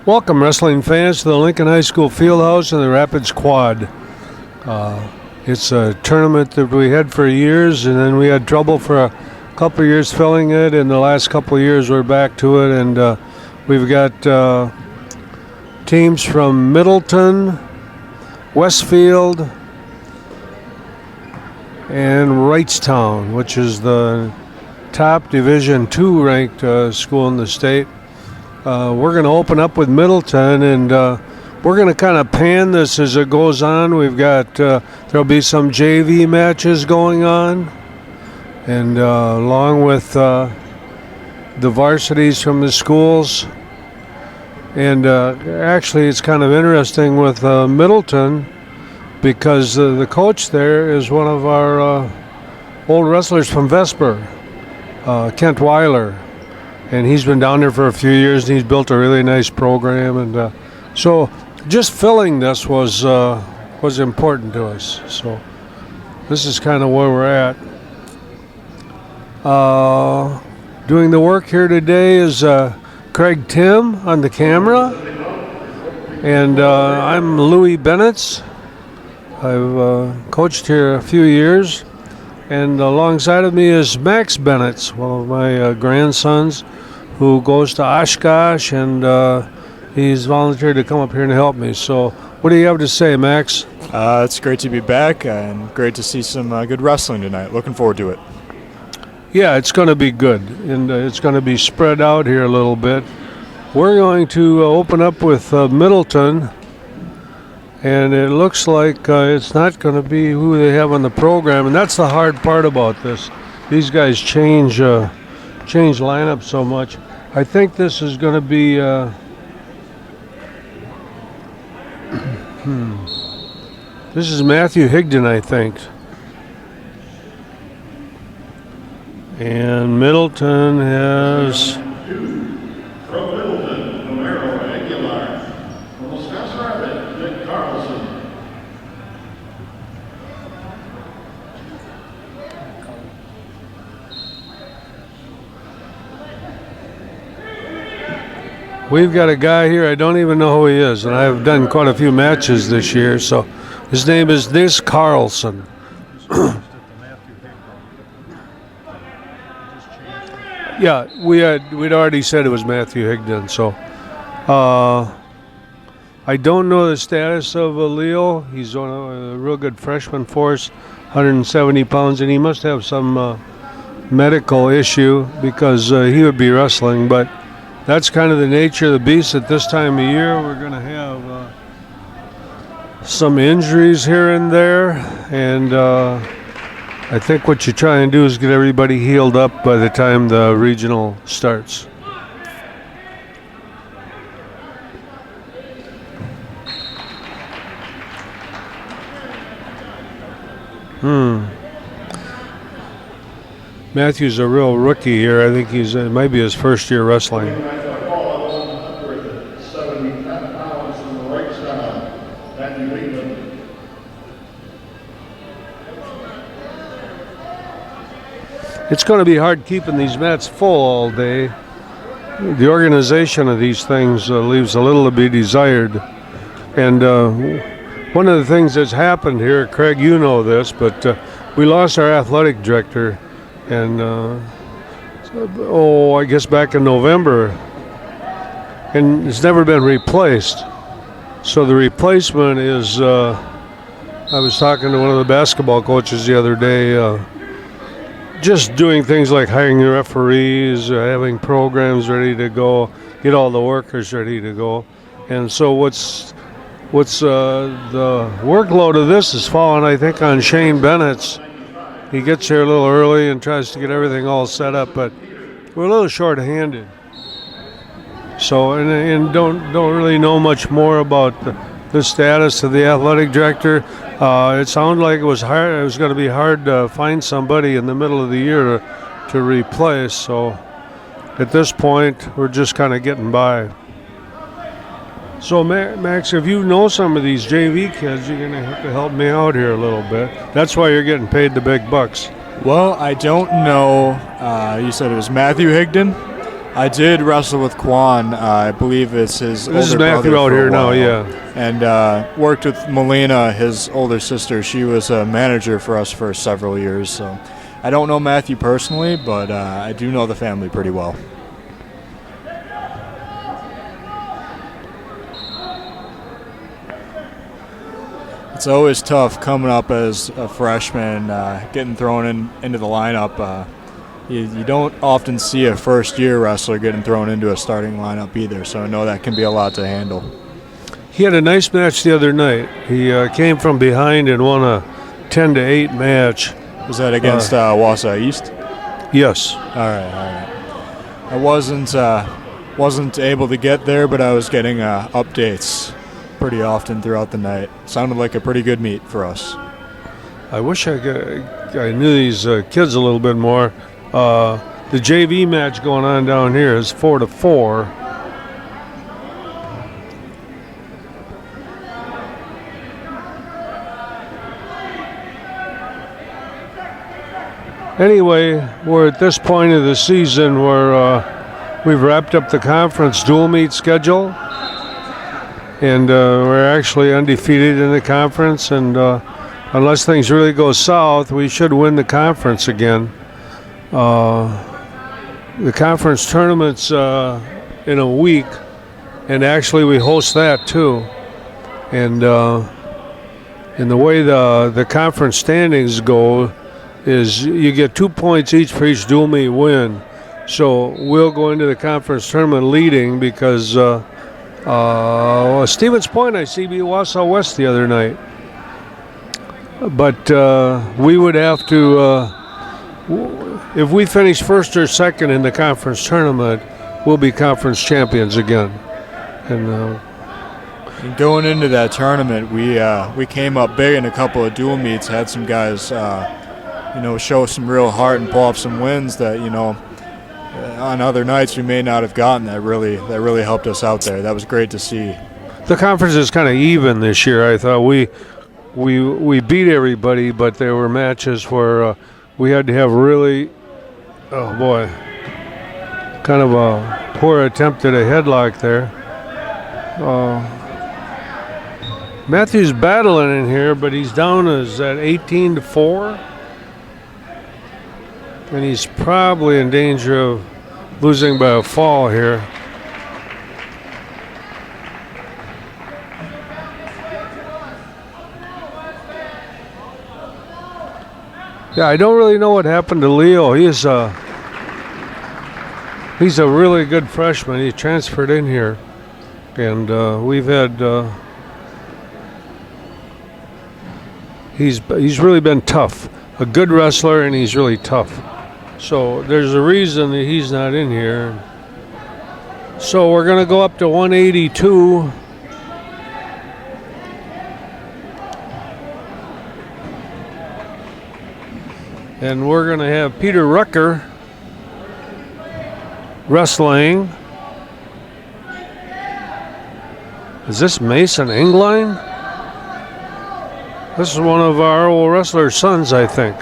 Welcome, wrestling fans, to the Lincoln High School Fieldhouse and the Rapids Quad. It's a tournament that we had for years, and then we had trouble for a couple of years filling it, and the last couple of years we're back to it, and we've got teams from Middleton, Westfield, and Wrightstown, which is the top Division II ranked school in the state. We're going to open up with Middleton, and we're going to kind of pan this as it goes on. We've got, there'll be some JV matches going on, and along with the varsities from the schools. And actually, it's kind of interesting with Middleton, because the coach there is one of our old wrestlers from Vesper, Kent Weiler. And he's been down there for a few years, and he's built a really nice program. And so just filling this was important to us. So this is kind of where we're at. Doing the work here today is Craig Timm on the camera. And I'm Lewie Benitz. I've coached here a few years. And alongside of me is Max Benitz, one of my grandsons, who goes to Oshkosh, and he's volunteered to come up here and help me. So what do you have to say, Max? It's great to be back, and great to see some good wrestling tonight. Looking forward to it. Yeah, it's going to be good, and it's going to be spread out here a little bit. We're going to open up with Middleton. And it looks like it's not going to be who they have on the program, and that's the hard part about this. These guys change lineup so much. I think this is going to be. This is Matthew Higdon, I think. And Middleton has. We've got a guy here, I don't even know who he is, and I've done quite a few matches this year, so his name is Nis Carlson. Yeah, we'd already said it was Matthew Higdon, so I don't know the status of Leo. He's on a real good freshman for us, 170 pounds, and he must have some medical issue because he would be wrestling, but that's kind of the nature of the beast at this time of year. We're going to have some injuries here and there, and I think what you try and do is get everybody healed up by the time the regional starts. Matthew's a real rookie here. I think it might be his first year wrestling. It's going to be hard keeping these mats full all day. The organization of these things leaves a little to be desired. And one of the things that's happened here, Craig, you know this, but we lost our athletic director. And, I guess back in November, and it's never been replaced. So the replacement is, I was talking to one of the basketball coaches the other day, just doing things like hiring the referees, having programs ready to go, get all the workers ready to go. And so what's the workload of this is falling, I think, on Shane Benitz. He gets here a little early and tries to get everything all set up, but we're a little short-handed. So, and don't really know much more about the status of the athletic director. It sounded like it was hard. It was going to be hard to find somebody in the middle of the year to replace. So, at this point, we're just kind of getting by. So, Max, if you know some of these JV kids, you're going to have to help me out here a little bit. That's why you're getting paid the big bucks. Well, I don't know. You said it was Matthew Higdon? I did wrestle with Quan. I believe it's his older brother. This is Matthew out here now, yeah. And worked with Melina, his older sister. She was a manager for us for several years. So I don't know Matthew personally, but I do know the family pretty well. It's always tough coming up as a freshman, getting thrown into the lineup. You don't often see a first-year wrestler getting thrown into a starting lineup either, so I know that can be a lot to handle. He had a nice match the other night. He came from behind and won a 10-8 match. Was that against Wausau East? Yes. All right. I wasn't able to get there, but I was getting updates pretty often throughout the night. Sounded like a pretty good meet for us. I wish I knew these kids a little bit more. The JV match going on down here is 4-4. Anyway, we're at this point of the season where we've wrapped up the conference dual meet schedule, and we're actually undefeated in the conference, and unless things really go south, we should win the conference again. The conference tournament's in a week, and actually we host that too. And in the way the conference standings go is you get 2 points each for each dual meet win. So we'll go into the conference tournament leading because Stevens Point I see beat Wausau West the other night. But we would have to, if we finish first or second in the conference tournament, we'll be conference champions again. And going into that tournament, we came up big in a couple of dual meets, had some guys, show some real heart and pull off some wins that, on other nights we may not have gotten. That really helped us out there. That was great to see. The conference is kind of even this year. I thought we beat everybody, but there were matches where we had to have really, kind of a poor attempt at a headlock there. Matthew's battling in here, but he's down as at 18-4. And he's probably in danger of losing by a fall here. Yeah, I don't really know what happened to Leo. He's a really good freshman. He transferred in here, and we've had he's really been tough. A good wrestler, and he's really tough. So there's a reason that he's not in here. So we're going to go up to 182. And we're going to have Peter Rucker wrestling. Is this Mason Engline? This is one of our old wrestler's sons, I think.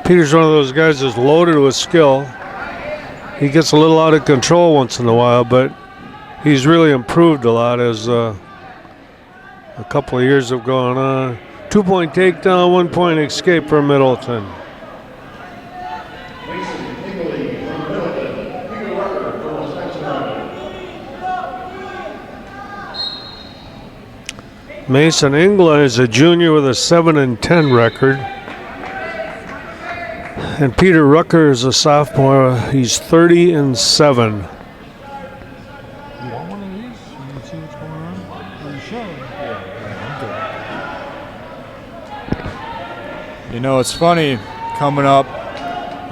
Peter's one of those guys that's loaded with skill. He gets a little out of control once in a while, but he's really improved a lot as a couple of years have gone on. 2-point takedown, 1-point escape for Middleton. Mason England is a junior with a 7-10 record. And Peter Rucker is a sophomore. He's 30-7. You want one of these? You can see what's going on? Are you sure? Yeah, It's funny coming up.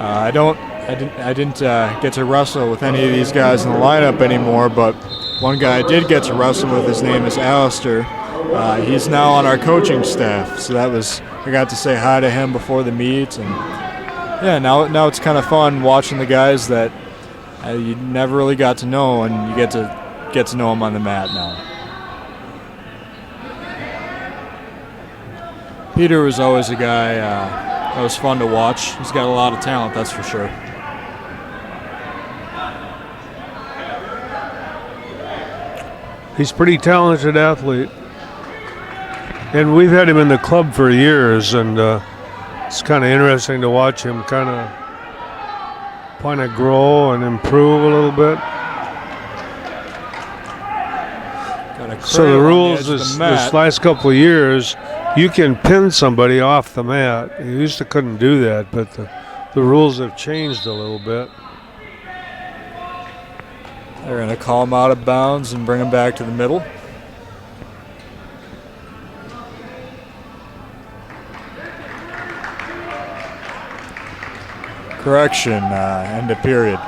I didn't get to wrestle with any of these guys in the lineup anymore, but one guy I did get to wrestle with. His name is Alistair. He's now on our coaching staff, so I got to say hi to him before the meet, and yeah, now it's kind of fun watching the guys that you never really got to know, and you get to know them on the mat now. Peter was always a guy that was fun to watch. He's got a lot of talent, that's for sure. He's a pretty talented athlete. And we've had him in the club for years, and it's kind of interesting to watch him kind of grow and improve a little bit. So the rules this last couple of years, you can pin somebody off the mat. You used to couldn't do that, but the rules have changed a little bit. They're going to call him out of bounds and bring him back to the middle. Correction, end of period.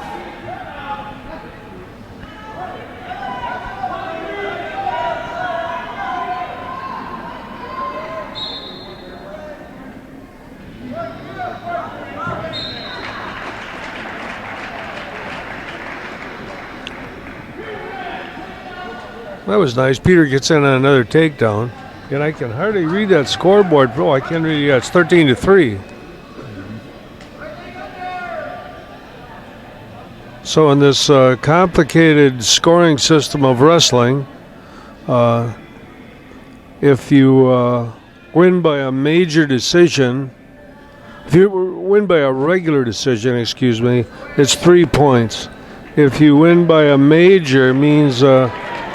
That was nice. Peter gets in on another takedown. And I can hardly read that scoreboard. Bro, I can't read it. Yeah, it's 13-3. So in this complicated scoring system of wrestling, if you win by a major decision, if you win by a regular decision, it's 3 points. If you win by a major, means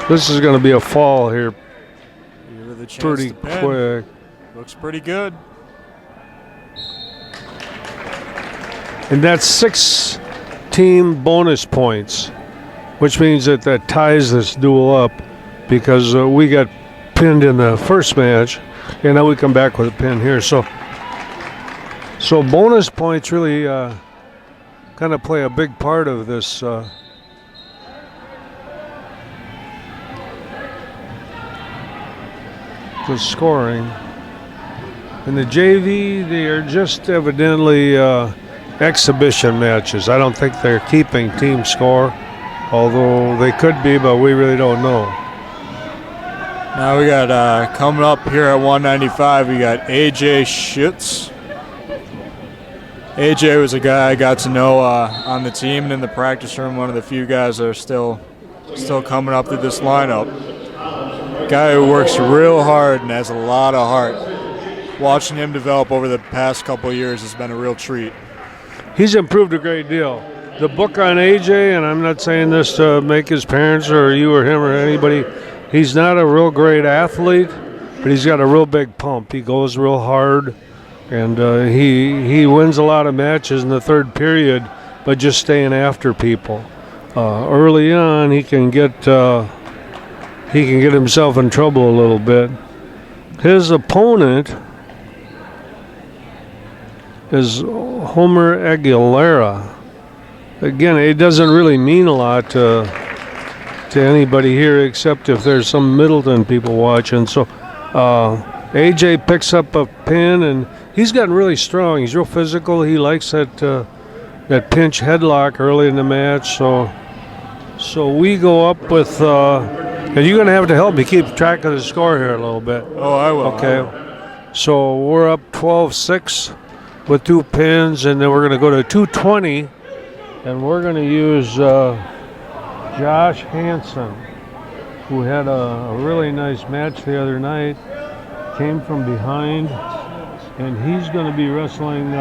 this is going to be a fall here pretty quick. Looks pretty good. And that's 6 team bonus points, which means that ties this duel up, because we got pinned in the first match, and now we come back with a pin here. So bonus points really kind of play a big part of this. The scoring. In the JV, they are just evidently exhibition matches. I don't think they're keeping team score, although they could be, but we really don't know. Now we got coming up here at 195, we got AJ Schutz. AJ was a guy I got to know on the team and in the practice room, one of the few guys that are still coming up through this lineup. Guy who works real hard and has a lot of heart. Watching him develop over the past couple of years has been a real treat. He's improved a great deal. The book on AJ, and I'm not saying this to make his parents or you or him or anybody, he's not a real great athlete, but he's got a real big pump. He goes real hard, and he wins a lot of matches in the third period by just staying after people. Early on, he can get himself in trouble a little bit. His opponent is Homer Aguilera. Again, it doesn't really mean a lot to anybody here, except if there's some Middleton people watching. So AJ picks up a pin, and he's gotten really strong. He's real physical. He likes that pinch headlock early in the match. So we go up with, and you're going to have to help me keep track of the score here a little bit. Oh, I will. Okay. So we're up 12-6 with 2 pins, and then we're going to go to 220, and we're going to use Josh Hansen, who had a really nice match the other night, came from behind, and he's going to be wrestling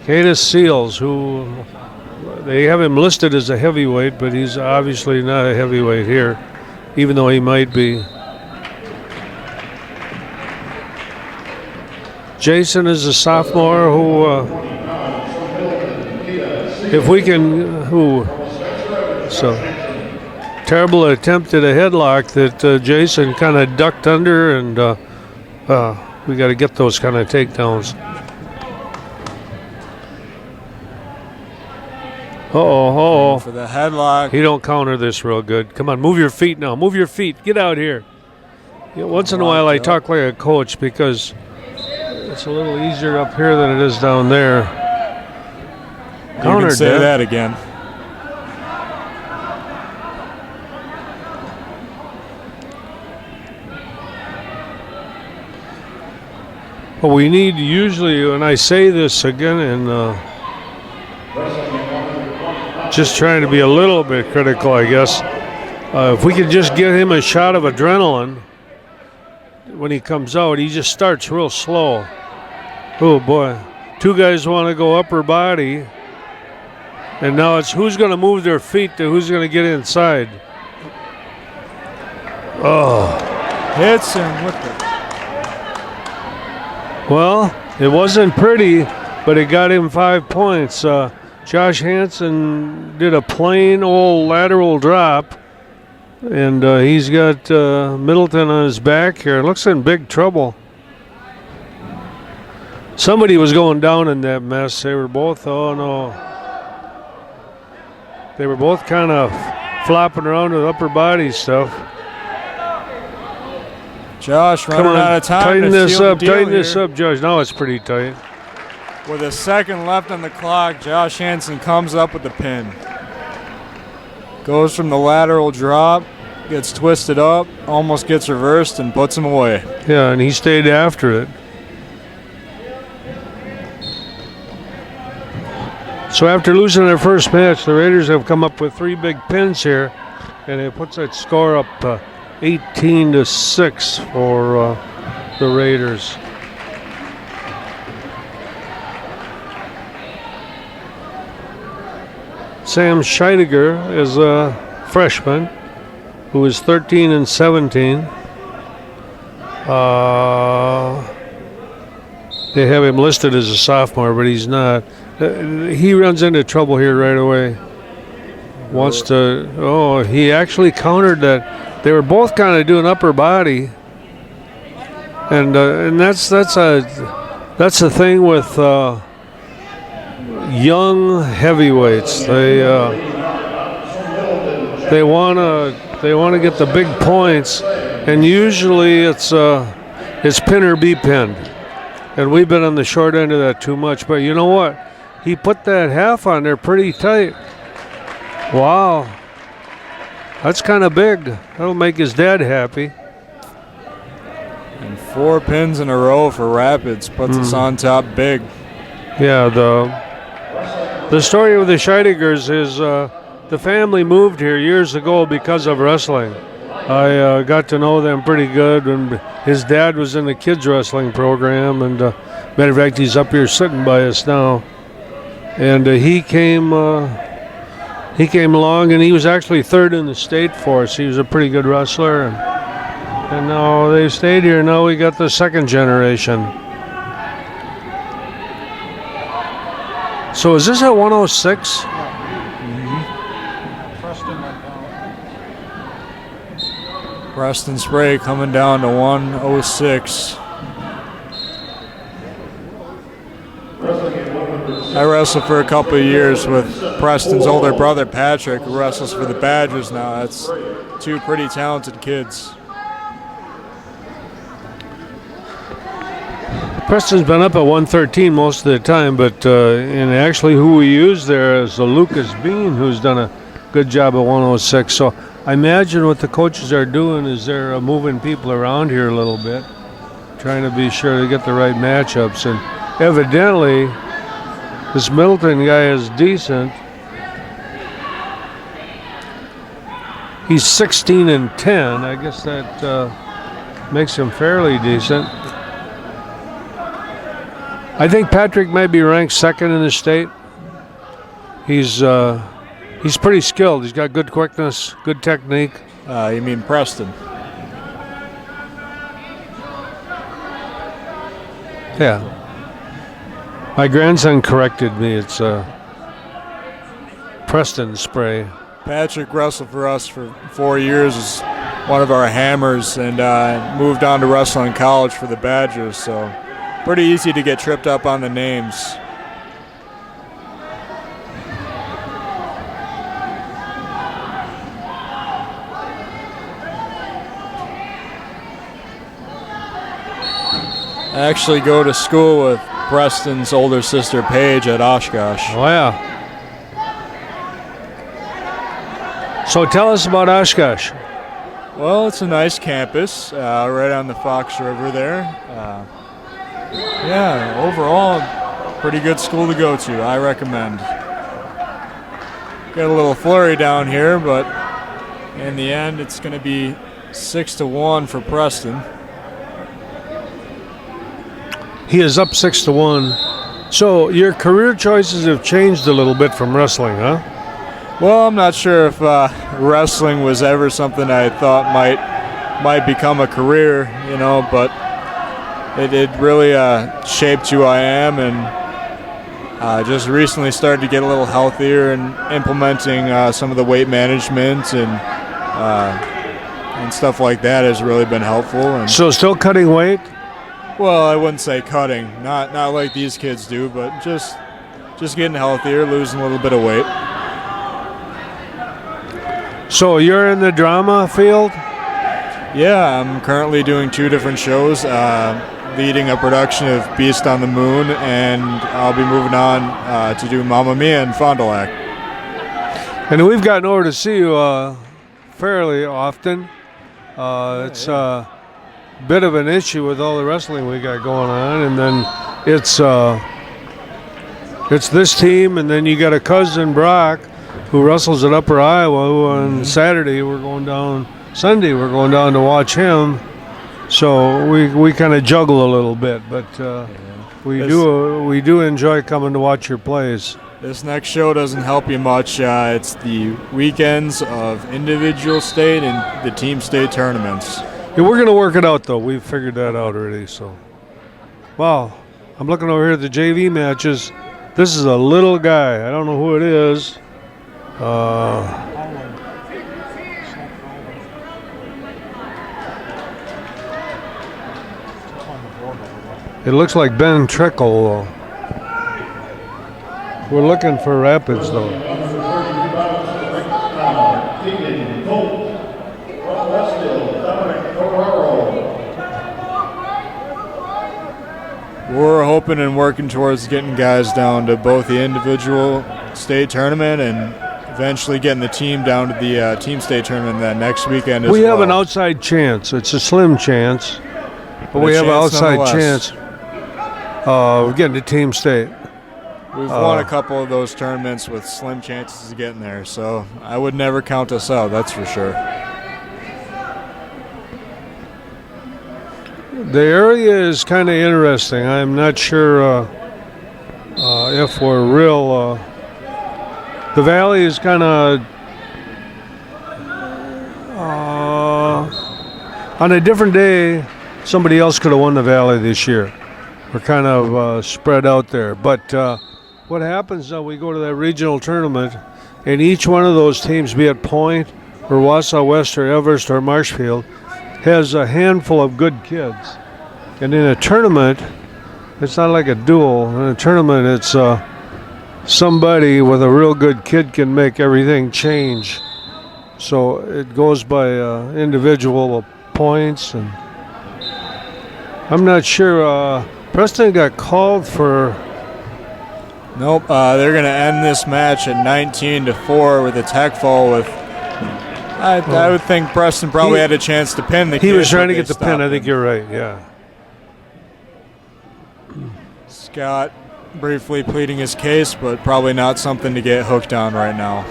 Cadus Seals, who they have him listed as a heavyweight, but he's obviously not a heavyweight here, even though he might be. Jason is a sophomore who, terrible attempt at a headlock that Jason kind of ducked under, and we got to get those kind of takedowns. Uh-oh. For the headlock. He don't counter this real good. Come on, move your feet now. Move your feet. Get out here. Once in a while I talk like a coach, because it's a little easier up here than it is down there. You can say that again. Well, we need usually, and I say this again, and just trying to be a little bit critical, I guess. If we could just get him a shot of adrenaline when he comes out, he just starts real slow. Oh, boy. Two guys want to go upper body, and now it's who's going to move their feet to who's going to get inside. Oh. Hits him with the... Well, it wasn't pretty, but it got him 5 points. Josh Hansen did a plain old lateral drop, and he's got Middleton on his back here. Looks in big trouble. Somebody was going down in that mess. They were both, oh no. They were both kind of flopping around with upper body stuff. Josh running out of time. Tighten this up, Josh. Now it's pretty tight. With a second left on the clock, Josh Hansen comes up with the pin. Goes from the lateral drop, gets twisted up, almost gets reversed, and puts him away. Yeah, and he stayed after it. So after losing their first match, the Raiders have come up with 3 big pins here, and it puts that score up 18-6 for the Raiders. Sam Scheidegger is a freshman who is 13 and 17. They have him listed as a sophomore, but he's not. He runs into trouble here right away. Wants to. He actually countered that. They were both kind of doing upper body, and that's the thing with young heavyweights. They want to get the big points, and usually it's pin or be pinned. And we've been on the short end of that too much. But you know what? He put that half on there pretty tight. Wow. That's kind of big. That'll make his dad happy. And 4 pins in a row for Rapids puts us on top big. Yeah, the story with the Scheidigers is the family moved here years ago because of wrestling. I got to know them pretty good when his dad was in the kids wrestling program, and matter of fact, he's up here sitting by us now. And he came along, and he was actually 3rd in the state for us. He was a pretty good wrestler, and now they've stayed here. Now we got the 2nd generation. So is this at 106? Preston Spray coming down to 106. I wrestled for a couple of years with Preston's older brother Patrick, who wrestles for the Badgers now. That's 2 pretty talented kids. Preston's been up at 113 most of the time, but and actually who we use there is Lucas Bean, who's done a good job at 106. So I imagine what the coaches are doing is they're moving people around here a little bit, trying to be sure to get the right matchups. And evidently, this Middleton guy is decent. He's 16 and 10. I guess that makes him fairly decent. I think Patrick might be ranked 2nd in the state. He's pretty skilled. He's got good quickness, good technique. You mean Preston? Yeah. My grandson corrected me. It's Preston Spray. Patrick wrestled for us for 4 years as one of our hammers, and moved on to wrestle in college for the Badgers. So pretty easy to get tripped up on the names. I actually go to school with Preston's older sister Paige at Oshkosh. Oh, yeah. So tell us about Oshkosh. Well, it's a nice campus right on the Fox River there. Yeah, overall, pretty good school to go to. I recommend. Got a little flurry down here, but in the end, it's going to be 6-1 for Preston. He is up 6-1. So your career choices have changed a little bit from wrestling, huh? Well, I'm not sure if wrestling was ever something I thought might become a career, but it really shaped who I am, and just recently started to get a little healthier and implementing some of the weight management and stuff like that has really been helpful. And so still cutting weight? Well, I wouldn't say cutting, not like these kids do, but just getting healthier, losing a little bit of weight. So you're in the drama field? Yeah, I'm currently doing 2 different shows, leading a production of Beast on the Moon, and I'll be moving on to do Mamma Mia and Fond du Lac. And we've gotten over to see you fairly often. It's a bit of an issue with all the wrestling we got going on, and then it's this team, and then you got a cousin, Brock, who wrestles at Upper Iowa, who on Sunday we're going down to watch him. So we kind of juggle a little bit, but we do enjoy coming to watch your plays. This next show doesn't help you much. It's the weekends of individual state and the team state tournaments. Yeah, we're going to work it out, though. We've figured that out already. So, wow, I'm looking over here at the JV matches. This is a little guy. I don't know who it is. It looks like Ben Trickle. We're looking for Rapids, though. We're hoping and working towards getting guys down to both the individual state tournament and eventually getting the team down to the team state tournament that next weekend as well. We have an outside chance. It's a slim chance, but we have an outside chance of getting to team state. We've won a couple of those tournaments with slim chances of getting there, so I would never count us out, that's for sure. The area is kind of interesting. I'm not sure if we're real. The valley is kind of on a different day. Somebody else could have won the valley this year. We're kind of spread out there. But what happens we go to that regional tournament, and each one of those teams, be it Point or Wausau West or Everest or Marshfield, has a handful of good kids. And in a tournament, it's not like a duel. In a tournament, it's somebody with a real good kid can make everything change. So it goes by individual points. And I'm not sure. Preston got called for... Nope, they're going to end this match at 19-4 with a tech fall with... I would think Preston probably had a chance to pin the kid. He was trying to get the pin. I think you're right, yeah. Scott briefly pleading his case, but probably not something to get hooked on right now.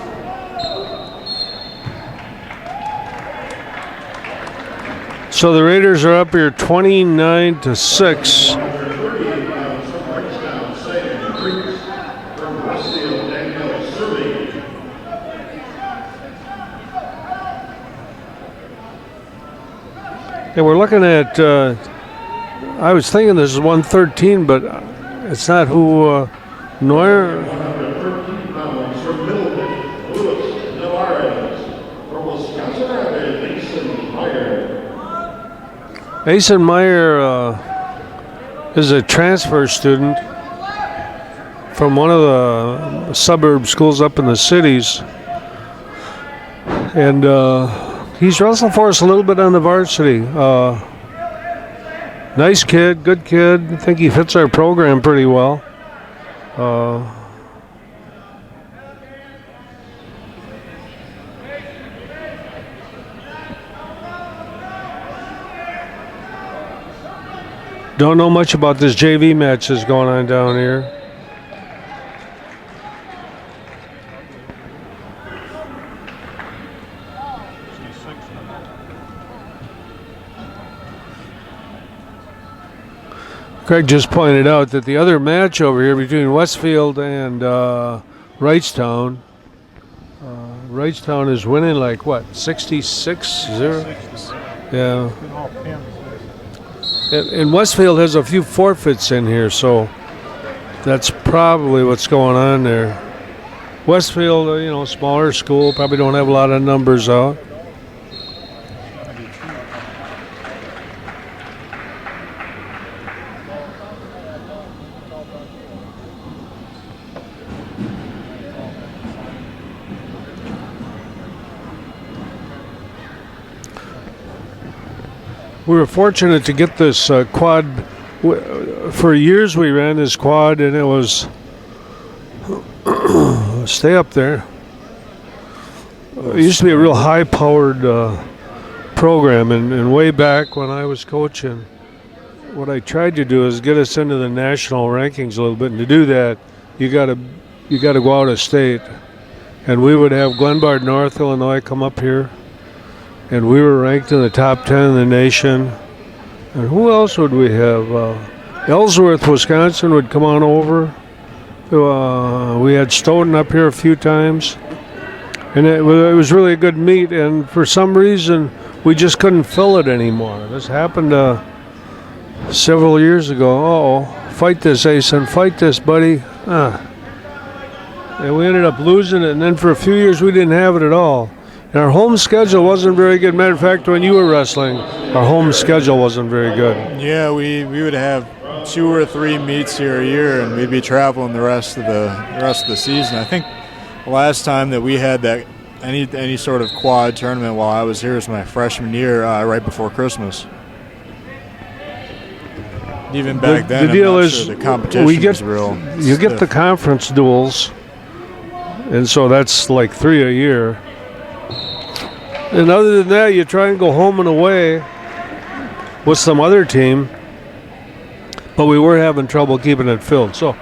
So the Raiders are up here 29-6. And we're looking at, I was thinking this is 113, but it's not who Neuer. Asen Meyer is a transfer student from one of the suburb schools up in the cities. And he's wrestled for us a little bit on the varsity. Nice kid, good kid. I think he fits our program pretty well. Don't know much about this JV match that's going on down here. Craig just pointed out that the other match over here between Westfield and Wrightstown, Wrightstown is winning like what, 66-0? Yeah. And Westfield has a few forfeits in here, so that's probably what's going on there. Westfield, you know, smaller school, probably don't have a lot of numbers out. We were fortunate to get this quad. For years we ran this quad, and it was stay up there. It used to be a real high-powered program, and way back when I was coaching, what I tried to do is get us into the national rankings a little bit. And to do that, you got to go out of state, and we would have Glenbard, North Illinois, come up here. And we were ranked in the top 10 in the nation. And who else would we have? Ellsworth, Wisconsin would come on over. We had Stoughton up here a few times. And it was really a good meet. And for some reason, we just couldn't fill it anymore. This happened several years ago. Uh-oh, fight this, Asen, fight this, buddy. And we ended up losing it. And then for a few years, we didn't have it at all. And our home schedule wasn't very good. Matter of fact, when you were wrestling, our home schedule wasn't very good. Yeah, we would have 2 or 3 meets here a year, and we'd be traveling the rest of the season. I think the last time that we had that any sort of quad tournament while I was here was my freshman year, right before Christmas. Even back then, the deal I'm not is sure the competition was real. You get the conference duels, and so that's like 3 a year. And other than that, you try and go home and away with some other team, but we were having trouble keeping it filled. So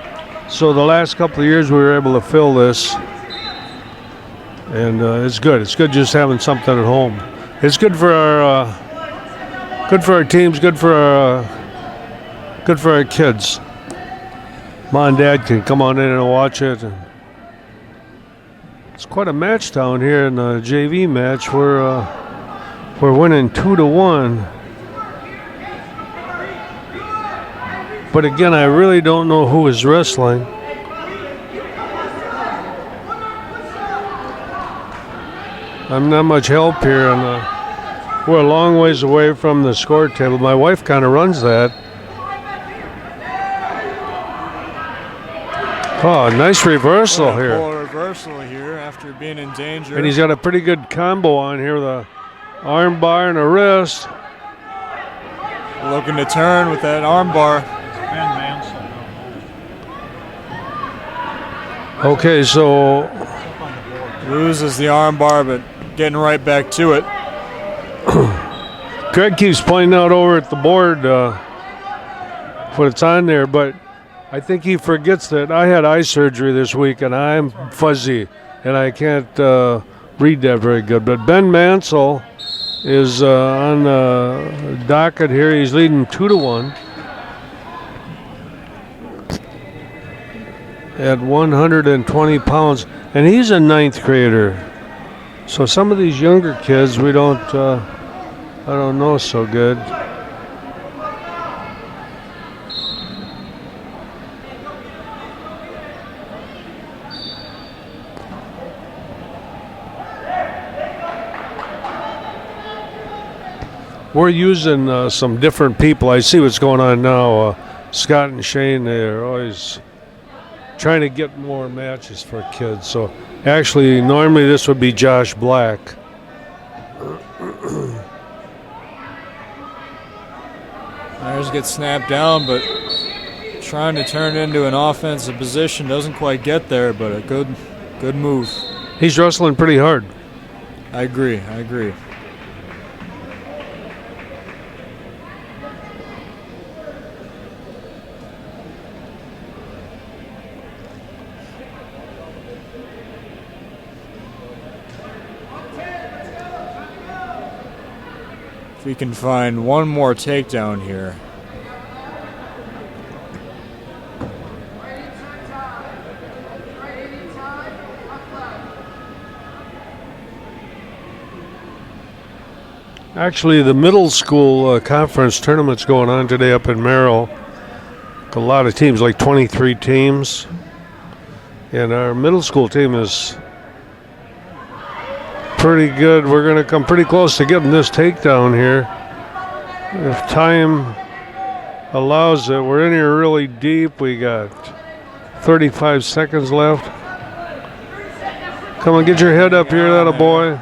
the last couple of years we were able to fill this, and it's good. It's good just having something at home. It's good for our teams. Good for our kids. Mom and Dad can come on in and watch it. It's quite a match down here in the JV match. We're winning 2-1. But again, I really don't know who is wrestling. I'm not much help here, and we're a long ways away from the score table. My wife kind of runs that. Oh, nice reversal here. Reversal here after being in danger. And he's got a pretty good combo on here with a arm bar and a wrist. Looking to turn with that arm bar. Okay, so loses the arm bar, but getting right back to it. Craig keeps pointing out over at the board when it's on there, but I think he forgets that I had eye surgery this week, and I'm fuzzy, and I can't read that very good. But Ben Mansell is on the docket here. He's leading 2-1 at 120 pounds, and he's a 9th grader. So some of these younger kids I don't know so good. We're using some different people. I see what's going on now. Scott and Shane, they're always trying to get more matches for kids. So actually, normally this would be Josh Black. Myers gets snapped down, but trying to turn it into an offensive position. Doesn't quite get there, but a good move. He's wrestling pretty hard. I agree. we can find one more takedown here. Actually, the middle school conference tournament's going on today up in Merrill. A lot of teams, like 23 teams. And our middle school team is pretty good. We're going to come pretty close to getting this takedown here. If time allows it. We're in here really deep. We got 35 seconds left. Come on, get your head up here, that a boy.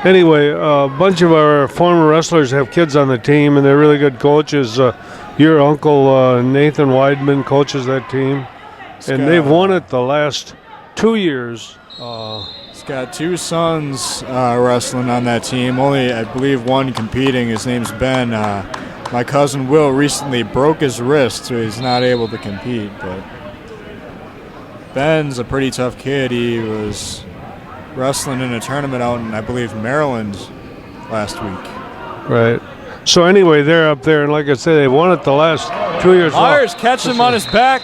Anyway, a bunch of our former wrestlers have kids on the team, and they're really good coaches. Your uncle Nathan Weidman coaches that team, and they've won it the last 2 years. He's got two sons wrestling on that team. Only, I believe, one competing. His name's Ben. My cousin Will recently broke his wrist, so he's not able to compete. But Ben's a pretty tough kid. He was wrestling in a tournament out in, I believe, Maryland last week. Right. So anyway, they're up there, and like I said, they won it the last 2 years. Myers catching him on his back.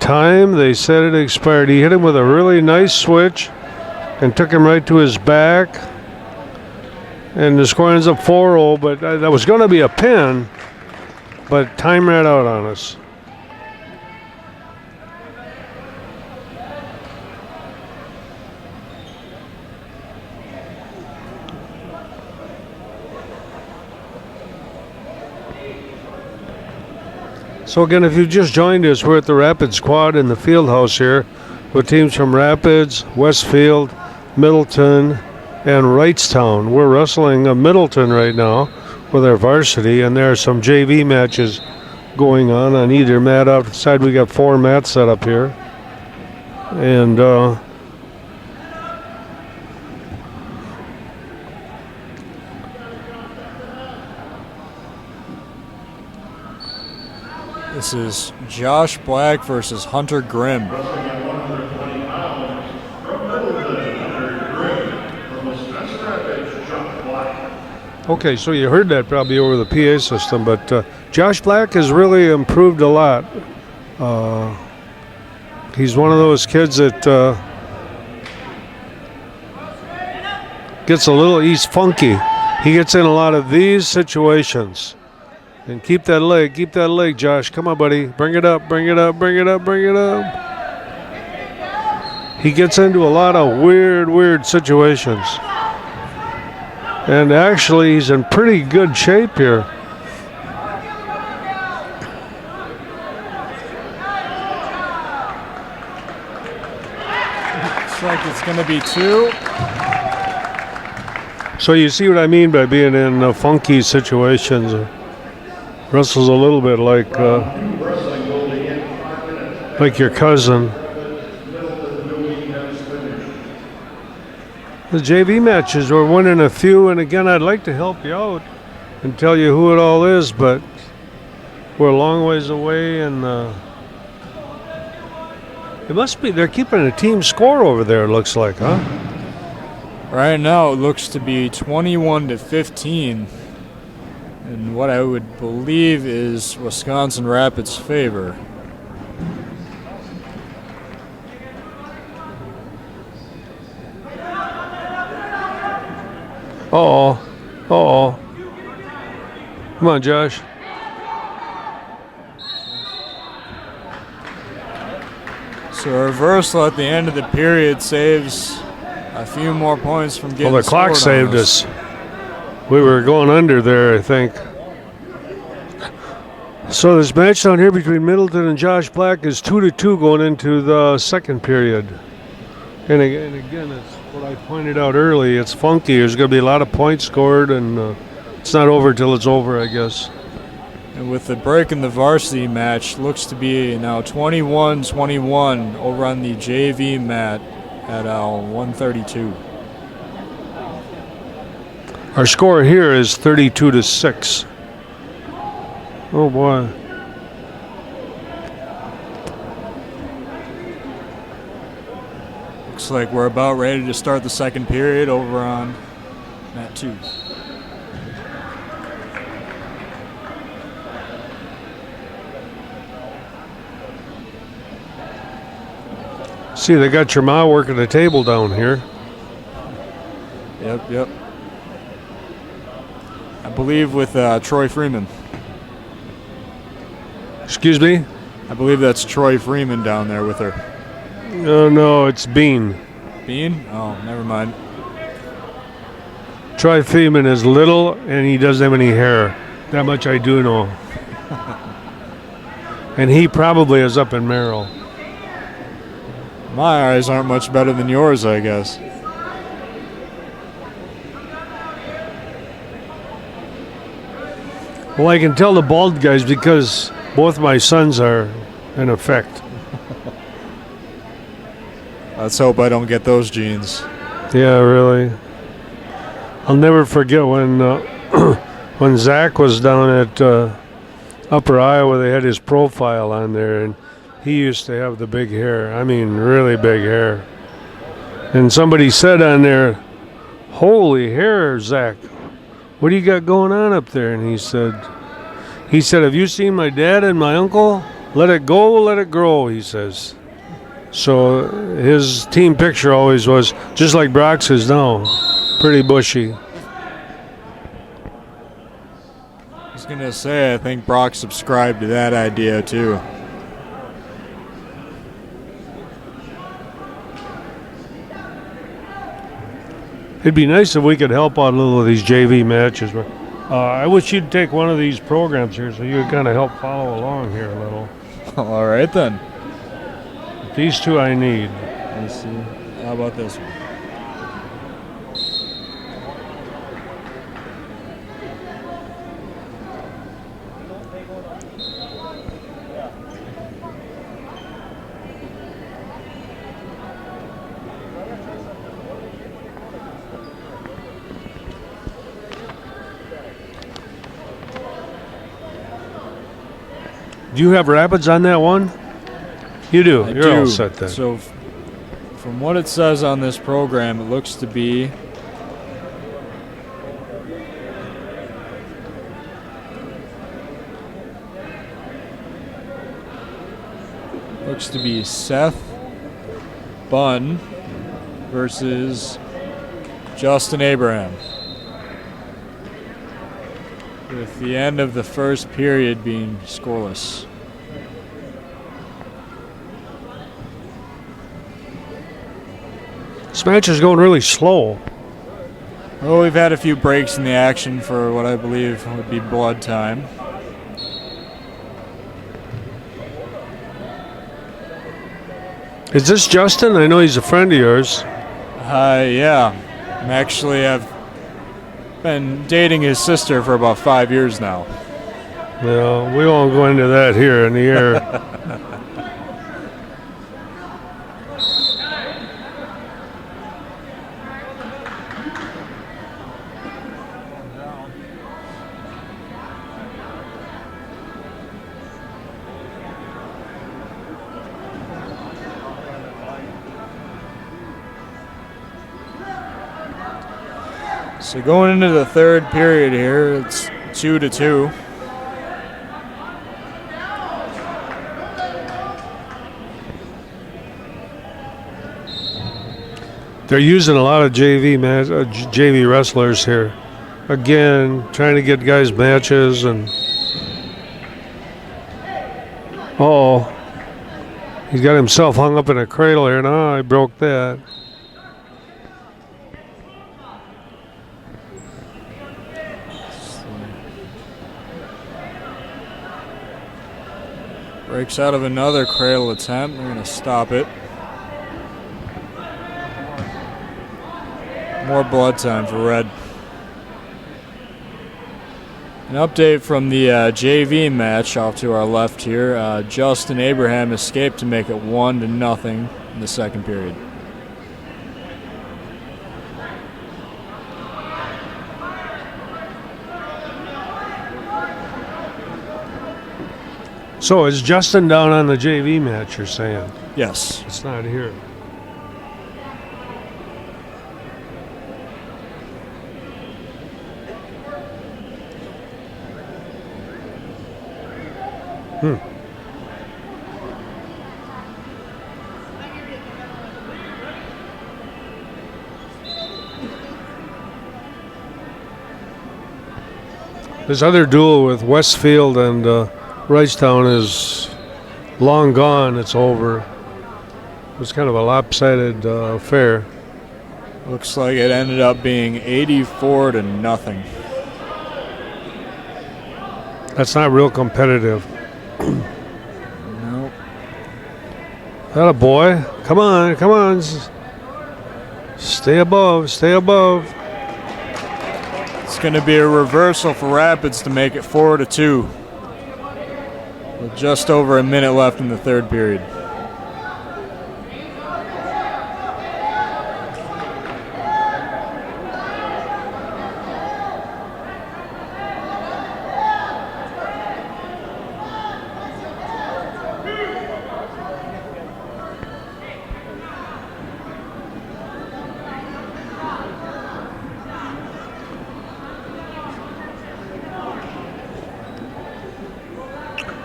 Time, they said it expired. He hit him with a really nice switch and took him right to his back. And the score ends up 4-0, but that was going to be a pin, but time ran out on us. So again, if you just joined us, we're at the Rapids Quad in the field house here with teams from Rapids, Westfield, Middleton, and Wrightstown. We're wrestling Middleton right now with our varsity, and there are some JV matches going on either mat. Outside we got 4 mats set up here. And this is Josh Black versus Hunter Grimm. okay, so you heard that probably over the PA system, but Josh Black has really improved a lot. He's one of those kids that he's funky. He gets in a lot of these situations. And keep that leg, Josh. Come on, buddy. Bring it up, bring it up, bring it up, bring it up. He gets into a lot of weird situations. And actually, he's in pretty good shape here. Looks like it's going to be 2. So you see what I mean by being in funky situations. Wrestles a little bit like your cousin. The JV matches, we're winning a few, and again, I'd like to help you out and tell you who it all is, but we're a long ways away, and it must be they're keeping a team score over there. It looks like, huh? Right now, it looks to be 21-15. In what I would believe is Wisconsin Rapids' favor. Uh-oh. Come on, Josh. So a reversal at the end of the period saves a few more points from getting Well, the clock scored on saved us. We were going under there, I think. So this match down here between Middleton and Josh Black is 2-2 going into the second period. And again, it's what I pointed out early. It's funky. There's going to be a lot of points scored, and it's not over till it's over, I guess. And with the break in the varsity match, looks to be now 21-21 over on the JV mat at 132. Our score here is 32-6. Oh boy. looks like we're about ready to start the second period over on mat 2. See, they got your ma working the table down here. Yep. I believe with Troy Freeman. Excuse me? I believe that's Troy Freeman down there with her. Oh, no, it's Bean. Bean? Oh, never mind. Troy Freeman is little, and he doesn't have any hair. That much I do know. And he probably is up in Merrill. My eyes aren't much better than yours, I guess. Well, I can tell the bald guys because both my sons are in effect. Let's hope I don't get those genes. Yeah, really. I'll never forget when when Zach was down at Upper Iowa, they had his profile on there, and he used to have the big hair. I mean, really big hair. And somebody said on there, "Holy hair, Zach. What do you got going on up there?" And he said, "Have you seen my dad and my uncle? Let it go, let it grow," he says. So his team picture always was just like Brock's is now, pretty bushy. I was going to say, I think Brock subscribed to that idea too. It'd be nice if we could help out a little of these JV matches. But I wish you'd take one of these programs here so you could kind of help follow along here a little. All right then. These two I need. Let's see. How about this one? Do you have rapids on that one? You do. I You're do. all set then. So from what it says on this program, it looks to be Seth Bunn versus Justin Abraham, with the end of the first period being scoreless. This match is going really slow. Well, we've had a few breaks in the action for what I believe would be blood time. Is this Justin? I know he's a friend of yours. Yeah. I've been dating his sister for about 5 years now. No, we won't go into that here in the air. So going into the third period here, it's 2-2. They're using a lot of JV wrestlers here. Again, trying to get guys matches and. He's got himself hung up in a cradle here. No, I broke that. Breaks out of another cradle attempt. They're going to stop it. More blood time for Red. An update from the JV match off to our left here. Justin Abraham escaped to make it 1-0 in the second period. So is Justin down on the JV match, you're saying? Yes. It's not here. This other duel with Westfield and Wrightstown is long gone. It's over. It was kind of a lopsided affair. Looks like it ended up being 84-0. That's not real competitive. Nope. That a boy. Come on, come on. Stay above, stay above. It's going to be a reversal for Rapids to make it 4-2. With just over a minute left in the third period.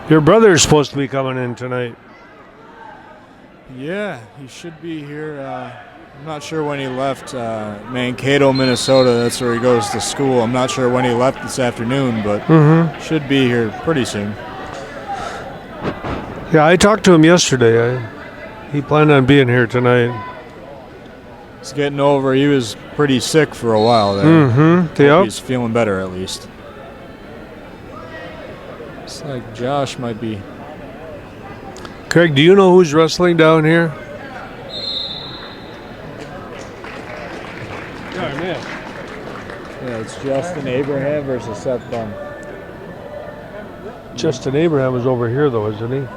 Your brother's supposed to be coming in tonight. Yeah, he should be here. I'm not sure when he left Mankato, Minnesota. That's where he goes to school. I'm not sure when he left this afternoon, but should be here pretty soon. Yeah, I talked to him yesterday. He planned on being here tonight. He's getting over. He was pretty sick for a while there. Mm-hmm. Yep. He's feeling better at least. Looks like Josh might be. Craig, do you know who's wrestling down here? Yeah, it's Justin Abraham versus Seth Bum. Justin Abraham is over here, though, isn't he?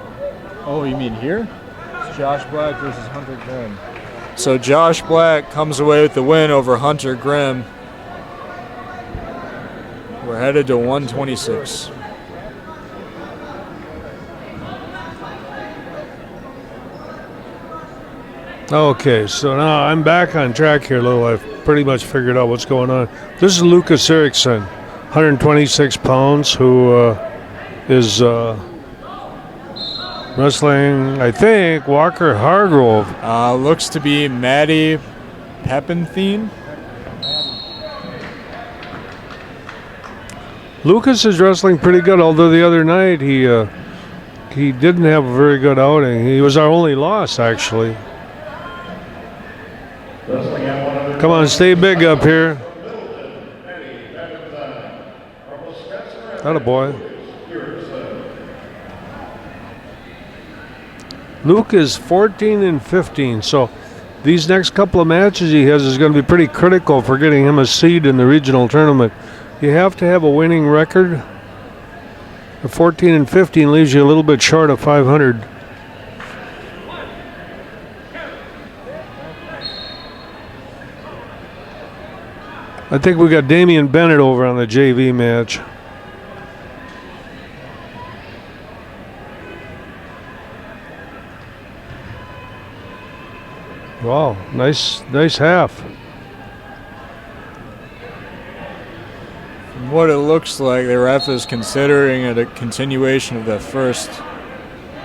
Oh, you mean here? It's Josh Black versus Hunter Grimm. So Josh Black comes away with the win over Hunter Grimm. We're headed to 126. Okay, so now I'm back on track here, Lou. I've pretty much figured out what's going on. This is Lucas Erickson, 126 pounds, who is wrestling, I think, Walker Hargrove. Looks to be Maddie Peppenthien. Lucas is wrestling pretty good, although the other night he didn't have a very good outing. He was our only loss, actually. Come on, stay big up here. Atta boy. Luke is 14-15, so these next couple of matches he has is going to be pretty critical for getting him a seed in the regional tournament. You have to have a winning record. The 14-15 leaves you a little bit short of 500. I think we got Damian Bennett over on the JV match. Wow, nice half. From what it looks like, the ref is considering it a continuation of the first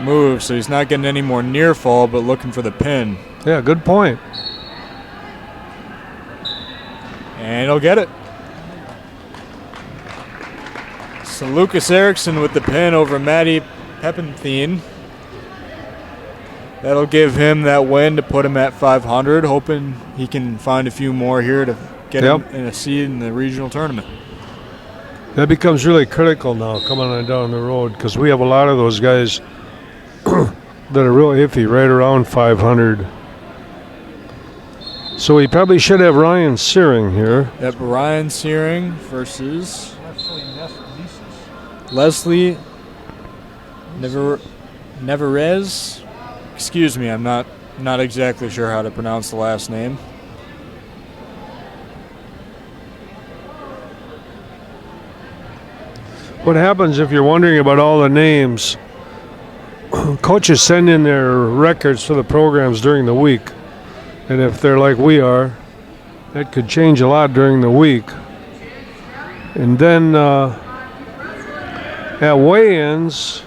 move, so he's not getting any more near fall, but looking for the pin. Yeah, good point. And he'll get it. So Lucas Erickson with the pin over Maddie Peppenthien. That'll give him that win to put him at 500, hoping he can find a few more here to get him in a seed in the regional tournament. That becomes really critical now coming on down the road because we have a lot of those guys that are real iffy, right around 500. So we probably should have Ryan Searing here. Yep, Ryan Searing versus Leslie Neverez. Excuse me, I'm not exactly sure how to pronounce the last name. What happens if you're wondering about all the names? Coaches send in their records for the programs during the week. And if they're like we are, that could change a lot during the week. And then at weigh-ins,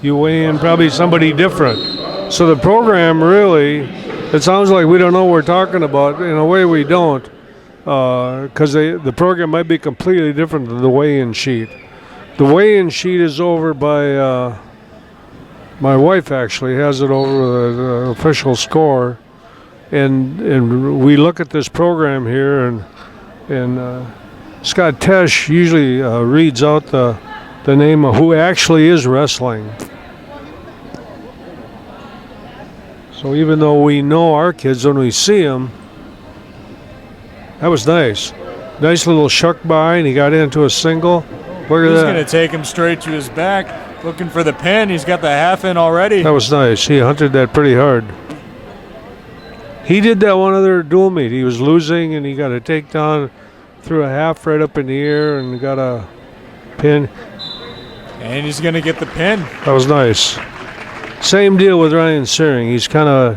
you weigh in probably somebody different. So the program really, it sounds like we don't know what we're talking about. In a way, we don't, because the program might be completely different than the weigh-in sheet. The weigh-in sheet is over by my wife. Actually has it over the official score, and we look at this program here, and Scott Tesch usually reads out the name of who actually is wrestling. So even though we know our kids when we see them, that was nice. Nice little shuck by, and he got into a single. Look at He's that. going to take him straight to his back, looking for the pin. He's got the half in already. That was nice. He hunted that pretty hard. He did that one other dual meet. He was losing, and he got a takedown, threw a half right up in the air, and got a pin. And he's going to get the pin. That was nice. Same deal with Ryan Searing. He's kind of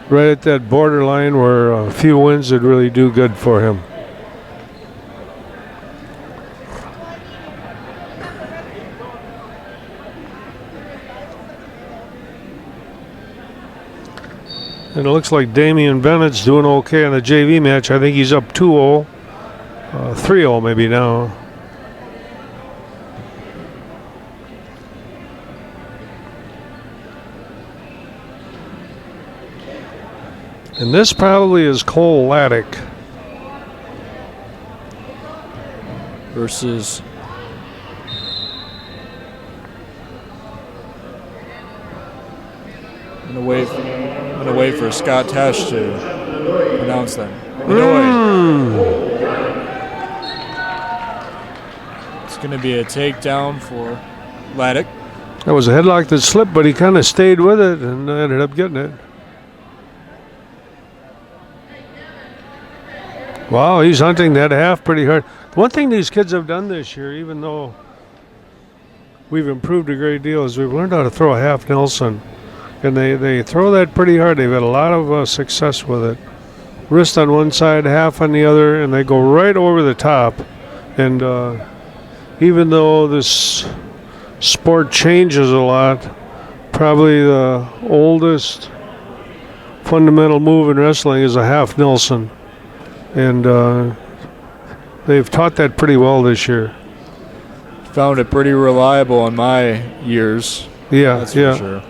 right at that borderline where a few wins would really do good for him. And it looks like Damian Bennett's doing okay in the JV match. I think he's up 2-0, 3-0 maybe now. And this probably is Cole Laddick versus I'm gonna wait for Scott Tesch to pronounce them. It's gonna be a takedown for Laddick. That was a headlock that slipped, but he kind of stayed with it and ended up getting it. Wow, he's hunting that half pretty hard. One thing these kids have done this year, even though we've improved a great deal, is we've learned how to throw a half Nelson. And they throw that pretty hard. They've had a lot of success with it. Wrist on one side, half on the other, and they go right over the top. And even though this sport changes a lot, probably the oldest fundamental move in wrestling is a half Nelson. And they've taught that pretty well this year. Found it pretty reliable in my years. Yeah, that's yeah. for sure.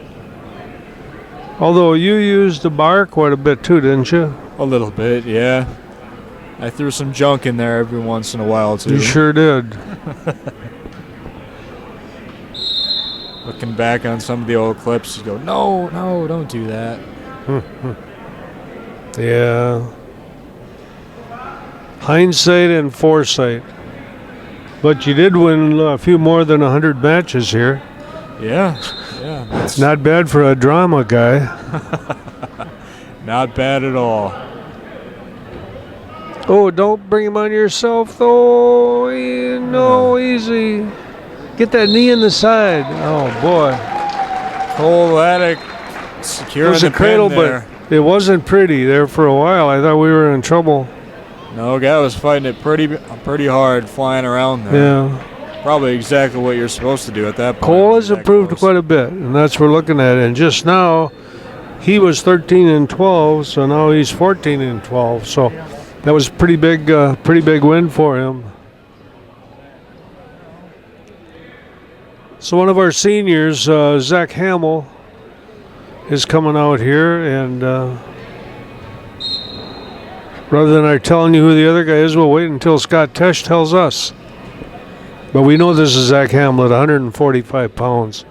Although you used the bar quite a bit too, didn't you? A little bit, yeah. I threw some junk in there every once in a while too. You sure did. Looking back on some of the old clips, you go, no, don't do that. Yeah. Hindsight and foresight. But you did win a few more than 100 matches here. Yeah. It's not bad for a drama guy. Not bad at all. Oh, don't bring him on yourself, though. No, easy. Get that knee in the side. Oh, boy. Cole Laddick securing the cradle, pin there. But it wasn't pretty there for a while. I thought we were in trouble. No, guy was fighting it pretty hard, flying around there. Yeah. Probably exactly what you're supposed to do at that point. Cole has improved quite a bit, and that's what we're looking at. And just now, he was 13-12, so now he's 14-12. So that was pretty big win for him. So one of our seniors, Zach Hamill, is coming out here, and rather than our telling you who the other guy is, we'll wait until Scott Tesch tells us. But we know this is Zach Hamill at 145 pounds.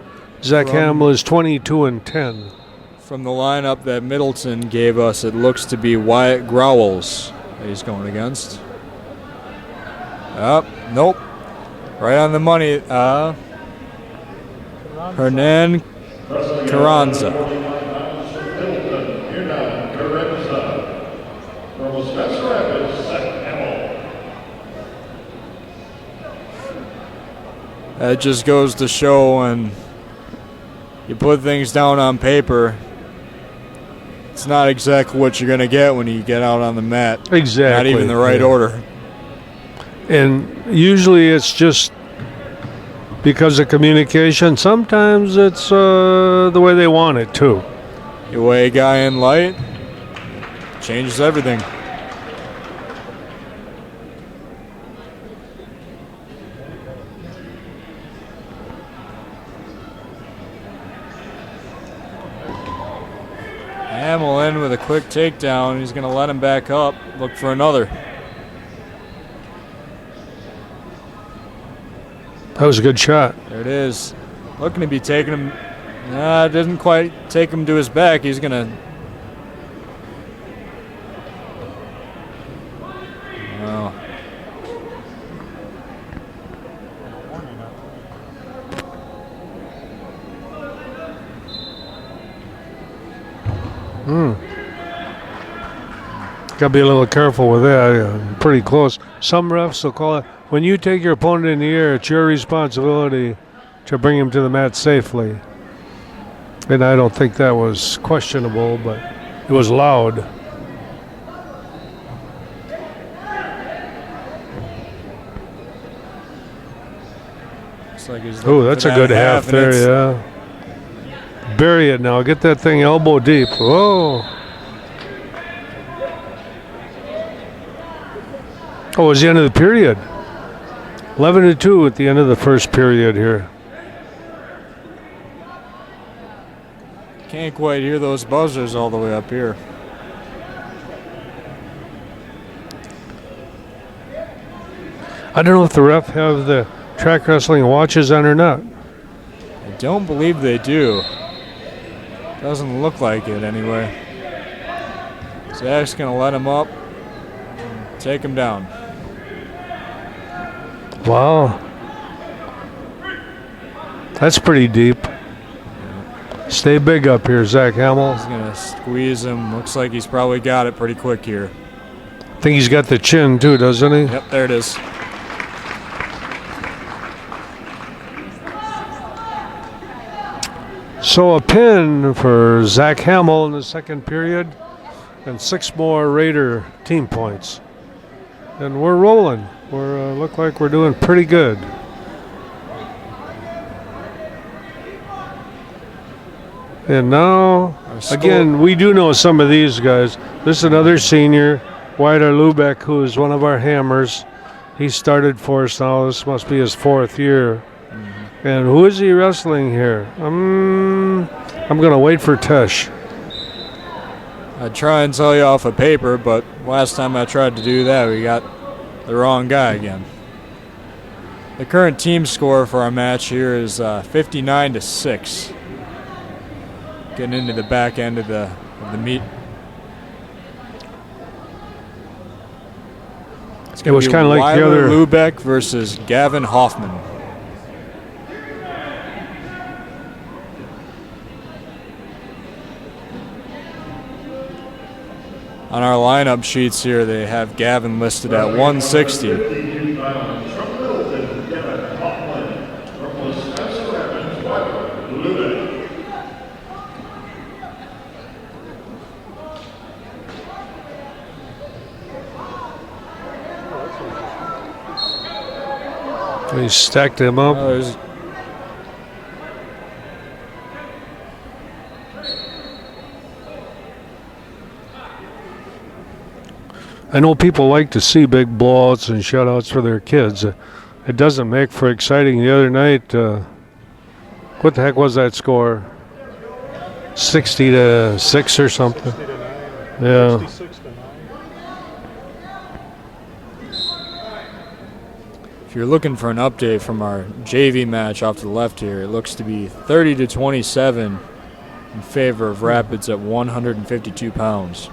Zach Hamill is 22-10. From the lineup that Middleton gave us, it looks to be Wyatt Growls that he's going against. Nope. Right on the money. Hernan Carranza. That just goes to show when you put things down on paper, it's not exactly what you're going to get when you get out on the mat. Exactly. Not even the right order. And usually it's just because of communication. Sometimes it's the way they want it too. You weigh a guy in light, changes everything. Hamill in with a quick takedown. He's going to let him back up, look for another. That was a good shot. There it is. Looking to be taking him. Didn't quite take him to his back. He's going to. Well. Got to be a little careful with that. Pretty close. Some refs will call it, when you take your opponent in the air, it's your responsibility to bring him to the mat safely. And I don't think that was questionable, but it was loud. Looks like he's Oh, that's a good half there, it's- yeah. Bury it now. Get that thing elbow deep. Whoa. Oh, it was the end of the period. 11-2 at the end of the first period here. Can't quite hear those buzzers all the way up here. I don't know if the ref have the track wrestling watches on or not. I don't believe they do. Doesn't look like it anyway. Zach's going to let him up and take him down. Wow. That's pretty deep. Stay big up here, Zach Hamill. He's going to squeeze him. Looks like he's probably got it pretty quick here. I think he's got the chin too, doesn't he? Yep, there it is. So a pin for Zach Hamill in the second period and 6 more Raider team points. And we're rolling. We're look like we're doing pretty good. And now, again, we do know some of these guys. This is another senior, Weider Lubeck, who is one of our hammers. He started for us now. This must be his 4th year. And who is he wrestling here? I'm going to wait for Tesch. I'd try and tell you off of paper, but last time I tried to do that, we got the wrong guy again. The current team score for our match here is 59-6. Getting into the back end of the meet. It was kind of like the other. Lubeck versus Gavin Hoffman. On our lineup sheets here, they have Gavin listed at 160. He stacked him up. I know people like to see big blowouts and shutouts for their kids. It doesn't make for exciting. The other night, what the heck was that score? 60-6 or something. Yeah. 66 to 9. If you're looking for an update from our JV match off to the left here, it looks to be 30-27 in favor of Rapids at 152 pounds.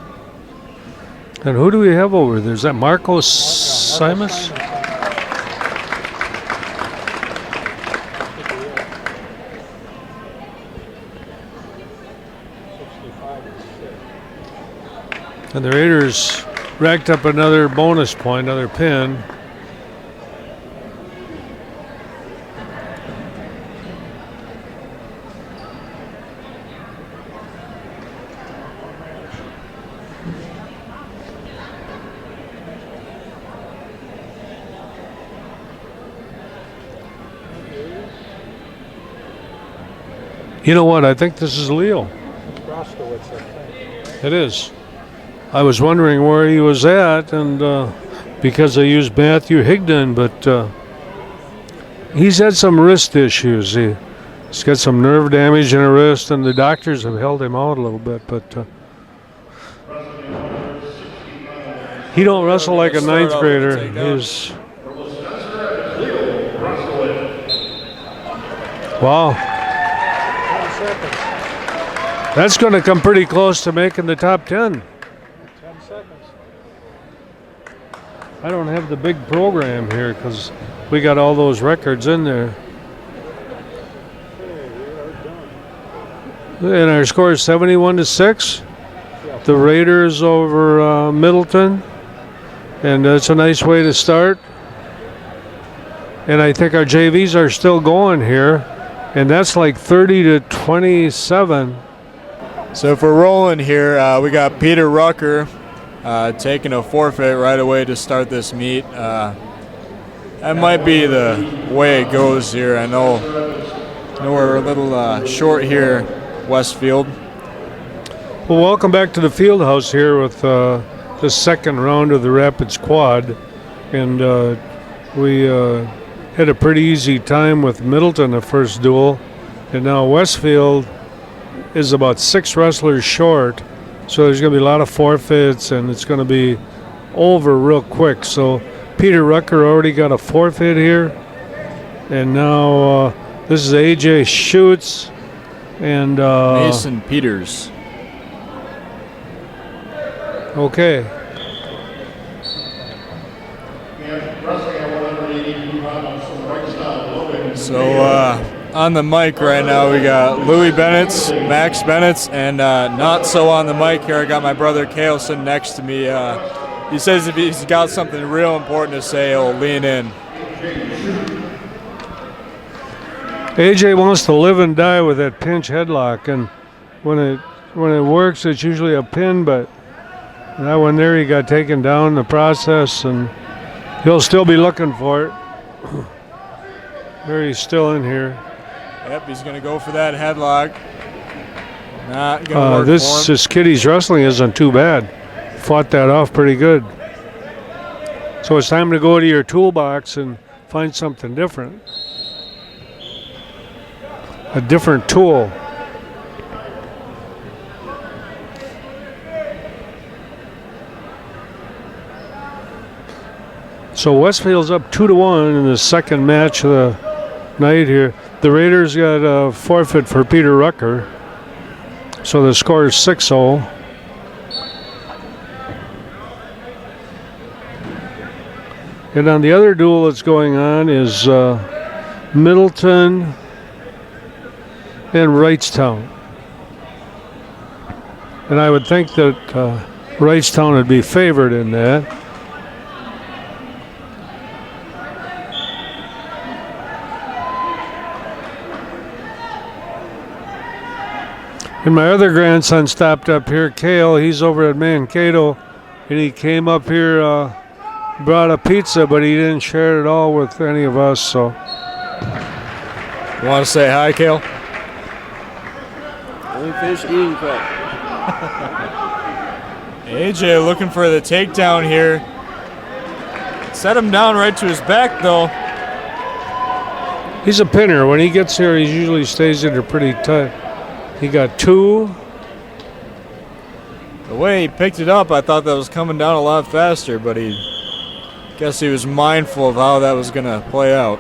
And who do we have over there? Is that Marcos Simus? And the Raiders racked up another bonus point, another pin. You know what? I think this is Leo. Roskowitz, I think. It is. I was wondering where he was at, and because I used Matthew Higdon, but he's had some wrist issues. He's got some nerve damage in a wrist, and the doctors have held him out a little bit, but he don't wrestle like a ninth grader. Wow. That's going to come pretty close to making the top 10. 10 seconds. I don't have the big program here because we got all those records in there. And our score is 71-6. The Raiders over Middleton. And that's a nice way to start. And I think our JVs are still going here. And that's like 30-27. So if we're rolling here, we got Peter Rucker taking a forfeit right away to start this meet. That might be the way it goes here. I know we're a little short here, Westfield. Well, welcome back to the field house here with the second round of the Rapids Quad. And we had a pretty easy time with Middleton the first duel. And now Westfield is about 6 wrestlers short. So there's going to be a lot of forfeits, and it's going to be over real quick. So Peter Rucker already got a forfeit here. And now this is AJ Schutz and Mason Peters. Okay. So on the mic right now we got Lewie Benitz, Max Benitz, and not so on the mic here I got my brother Cale sitting next to me. He says if he's got something real important to say, he'll lean in. AJ wants to live and die with that pinch headlock, and when it works, it's usually a pin, but that one there, he got taken down in the process, and he'll still be looking for it. There, he's still in here. Yep, he's going to go for that headlock. Not going to work This Kitty's wrestling isn't too bad. Fought that off pretty good. So it's time to go to your toolbox and find something different. A different tool. So Westfield's up 2-1 in the second match of the night here. The Raiders got a forfeit for Peter Rucker. So the score is 6-0. And on the other duel that's going on is Middleton and Wrightstown. And I would think that Wrightstown would be favored in that. And my other grandson stopped up here, Cale. He's over at Mankato, and he came up here, brought a pizza, but he didn't share it all with any of us. So, you want to say hi, Cale? Only fish eating quick. AJ looking for the takedown here. Set him down right to his back, though. He's a pinner. When he gets here, he usually stays in there pretty tight. He got 2. The way he picked it up, I thought that was coming down a lot faster, but guess he was mindful of how that was going to play out.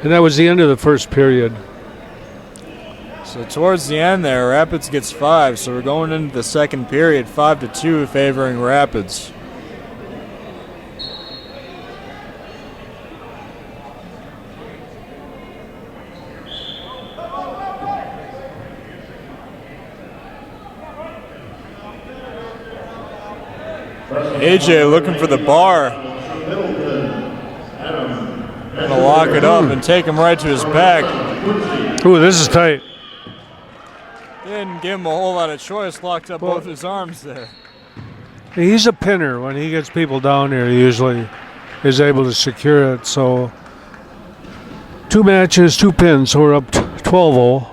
And that was the end of the first period. So towards the end there, Rapids gets 5, so we're going into the second period, 5-2 favoring Rapids. AJ looking for the bar. Gonna lock it up and take him right to his back. Ooh, this is tight. Didn't give him a whole lot of choice, locked up both his arms there. He's a pinner. When he gets people down here, he usually is able to secure it. So 2 matches, 2 pins, so we're up 12-0.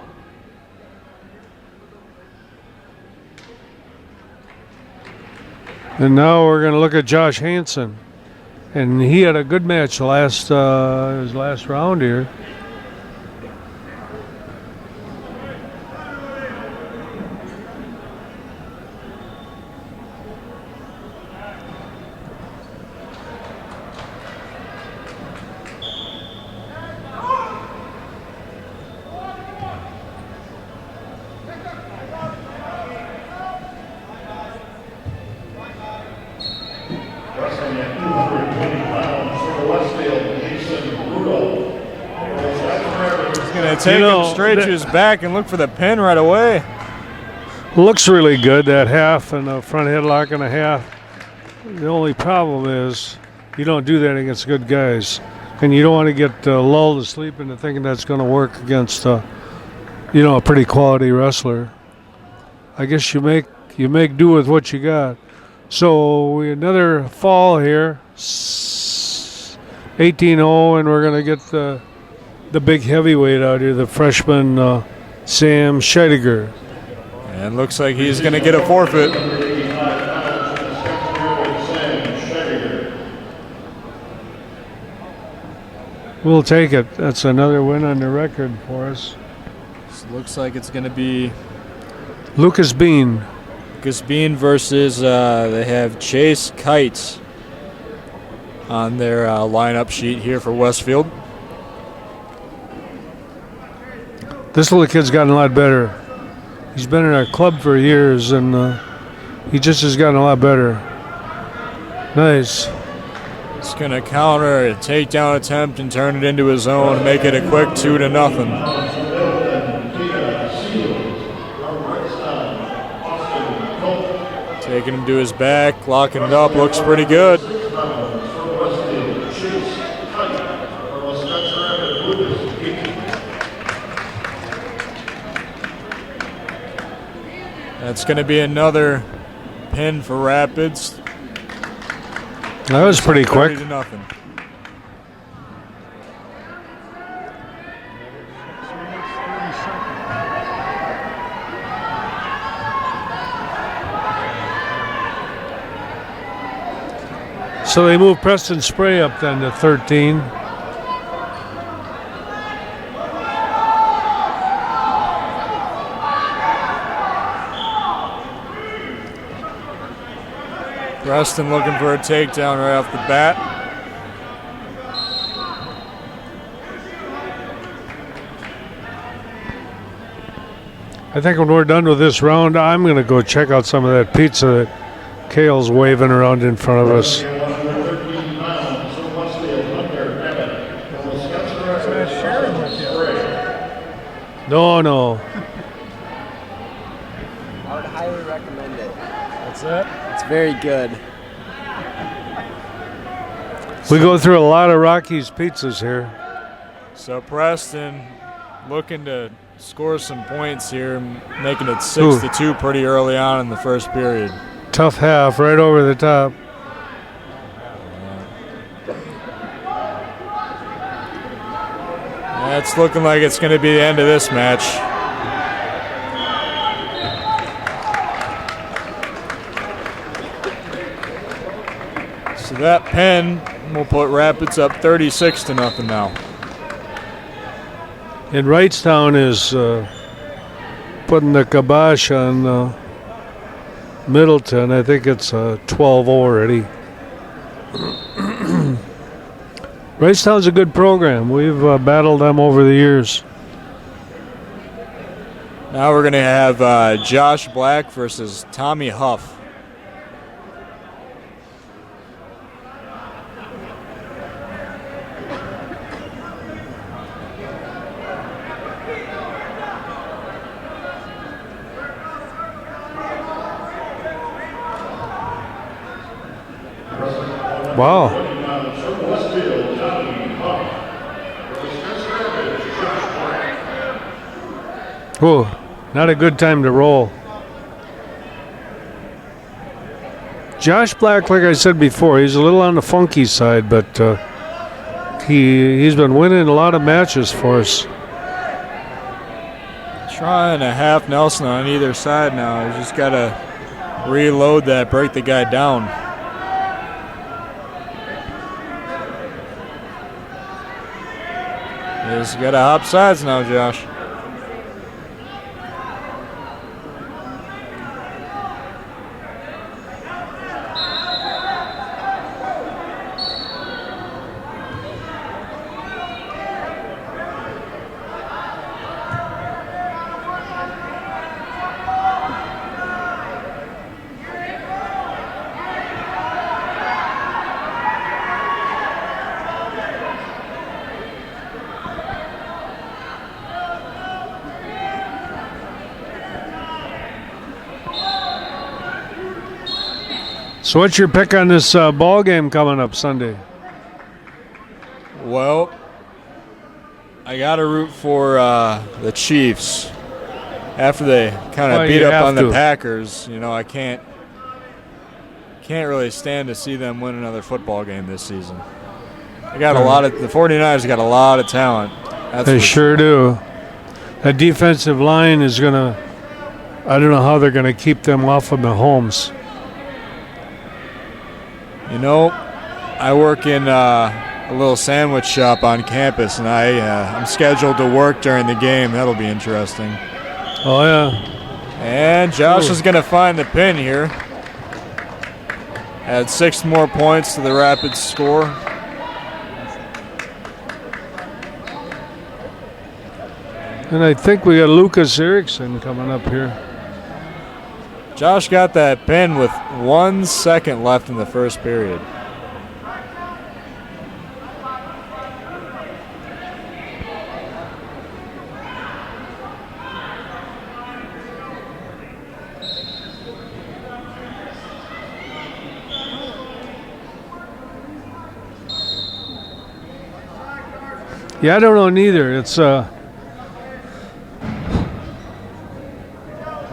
And now we're going to look at Josh Hansen. And he had a good match his last round here. Take him straight to his back and look for the pin right away. Looks really good, that half and the front headlock and a half. The only problem is you don't do that against good guys. And you don't want to get lulled to sleep into thinking that's going to work against a pretty quality wrestler. I guess you make do with what you got. So another fall here, 18-0, and we're going to get the big heavyweight out here, the freshman Sam Scheidegger. And looks like he's going to get a forfeit. We'll take it. That's another win on the record for us. So looks like it's going to be Lucas Bean. Lucas Bean versus they have Chase Kites on their lineup sheet here for Westfield. This little kid's gotten a lot better. He's been in our club for years, and he just has gotten a lot better. Nice. He's going to counter a takedown attempt and turn it into his own, make it a quick 2-0. Taking him to his back, locking it up, looks pretty good. That's going to be another pin for Rapids. That was pretty quick. 30-0. So they moved Preston Spray up then to 13. Preston looking for a takedown right off the bat. I think when we're done with this round, I'm going to go check out some of that pizza that Kale's waving around in front of us. No. I would highly recommend it. That's it? It's very good. We go through a lot of Rocky's pizzas here. So Preston looking to score some points here, making it 6-2 pretty early on in the first period. Tough half right over the top. That's looking like it's going to be the end of this match. So that pin will put Rapids up 36-0 now. And Wrightstown is putting the kibosh on Middleton. I think it's 12-0 already. Wrightstown's a good program. We've battled them over the years. Now we're going to have Josh Black versus Tommy Hough. Wow. Oh, not a good time to roll. Josh Black, like I said before, he's a little on the funky side, but he's been winning a lot of matches for us. Trying a half Nelson on either side now. He's just got to reload that, break the guy down. He's got to hop sides now, Josh. So what's your pick on this ball game coming up Sunday? Well, I got to root for the Chiefs. After they kind of beat up on the Packers, you know, I can't really stand to see them win another football game this season. They got the 49ers got a lot of talent. They sure do. That defensive line is going to, I don't know how they're going to keep them off of Mahomes. You know, I work in a little sandwich shop on campus, and I'm scheduled to work during the game. That'll be interesting. Oh, yeah. And Josh is going to find the pin here. Add 6 more points to the Rapids score. And I think we got Lucas Erickson coming up here. Josh got that pin with 1 second left in the first period. Yeah, I don't know neither. It's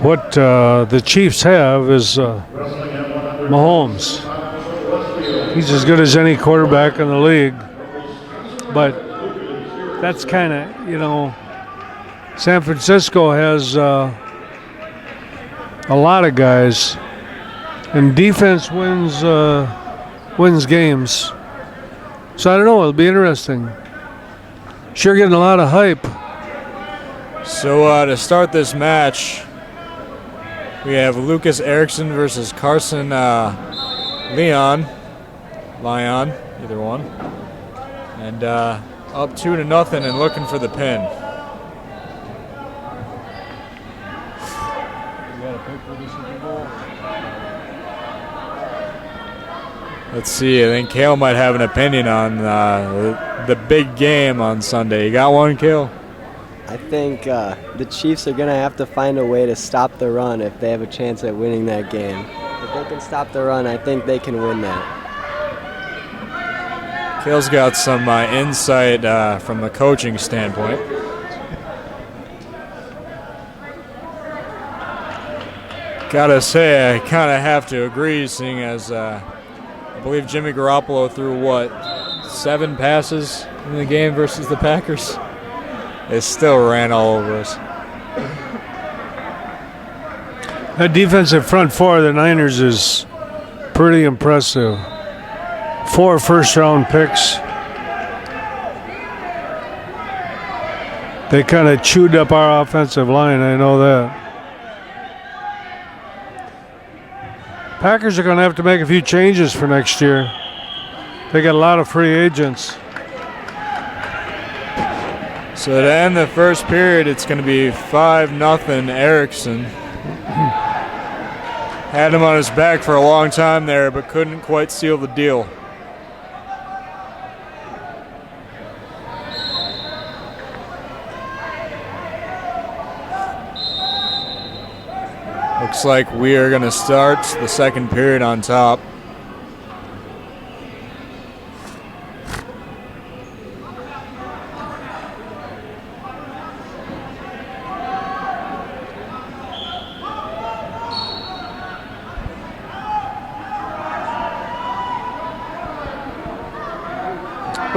what the Chiefs have is Mahomes. He's as good as any quarterback in the league. But that's kind of, you know, San Francisco has a lot of guys, and defense wins games. So I don't know. It'll be interesting. Sure getting a lot of hype. So to start this match, we have Lucas Erickson versus Carson Lyon, either one. And up 2-0 and looking for the pin. Let's see, I think Kale might have an opinion on the big game on Sunday. You got one, Kale? I think the Chiefs are going to have to find a way to stop the run if they have a chance at winning that game. If they can stop the run, I think they can win that. Kale's got some insight from the coaching standpoint. Gotta say, I kind of have to agree, seeing as I believe Jimmy Garoppolo threw, 7 passes in the game versus the Packers? It still ran all over us. That defensive front four of the Niners is pretty impressive. 4 first-round picks. They kind of chewed up our offensive line, I know that. Packers are going to have to make a few changes for next year. They got a lot of free agents. So to end the first period, it's going to be 5-0 Erickson. Had him on his back for a long time there, but couldn't quite seal the deal. Looks like we are going to start the second period on top.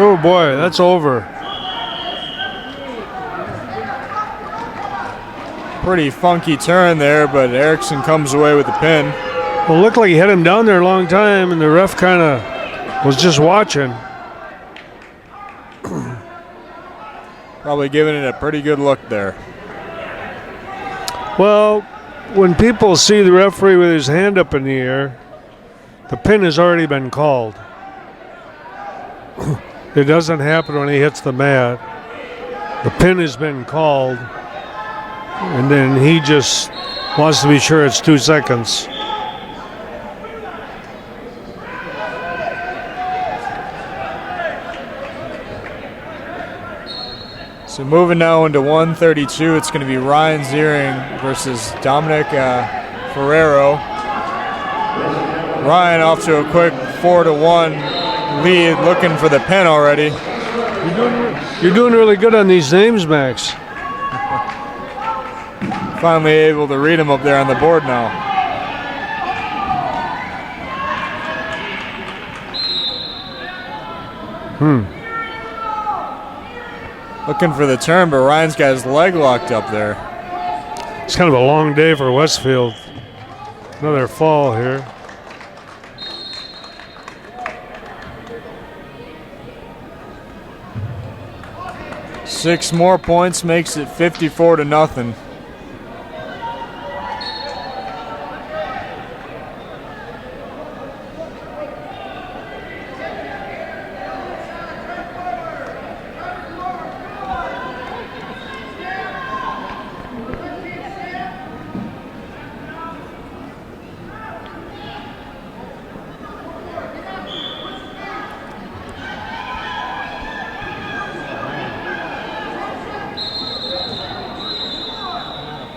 Oh boy, that's over. pretty funky turn there, but Erickson comes away with the pin. Well, it looked like he had him down there a long time, and the ref kind of was just watching. Probably giving it a pretty good look there. Well, when people see the referee with his hand up in the air, the pin has already been called. It doesn't happen when he hits the mat. The pin has been called, and then he just wants to be sure it's 2 seconds. So moving now into 132, it's going to be Ryan Ziering versus Dominic Ferrero. Ryan off to a quick 4-1 lead, looking for the pin already. You're doing really good on these names, Max. Finally able to read them up there on the board now. Looking for the turn, but Ryan's got his leg locked up there. It's kind of a long day for Westfield. Another fall here. Six more points makes it 54-0.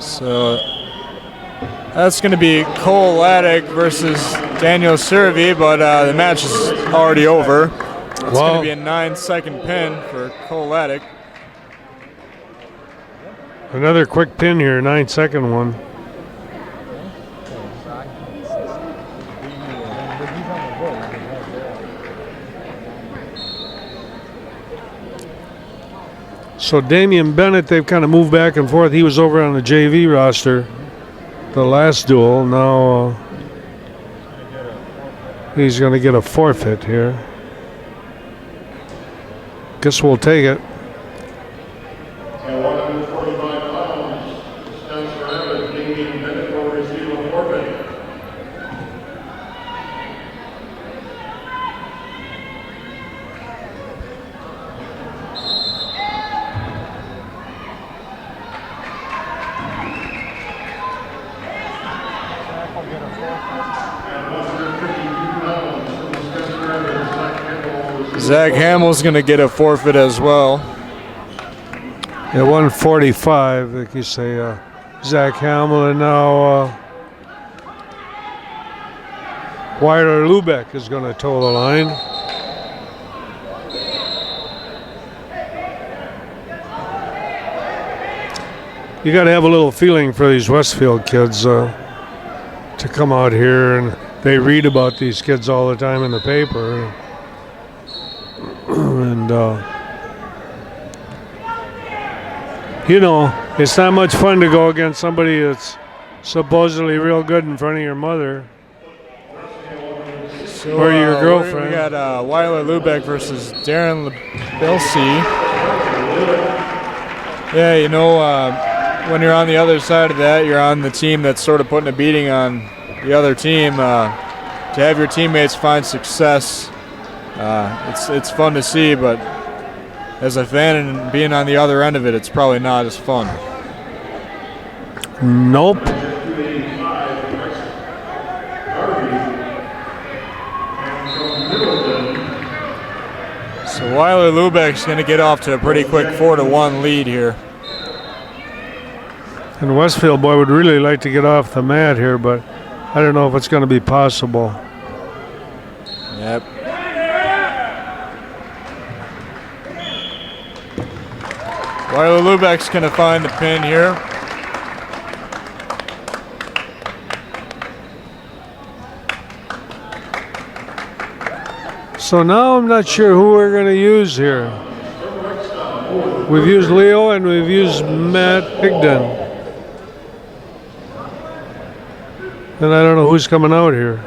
So that's going to be Cole Addict versus Daniel Cervi, but the match is already over. It's going to be a 9-second pin for Cole Addict. Another quick pin here, 9-second one. So Damian Bennett, they've kind of moved back and forth. He was over on the JV roster the last duel. Now he's going to get a forfeit here. Guess we'll take it. At 145 pounds, stands for Abbott, Damian Bennett will receive a forfeit. Zach Hamill's going to get a forfeit as well. At 145, like you say, Zach Hamill, and now Weiler Lubeck is going to toe the line. You got to have a little feeling for these Westfield kids to come out here, and they read about these kids all the time in the paper. And you know, it's not much fun to go against somebody that's supposedly real good in front of your mother or your girlfriend. We got Weiler Lubeck versus Darren Bilsey. Yeah, you know, when you're on the other side of that, you're on the team that's sort of putting a beating on the other team. To have your teammates find success, it's fun to see, but as a fan and being on the other end of it, it's probably not as fun. Nope. So Weiler Lubeck's going to get off to a pretty quick 4-1 lead here. And Westfield boy would really like to get off the mat here, but I don't know if it's going to be possible. Yep. Weiler Lubeck's going to find the pin here. So now I'm not sure who we're going to use here. We've used Leo and we've used Matt Higdon. And I don't know who's coming out here.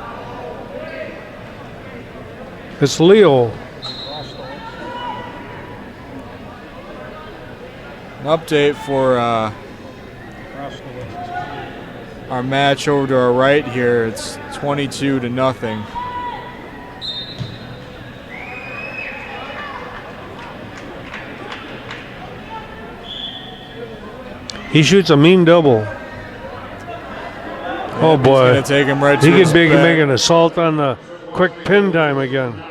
It's Leo. An update for our match over to our right here. It's 22-0. He shoots a mean double. Oh boy. He's gonna take him right to He his could make back. an assault on the quick pin time again.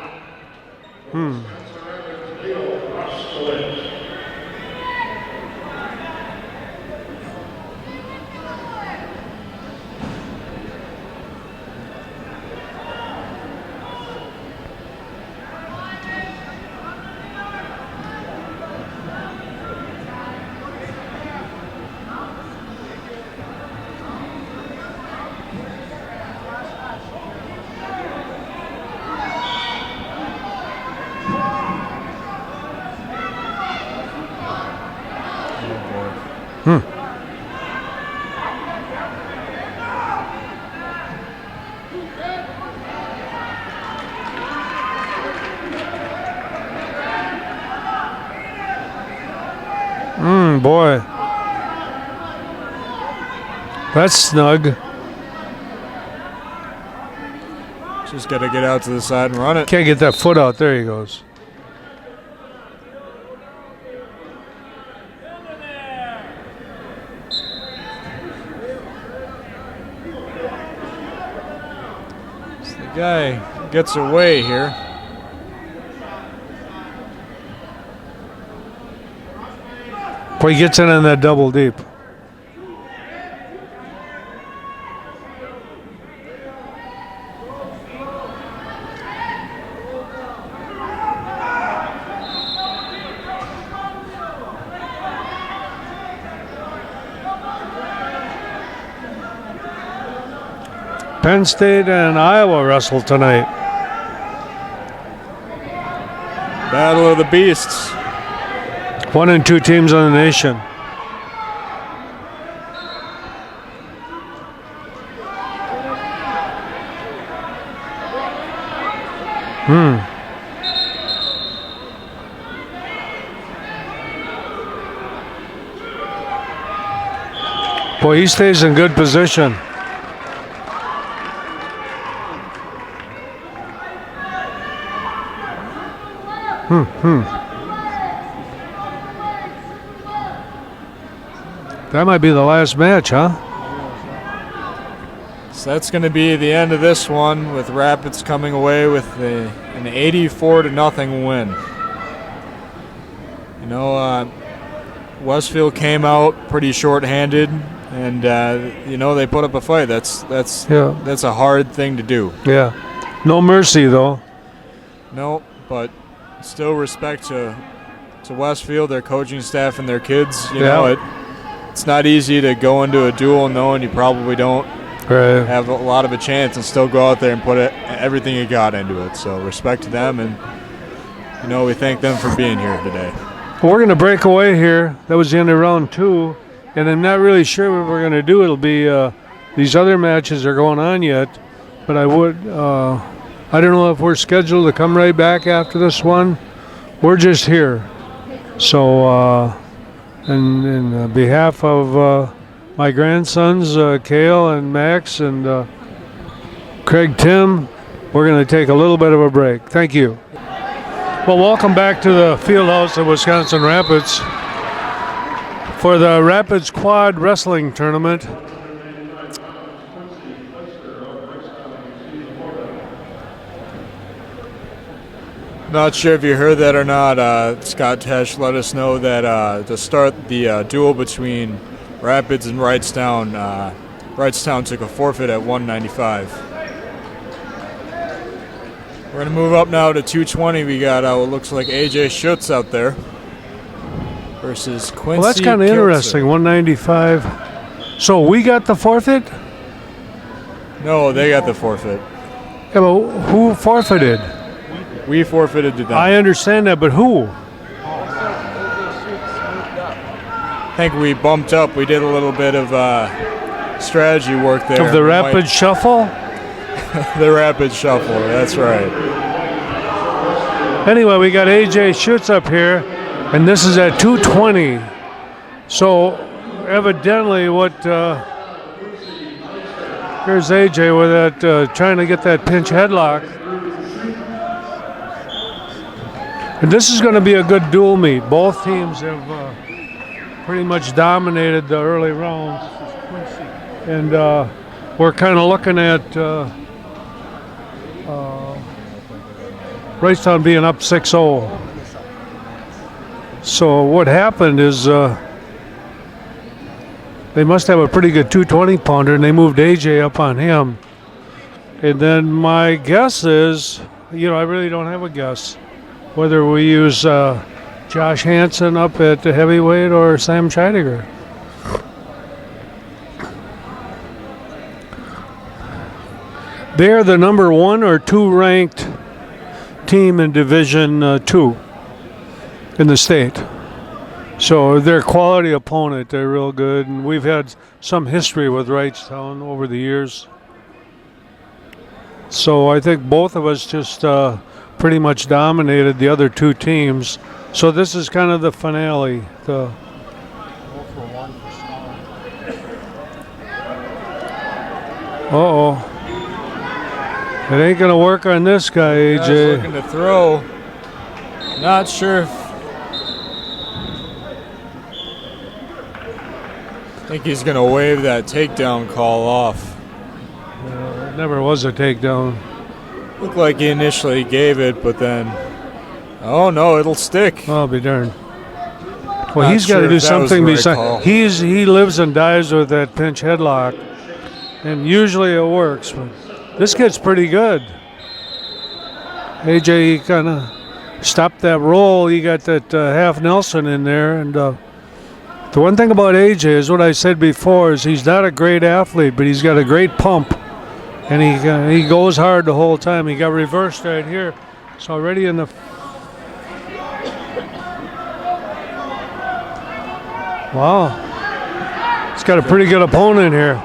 Boy. That's snug. Just got to get out to the side and run it. Can't get that foot out. There he goes. So the guy gets away here. Boy, he gets in on that double deep. Penn State and Iowa wrestle tonight. Battle of the Beasts. 1 and 2 teams in the nation. Boy, he stays in good position. That might be the last match, huh? So that's going to be the end of this one, with Rapids coming away with an 84-0 win. You know, Westfield came out pretty short-handed, and you know, they put up a fight. That's a hard thing to do. Yeah. No mercy though. No, but still respect to Westfield, their coaching staff, and their kids. You know, it's not easy to go into a duel knowing you probably don't have a lot of a chance and still go out there and put everything you got into it. So respect to them, and you know, we thank them for being here today. We're going to break away here. That was the end of round 2, and I'm not really sure what we're going to do. It'll be these other matches are going on yet, but I don't know if we're scheduled to come right back after this one. We're just here. So in behalf of my grandsons, Cale and Max and Craig Timm, we're going to take a little bit of a break. Thank you. Well, welcome back to the field house at Wisconsin Rapids for the Rapids Quad Wrestling Tournament. Not sure if you heard that or not. Scott Tesch let us know that to start the duel between Rapids and Wrightstown, Wrightstown took a forfeit at 195. We're going to move up now to 220. We got what looks like AJ Schutz out there versus Quincy. Well, that's kind of interesting, 195. So we got the forfeit? No, they got the forfeit. Yeah, but who forfeited? We forfeited to them. I understand that, but who? I think we bumped up. We did a little bit of strategy work there. Of the rapid shuffle? The rapid shuffle, that's right. Anyway, we got AJ Schutz up here, and this is at 220. So evidently what, here's AJ with that, trying to get that pinch headlock. And this is going to be a good dual meet. Both teams have pretty much dominated the early rounds. And we're kind of looking at Wrightstown being up 6-0. So what happened is they must have a pretty good 220 pounder, and they moved AJ up on him. And then my guess is, I really don't have a guess, whether we use Josh Hansen up at the heavyweight or Sam Scheidegger. They're the number 1 or 2 ranked team in Division 2 in the state. So they're a quality opponent. They're real good, and we've had some history with Wrightstown over the years. So I think both of us just pretty much dominated the other 2 teams. So this is kind of the finale. Uh-oh. It ain't going to work on this guy, AJ. He's looking to throw. Not sure if... I think he's going to wave that takedown call off. It never was a takedown. Looked like he initially gave it, but then... Oh, no, it'll stick. I'll be darned. Well, he's got to do something besides... He lives and dies with that pinch headlock. And usually it works, but... This kid's pretty good. AJ kind of stopped that roll. He got that half Nelson in there. And the one thing about AJ is what I said before is he's not a great athlete, but he's got a great pump. And he goes hard the whole time. He got reversed right here. It's already in the... Wow. He's got a pretty good opponent here.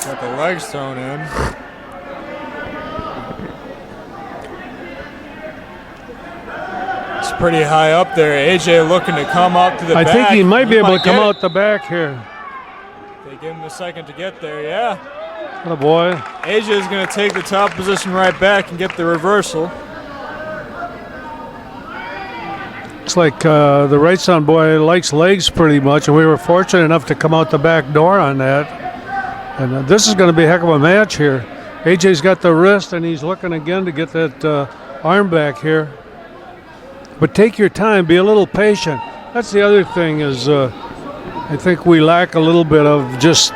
Got the legs thrown in. It's pretty high up there. AJ looking to come up to the back. I think he might be able to come out the back here. They give him a second to get there, yeah. Oh boy. AJ is going to take the top position right back and get the reversal. Looks like the Wrightstown boy likes legs pretty much, and we were fortunate enough to come out the back door on that. And this is going to be a heck of a match here. AJ's got the wrist, and he's looking again to get that arm back here. But take your time. Be a little patient. That's the other thing is I think we lack a little bit of just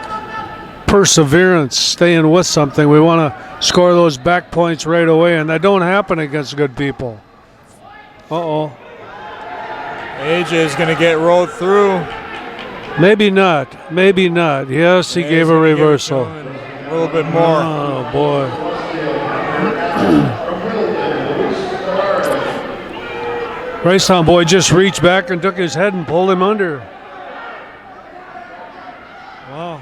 perseverance, staying with something. We want to score those back points right away, and that don't happen against good people. Uh-oh. AJ is going to get rolled through. Maybe not. Maybe not. Yes, he gave a reversal. A little bit more. Oh, boy. Wrightstown boy just reached back and took his head and pulled him under. Wow.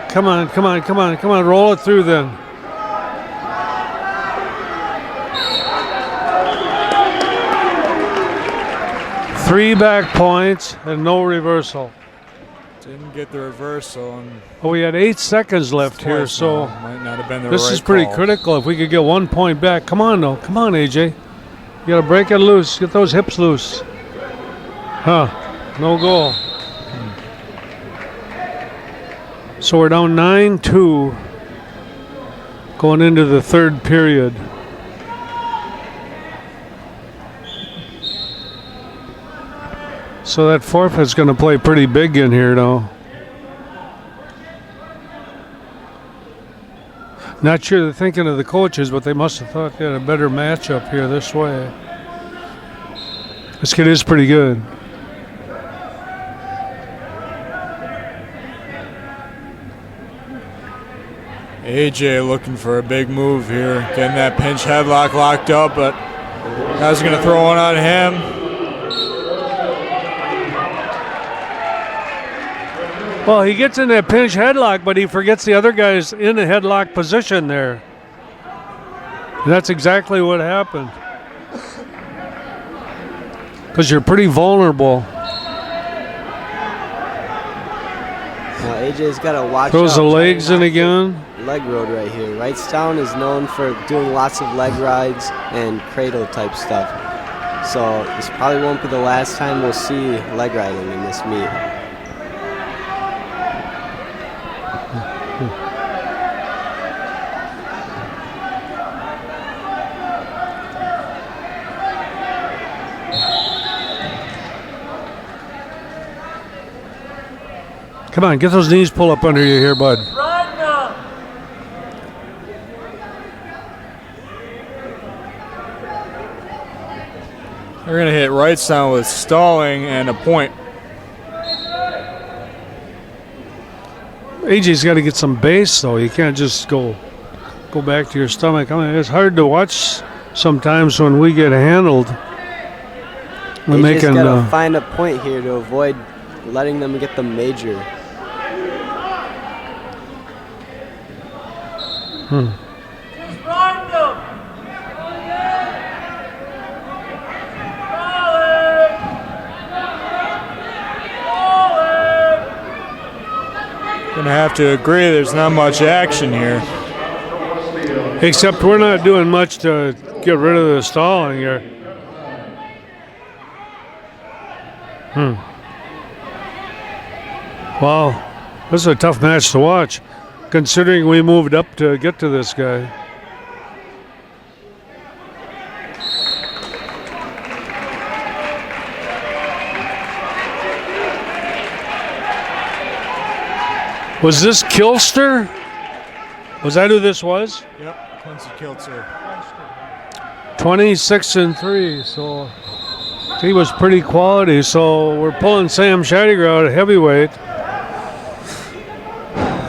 Come on, come on, come on, come on. Roll it through then. Three back points and no reversal. Didn't get the reversal. And we had 8 seconds left here, so might not have been the this right is pretty call. critical. If we could get 1 point back. Come on, though. Come on, AJ. You got to break it loose. Get those hips loose. Huh. No goal. So we're down 9-2 going into the third period. So that forfeit's going to play pretty big in here, though. Not sure they're thinking of the coaches, but they must have thought they had a better matchup here this way. This kid is pretty good. AJ looking for a big move here. Getting that pinch headlock locked up, but guys are going to throw one on him. Well, he gets in that pinch headlock, but he forgets the other guy's in the headlock position there. And that's exactly what happened. Because you're pretty vulnerable. Now AJ's got to watch Throws out. the legs in again. Leg road right here. Wrightstown is known for doing lots of leg rides and cradle type stuff. So this probably won't be the last time we'll see leg riding in this meet. Come on, get those knees pulled up under you here, bud. They're going to hit Wrightstown with stalling and a point. AJ's got to get some base, though. You can't just go back to your stomach. I mean, it's hard to watch sometimes when we get handled. We're AJ's making. got to find a point here to avoid letting them get the major. Gonna have to agree there's not much action here. Except we're not doing much to get rid of the stalling here. Wow, this is a tough match to watch, considering we moved up to get to this guy. Was this Kilster? Was that who this was? Yep, Quincy Kilster. 26-3, so he was pretty quality. So we're pulling Sam Scheidegger out at heavyweight.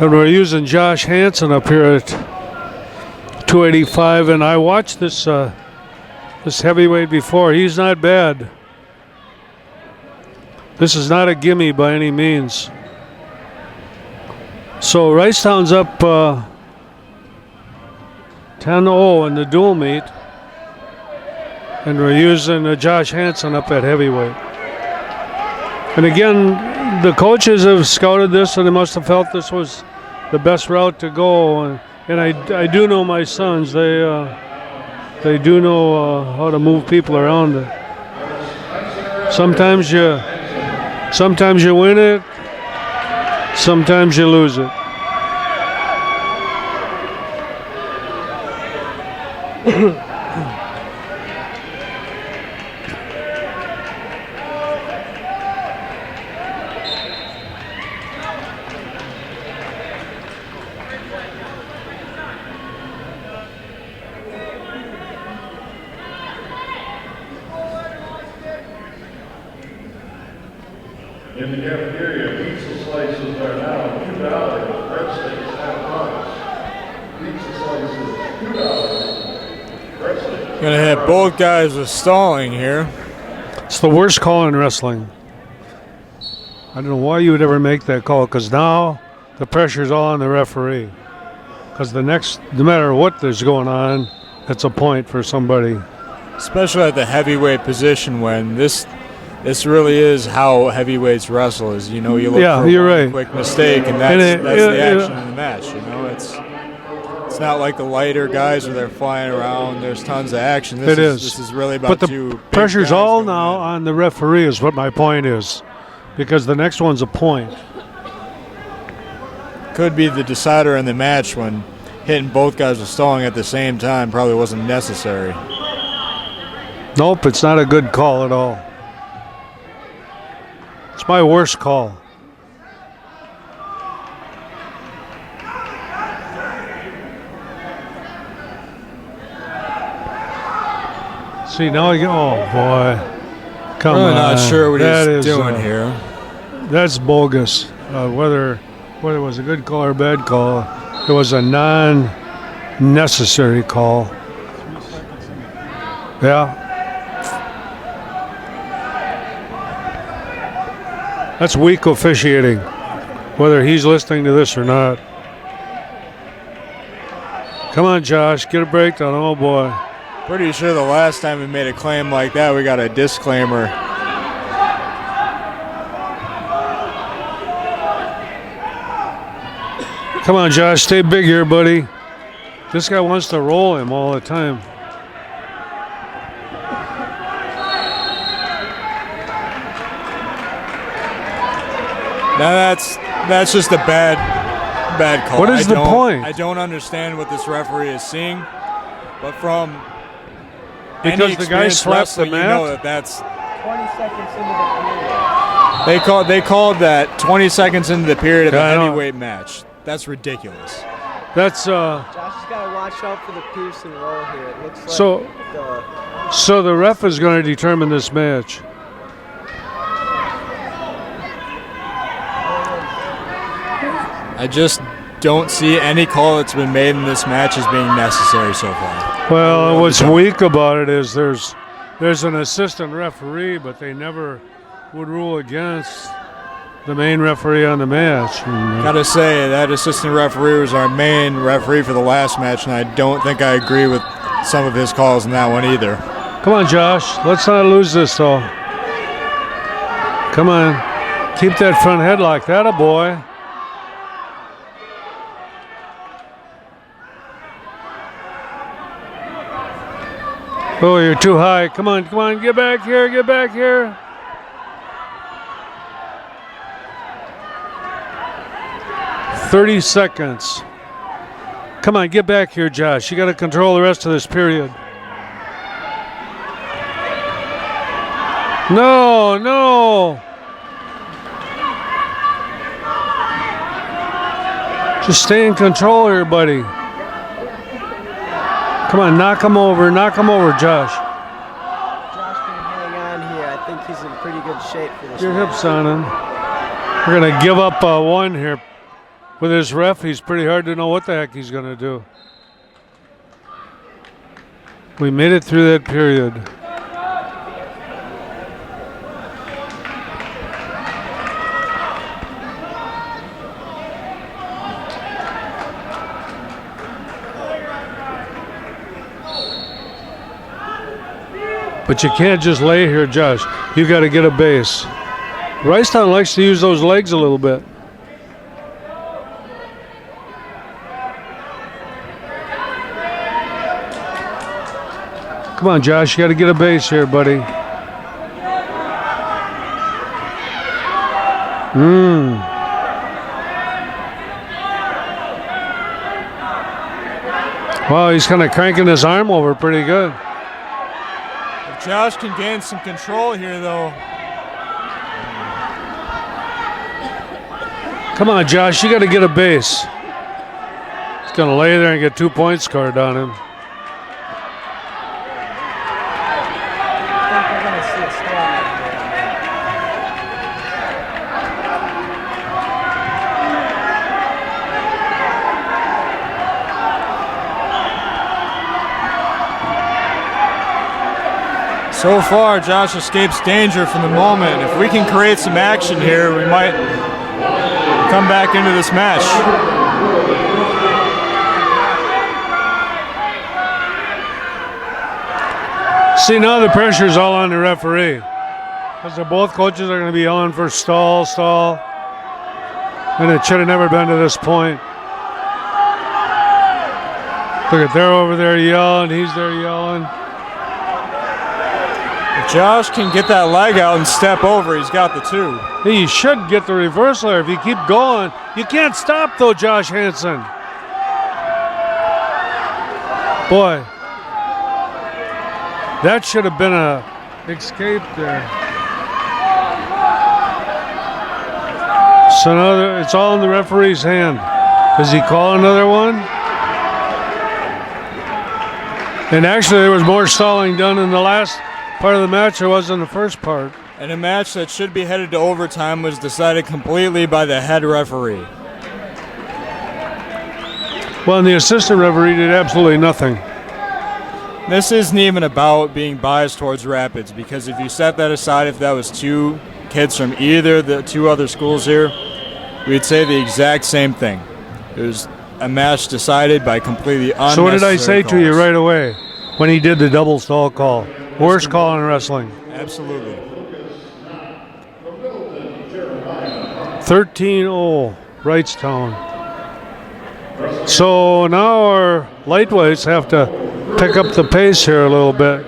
And we're using Josh Hansen up here at 285. And I watched this this heavyweight before. He's not bad. This is not a gimme by any means. So Wrightstown's up 10-0 in the dual meet. And we're using Josh Hansen up at heavyweight. And again, the coaches have scouted this, and they must have felt this was the best route to go. And I do know my sons; they do know how to move people around. Sometimes you win it, sometimes you lose it. In the cafeteria, pizza slices are now $2. Breadsticks $5. Pizza slices $2. Breadsticks. Gonna hit both guys with stalling here. It's the worst call in wrestling. I don't know why you would ever make that call, because now the pressure's all on the referee. Because no matter what there's going on, it's a point for somebody. Especially at the heavyweight position, when this really is how heavyweights wrestle. Is you look for you're one right. quick mistake, and that's the action in the match. It's not like the lighter guys where they're flying around. There's tons of action. This is really about but the two big pressure's guys all going now in. on the referee is what my point is, because the next one's a point. Could be the decider in the match when hitting both guys with stalling at the same time probably wasn't necessary. Nope, it's not a good call at all. It's my worst call. See, now oh boy. Come on. Really not sure what That he's is, doing here. That's bogus. Whether it was a good call or a bad call, it was a non-necessary call. Yeah. That's weak officiating. whether he's listening to this or not. Come on, Josh, get a breakdown. Oh, boy. Pretty sure the last time we made a claim like that, we got a disclaimer. Come on, Josh, stay big here, buddy. This guy wants to roll him all the time. Now that's just a bad call. What is the point? I don't understand what this referee is seeing, but from because the guy slapped the mat. You know that's 20 seconds into the period. They called that 20 seconds into the period of the heavyweight match. That's ridiculous. That's Josh has got to watch out for the Pearson roll here. It looks like so the ref is going to determine this match. I just don't see any call that's been made in this match as being necessary so far. Well, what's weak about it is there's an assistant referee, but they never would rule against the main referee on the match. Gotta say, that assistant referee was our main referee for the last match, and I don't think I agree with some of his calls in that one either. Come on, Josh. Let's not lose this, though. Come on. Keep that front headlock. That a boy. Oh, you're too high. Come on, get back here, get back here. "30 seconds. Come on, get back here, Josh. You got to control the rest of this period. No. Just stay in control here, buddy. Come on, knock him over, Josh. Josh can hang on here. I think he's in pretty good shape for this. Your hips on him. We're going to give up one here. With his ref, he's pretty hard to know what the heck he's going to do. We made it through that period. But you can't just lay here, Josh. You got to get a base. Wrightstown likes to use those legs a little bit. Come on, Josh. You got to get a base here, buddy. Wow, he's kind of cranking his arm over pretty good. If Josh can gain some control here, though. Come on, Josh. You got to get a base. He's going to lay there and get 2 points scored on him. So far, Josh escapes danger from the moment. If we can create some action here, we might come back into this match. See, now the pressure's all on the referee. Because both coaches are going to be yelling for stall. And it should have never been to this point. Look at, they're over there yelling, he's there yelling. If Josh can get that leg out and step over, he's got the two. He should get the reversal there if you keep going. You can't stop, though, Josh Hansen. Boy, that should have been a escape there. So now it's all in the referee's hand. Does he call another one? And actually, there was more stalling done in the last part of the match there was in the first part. And a match that should be headed to overtime was decided completely by the head referee. Well, and the assistant referee did absolutely nothing. This isn't even about being biased towards Rapids, because if you set that aside, if that was two kids from either the two other schools here, we'd say the exact same thing. It was a match decided by completely unnecessary So what did I say to you calls. right away when he did the double stall call? Worst call in wrestling. Absolutely. 13-0, Wrightstown. So now our lightweights have to pick up the pace here a little bit.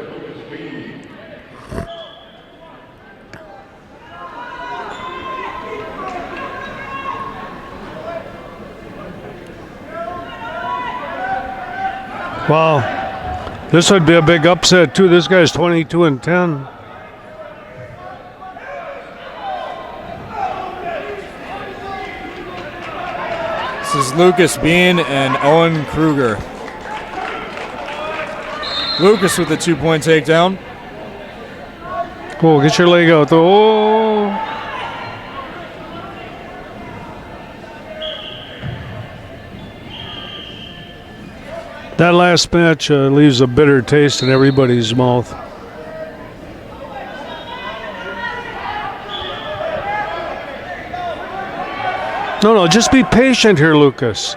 Wow, this would be a big upset too. This guy's 22-10. This is Lucas Bean and Owen Kruger. Lucas with the 2-point takedown. Oh, get your leg out though. Oh. That last match leaves a bitter taste in everybody's mouth. No, just be patient here, Lucas.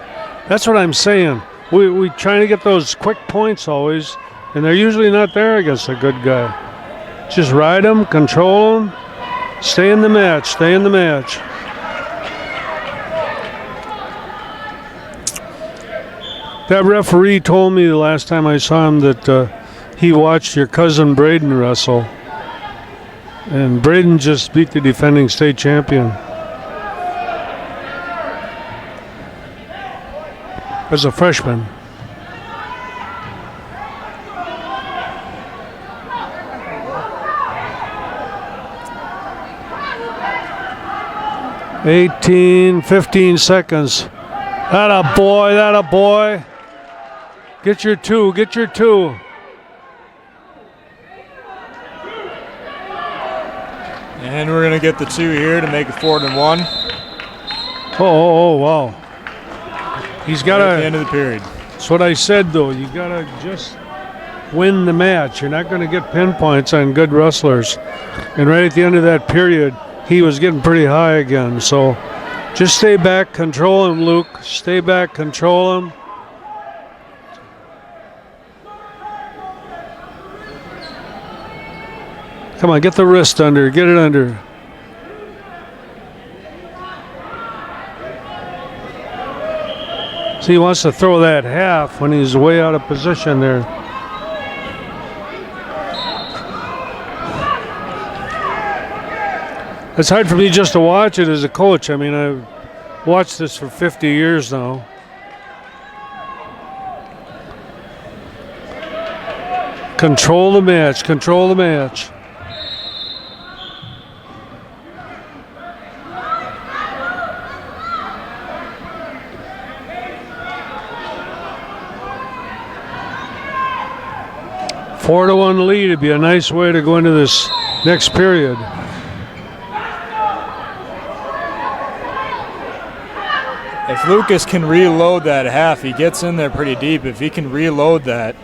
That's what I'm saying. We trying to get those quick points always, and they're usually not there against a good guy. Just ride them, control them, stay in the match, stay in the match. That referee told me the last time I saw him that he watched your cousin Braden wrestle, and Braden just beat the defending state champion. As a freshman. $15 seconds. That a boy, that a boy. Get your two, get your two. And we're going to get the 2 here to make it 4-1. Oh, wow. He's got At the to. end of the period. That's what I said, though. You got to just win the match. You're not going to get pinpoints on good wrestlers. And right at the end of that period, he was getting pretty high again. So just stay back, control him, Luke. Stay back, control him. Come on, get the wrist under. Get it under. See, he wants to throw that half when he's way out of position there. It's hard for me just to watch it as a coach. I mean, I've watched this for 50 years now. Control the match, control the match. A 4-1 lead would be a nice way to go into this next period. If Lucas can reload that half, he gets in there pretty deep. If he can reload that,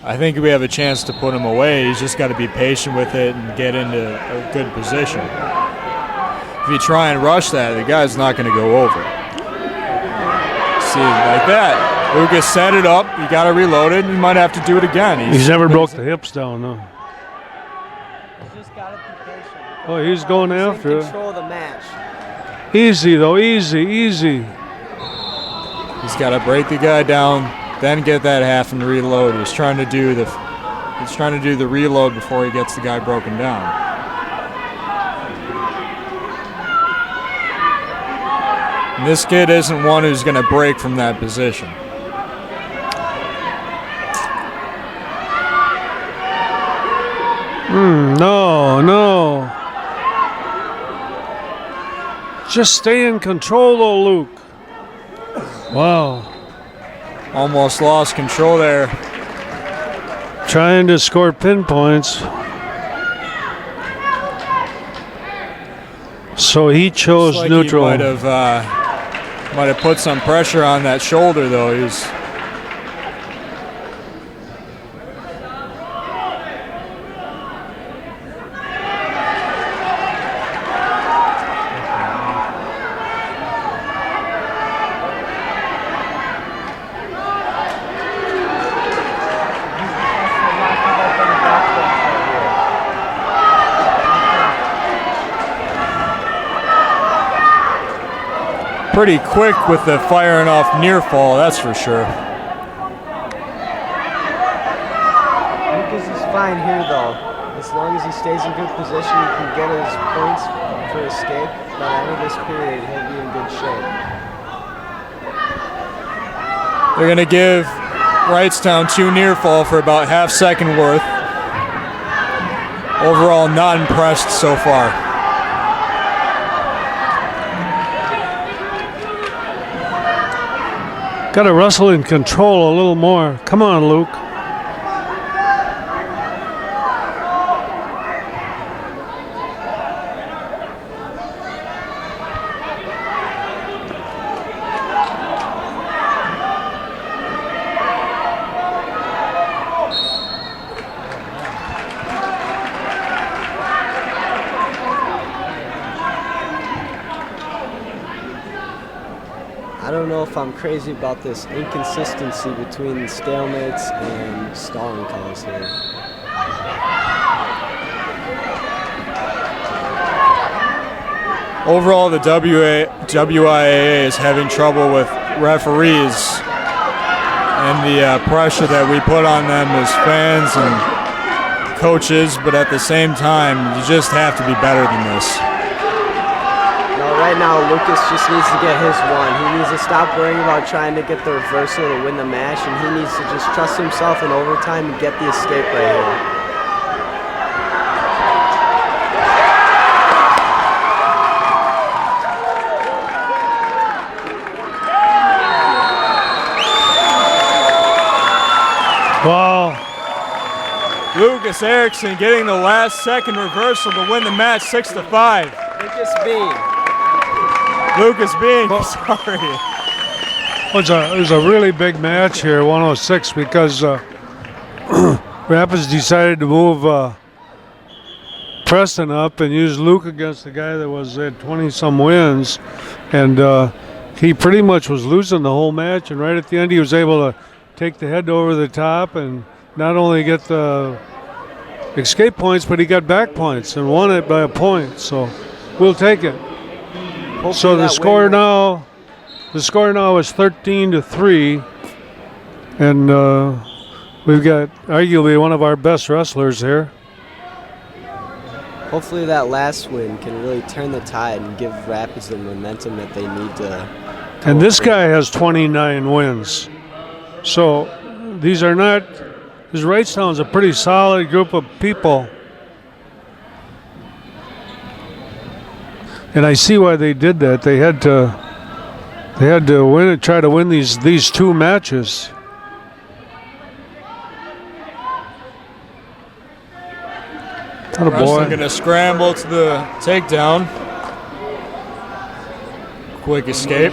I think we have a chance to put him away. He's just got to be patient with it and get into a good position. If you try and rush that, the guy's not going to go over. See, like that. Lucas set it up. You got to reload it. You might have to do it again. He's never broke the hips down, though. Just gotta be patient. Oh, he's going after it. Control the match. Easy, though. Easy, easy. He's got to break the guy down, then get that half and reload. He's trying to do the reload before he gets the guy broken down. And this kid isn't one who's going to break from that position. No. Just stay in control, though, Luke. Wow. Almost lost control there. Trying to score pinpoints. So he chose Looks like neutral. He might have put some pressure on that shoulder, though. He's pretty quick with the firing off near fall, that's for sure. Lucas is fine here, though. As long as he stays in good position, he can get his points for escape. By the end of this period, he'll be in good shape. They're going to give Wrightstown 2 near fall for about half second worth. Overall, not impressed so far. Got to wrestle in control a little more. Come on, Luke. I don't know if I'm crazy about this inconsistency between stalemates and stalling calls here. Overall, the WIAA is having trouble with referees and the pressure that we put on them as fans and coaches, but at the same time, you just have to be better than this. No, right now, Lucas just needs to get his one. He needs to stop worrying about trying to get the reversal to win the match, and he needs to just trust himself in overtime and get the escape right here. Wow. Lucas Erickson getting the last second reversal to win the match 6-5. Lucas Bean, sorry. It was a really big match here, 106, because Rapids decided to move Preston up and use Luke against the guy that was at 20-some wins. And he pretty much was losing the whole match. And right at the end, he was able to take the head over the top and not only get the escape points, but he got back points and won it by a point. So we'll take it. Hopefully so the score now is 13-3, and we've got arguably one of our best wrestlers here. Hopefully that last win can really turn the tide and give Rapids the momentum that they need to. And this guy has 29 wins. So these are not, this Wrightstown's a pretty solid group of people. And I see why they did that. They had to win it, try to win these two matches. Preston going to scramble to the takedown. Quick escape.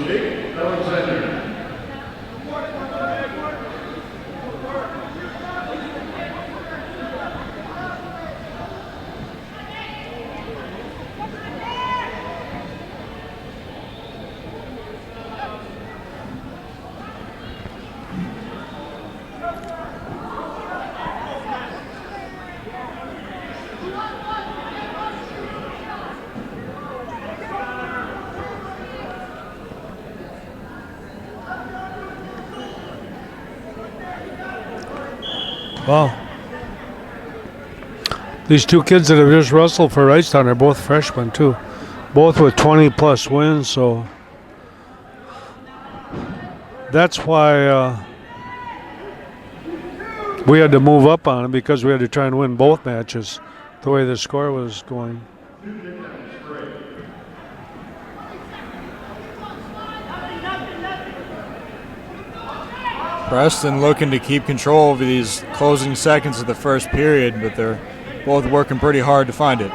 Wow. These two kids that have just wrestled for Wrightstown are both freshmen too. Both with 20-plus wins, so that's why we had to move up on them, because we had to try and win both matches the way the score was going. Preston looking to keep control over these closing seconds of the first period, but they're both working pretty hard to find it.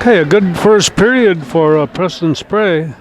Okay, a good first period for Preston Spray.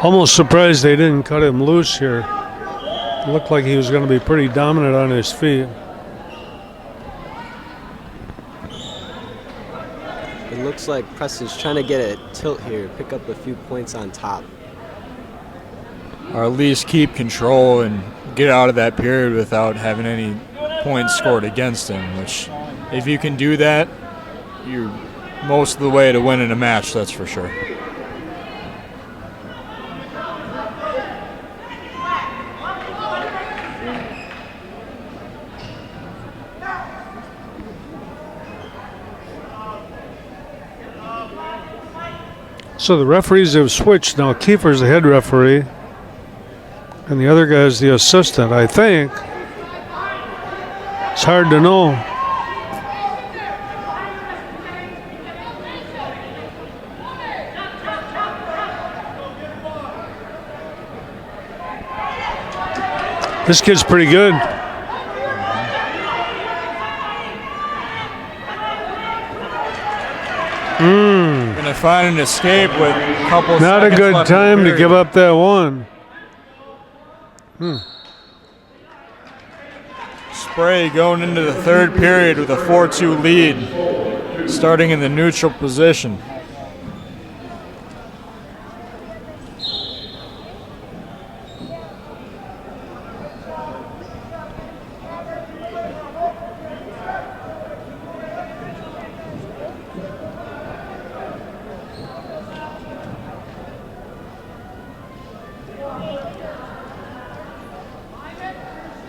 Almost surprised they didn't cut him loose here. It looked like he was going to be pretty dominant on his feet. It looks like Preston's trying to get a tilt here, pick up a few points on top. Or at least keep control and get out of that period without having any points scored against him, which if you can do that, you're most of the way to winning a match, that's for sure. So the referees have switched. Now Kiefer's the head referee, and the other guy's the assistant, I think. It's hard to know. This kid's pretty good. Gonna find an escape with a couple Not a seconds good left in the time to period. give up that one. Spray going into the third period with a 4-2 lead, starting in the neutral position.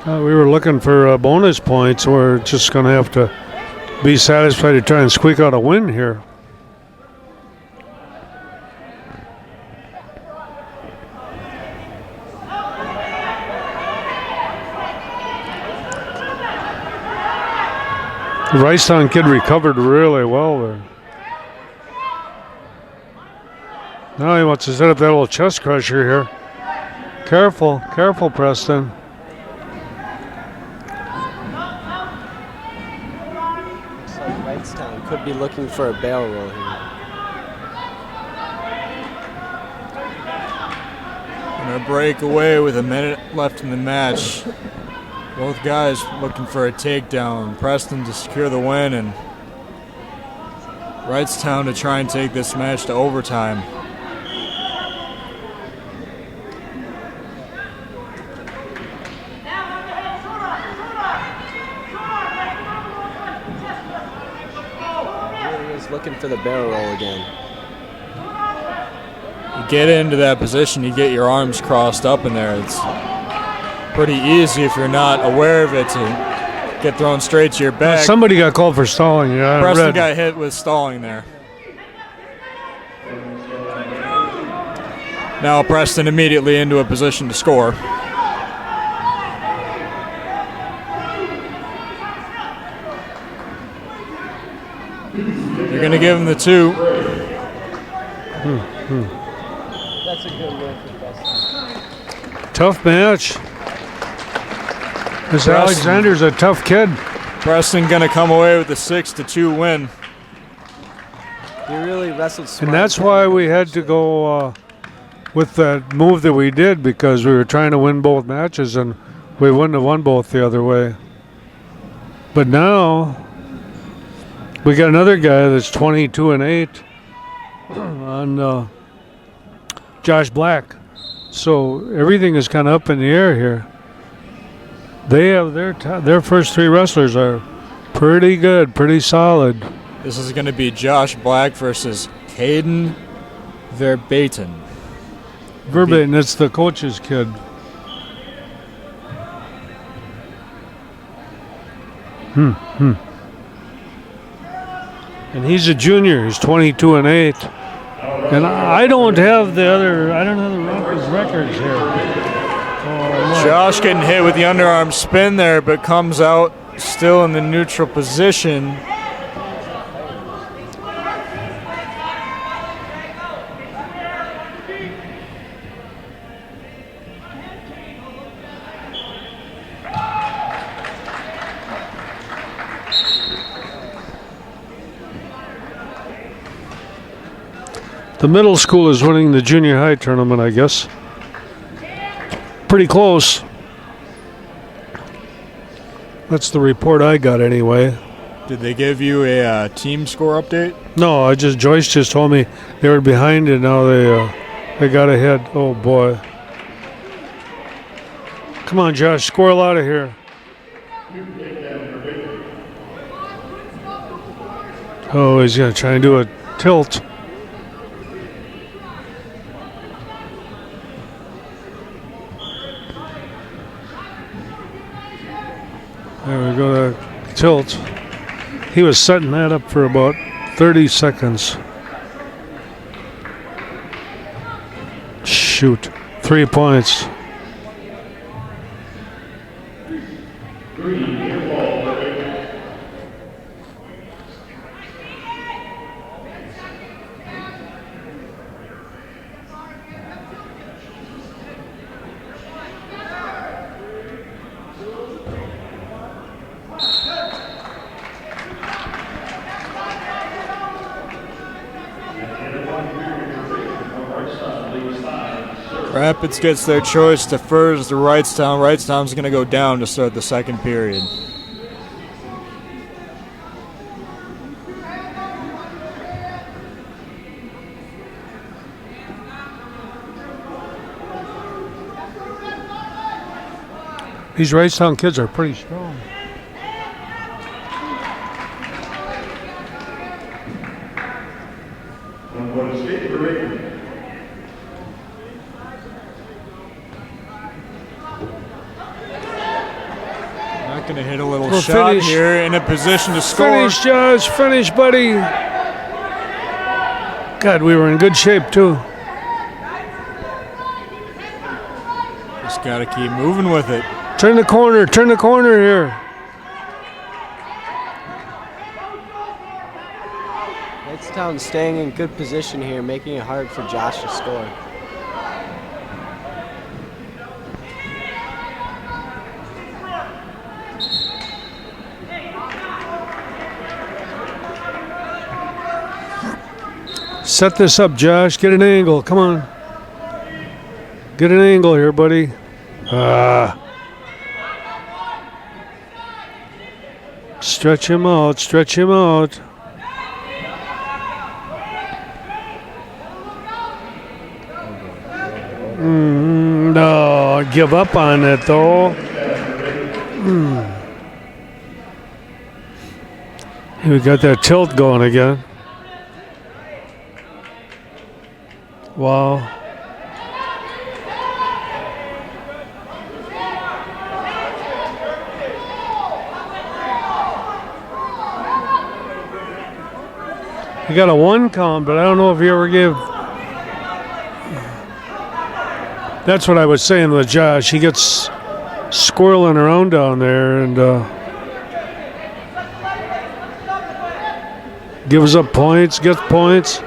We were looking for bonus points. We're just going to have to be satisfied to try and squeak out a win here. The Wrightstown kid recovered really well there. Now he wants to set up that little chest crusher here. Careful, careful, Preston. Wrightstown could be looking for a barrel roll here. Gonna break away with a minute left in the match. Both guys looking for a takedown. Preston to secure the win, and Wrightstown to try and take this match to overtime. Looking for the barrel roll again. You get into that position, you get your arms crossed up in there. It's pretty easy if you're not aware of it to get thrown straight to your back. Somebody got called for stalling. Yeah, Preston got hit with stalling there. Now Preston immediately into a position to score. They're going to give him the 2. That's a good win for Preston. Tough match. This Alexander's a tough kid. Preston going to come away with a 6-2 win. He really wrestled smart. And that's why we had to go with that move that we did, because we were trying to win both matches, and we wouldn't have won both the other way. But now we got another guy that's 22-8 on Josh Black. So everything is kind of up in the air here. They have their first 3 wrestlers are pretty good, pretty solid. This is going to be Josh Black versus Caden Verbaten. Verbaten, it's the coach's kid. And he's a junior. He's 22-8. And I don't have the records here. Josh getting hit with the underarm spin there, but comes out still in the neutral position. The middle school is winning the junior high tournament, I guess. Pretty close. That's the report I got anyway. Did they give you a team score update? No, Joyce just told me they were behind and now they got ahead. Oh boy. Come on, Josh, squirrel out of here. Oh, he's gonna try and do a tilt. There we go, the tilt. He was setting that up for about 30 seconds. Shoot, 3 points. Rapids gets their choice, defers to Wrightstown. Wrightstown's going to go down to start the second period. These Wrightstown kids are pretty strong. Going to hit a little shot finish. Here in a position to score. Finish, Josh. Finish, buddy. God, we were in good shape, too. Just got to keep moving with it. Turn the corner. Turn the corner here. Wrightstown staying in good position here, making it hard for Josh to score. Set this up, Josh. Get an angle. Come on. Get an angle here, buddy. Stretch him out. Stretch him out. No, give up on it, though. We got that tilt going again. Wow. He got a 1 count, but I don't know if he ever gave. That's what I was saying with Josh. He gets squirreling around down there and gives up points, gets points.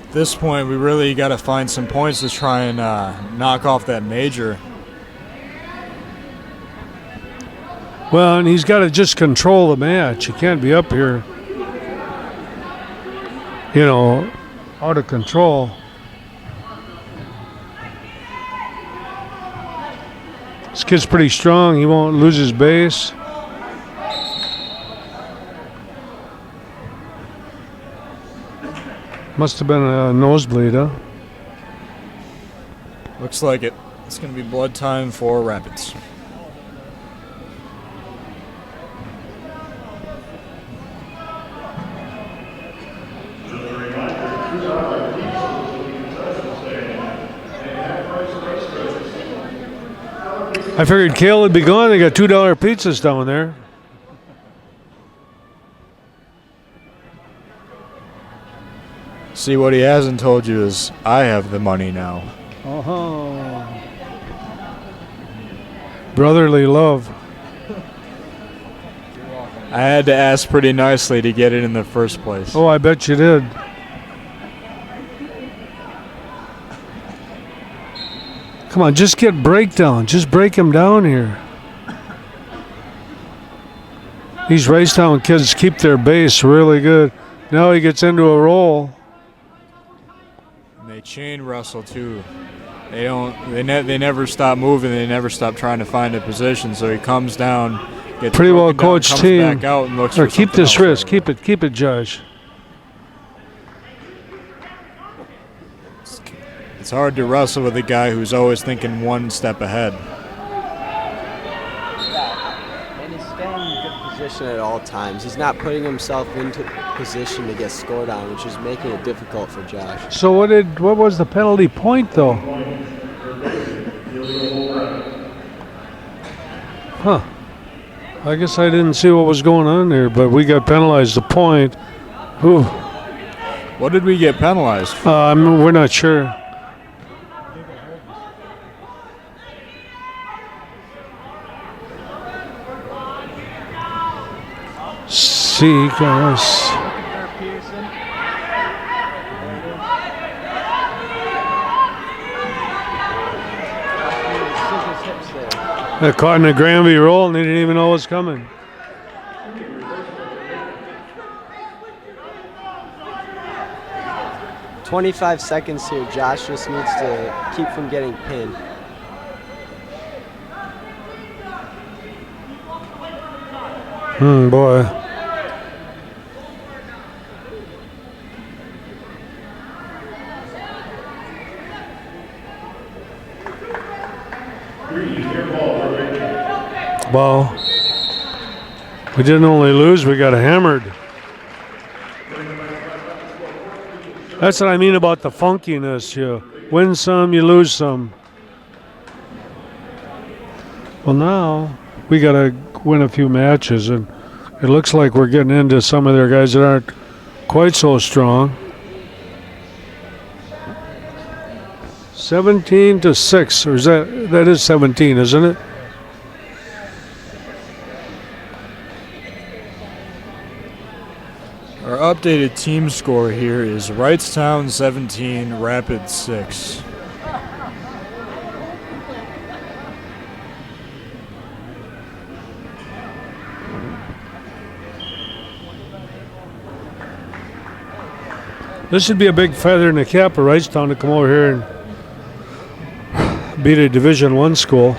At this point, we really got to find some points to try and knock off that major. Well, and he's got to just control the match. He can't be up here, out of control. This kid's pretty strong. He won't lose his base. Must have been a nosebleed, huh? Looks like it. It's going to be blood time for Rapids. I figured Kale would be gone. They got $2 pizzas down there. See, what he hasn't told you is I have the money now. Brotherly love. I had to ask pretty nicely to get it in the first place. Oh, I bet you did. Come on, just get breakdown. Just break him down here. These Wrightstown kids keep their base really good. Now he gets into a roll. And they chain wrestle too. They don't. They never stop moving. They never stop trying to find a position. So he comes down, gets Pretty well broken down, coached comes team. back out and looks Or for keep something this else. wrist. Keep it, Josh. It's hard to wrestle with a guy who's always thinking one step ahead. And he's staying in good position at all times. He's not putting himself into position to get scored on, which is making it difficult for Josh. So what was the penalty point though? Huh. I guess I didn't see what was going on there, but we got penalized a point. Ooh. What did we get penalized for? We're not sure. See, guys. They caught in the Granby roll and they didn't even know it was coming. "25 seconds here. Josh just needs to keep from getting pinned." Boy. Well, we didn't only lose, we got hammered. That's what I mean about the funkiness. You win some, you lose some. Well, now we got to win a few matches, and it looks like we're getting into some of their guys that aren't quite so strong. 17-6, or is that is 17, isn't it? Our updated team score here is Wrightstown 17, Rapids 6. This should be a big feather in the cap of Wrightstown to come over here and beat a Division I school.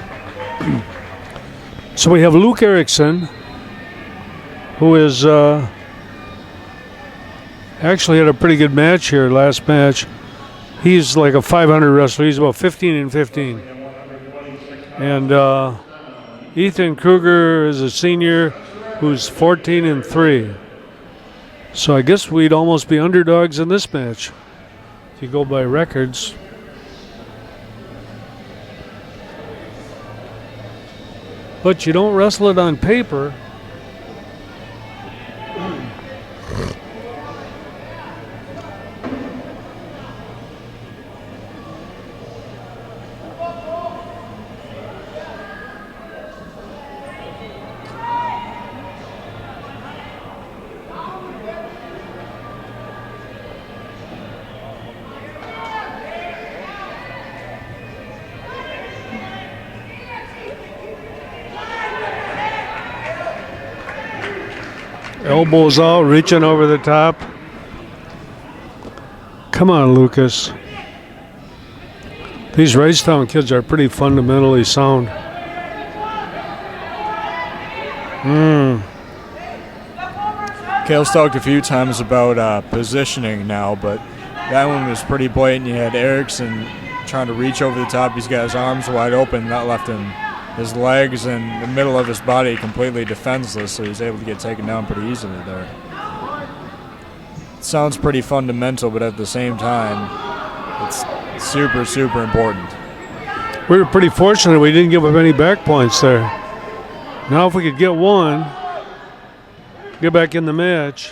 So we have Luke Erickson, who is actually had a pretty good match here last match. He's like a 500 wrestler. He's about 15-15. And Ethan Kruger is a senior who's 14-3. So I guess we'd almost be underdogs in this match if you go by records. But you don't wrestle it on paper. Elbows out, reaching over the top. Come on, Lucas. These Wrightstown kids are pretty fundamentally sound. Kale's talked a few times about positioning now, but that one was pretty blatant. You had Erickson trying to reach over the top. He's got his arms wide open. That left his legs and the middle of his body completely defenseless, so he's able to get taken down pretty easily there. It sounds pretty fundamental, but at the same time, it's super, super important. We were pretty fortunate we didn't give up any back points there. Now if we could get one, get back in the match.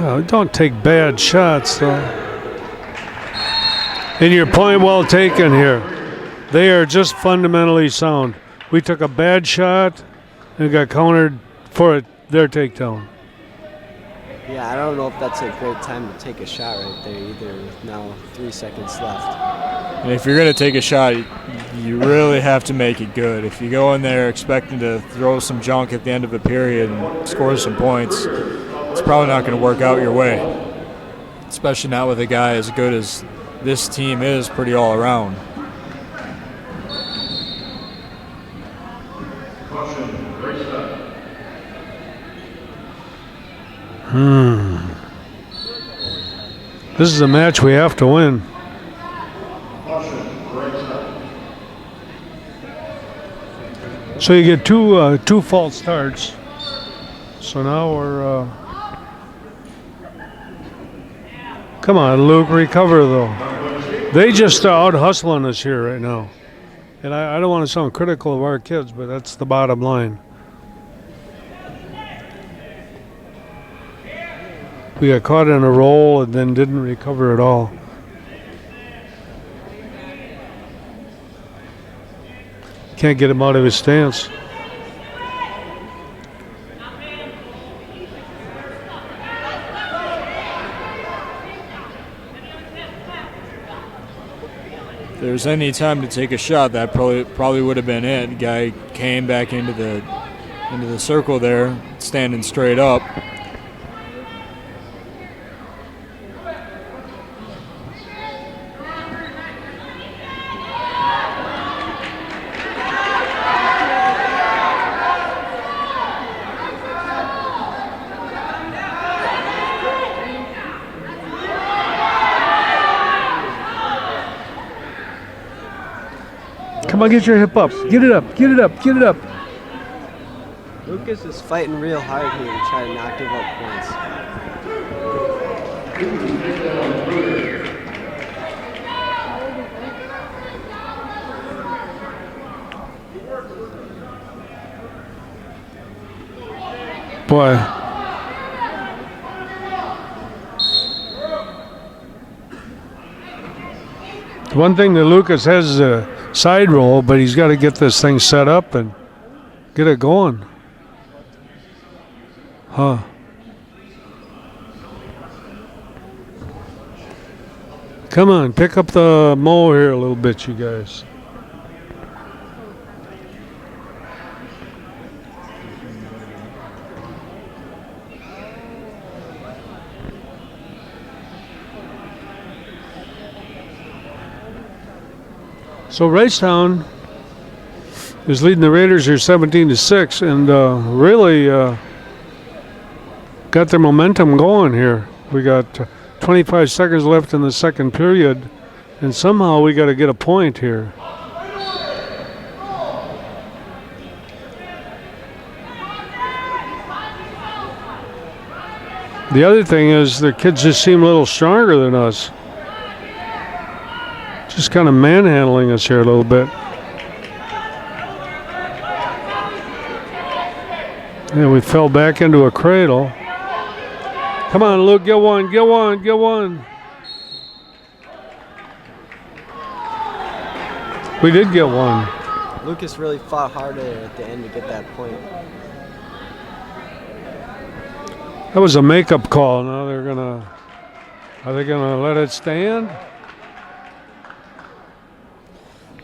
Oh, don't take bad shots, though. And your point well taken here. They are just fundamentally sound. We took a bad shot and got countered for their takedown. Yeah, I don't know if that's a great time to take a shot right there either, with now 3 seconds left. And if you're going to take a shot, you really have to make it good. If you go in there expecting to throw some junk at the end of a period and score some points, it's probably not going to work out your way, especially not with a guy as good as this team is pretty all around. This is a match we have to win. So you get two false starts. So now we're. Come on, Luke, recover though. They just out hustling us here right now, and I don't want to sound critical of our kids, but that's the bottom line. We got caught in a roll and then didn't recover at all. Can't get him out of his stance. If there's any time to take a shot, that probably would have been it. Guy came back into the circle there, standing straight up. Come on, get your hip up. Get it up, get it up, get it up. Lucas is fighting real hard here to try to not give up points. Boy. The one thing that Lucas has is a side roll, but he's got to get this thing set up and get it going. Huh. Come on, pick up the mo here a little bit, you guys. So Wrightstown is leading the Raiders here 17-6, and really got their momentum going here. We got 25 seconds left in the second period, and somehow we got to get a point here. The other thing is the kids just seem a little stronger than us. Just kind of manhandling us here a little bit. Yeah, we fell back into a cradle. Come on, Luke, get one, get one, get one. We did get one. Lucas really fought harder at the end to get that point. That was a makeup call. Now are they gonna let it stand?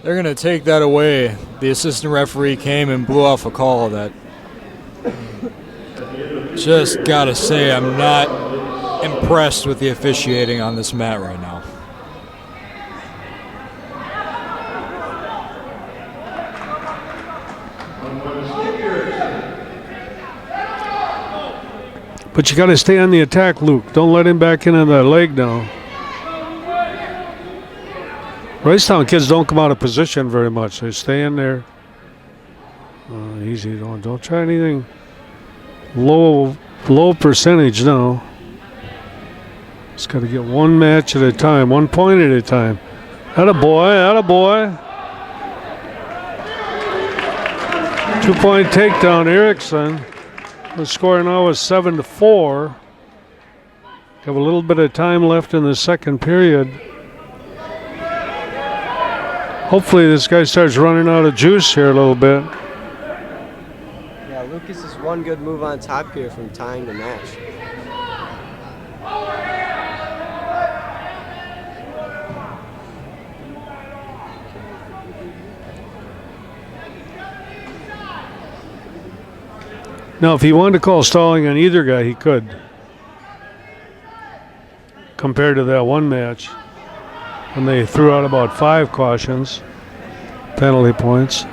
They're going to take that away. The assistant referee came and blew off a call that just got to say I'm not impressed with the officiating on this mat right now. But you got to stay on the attack, Luke. Don't let him back into that leg now. Wrightstown kids don't come out of position very much. They stay in there. Easy. Don't try anything low percentage now. Just got to get one match at a time, 1 point at a time. Attaboy, attaboy. 2-point takedown, Erickson. The score now is 7-4. Have a little bit of time left in the second period. Hopefully this guy starts running out of juice here a little bit. Yeah, Lucas is one good move on top here from tying the match. Now, if he wanted to call stalling on either guy, he could. Compared to that one match, when they threw out about 5 cautions, penalty points.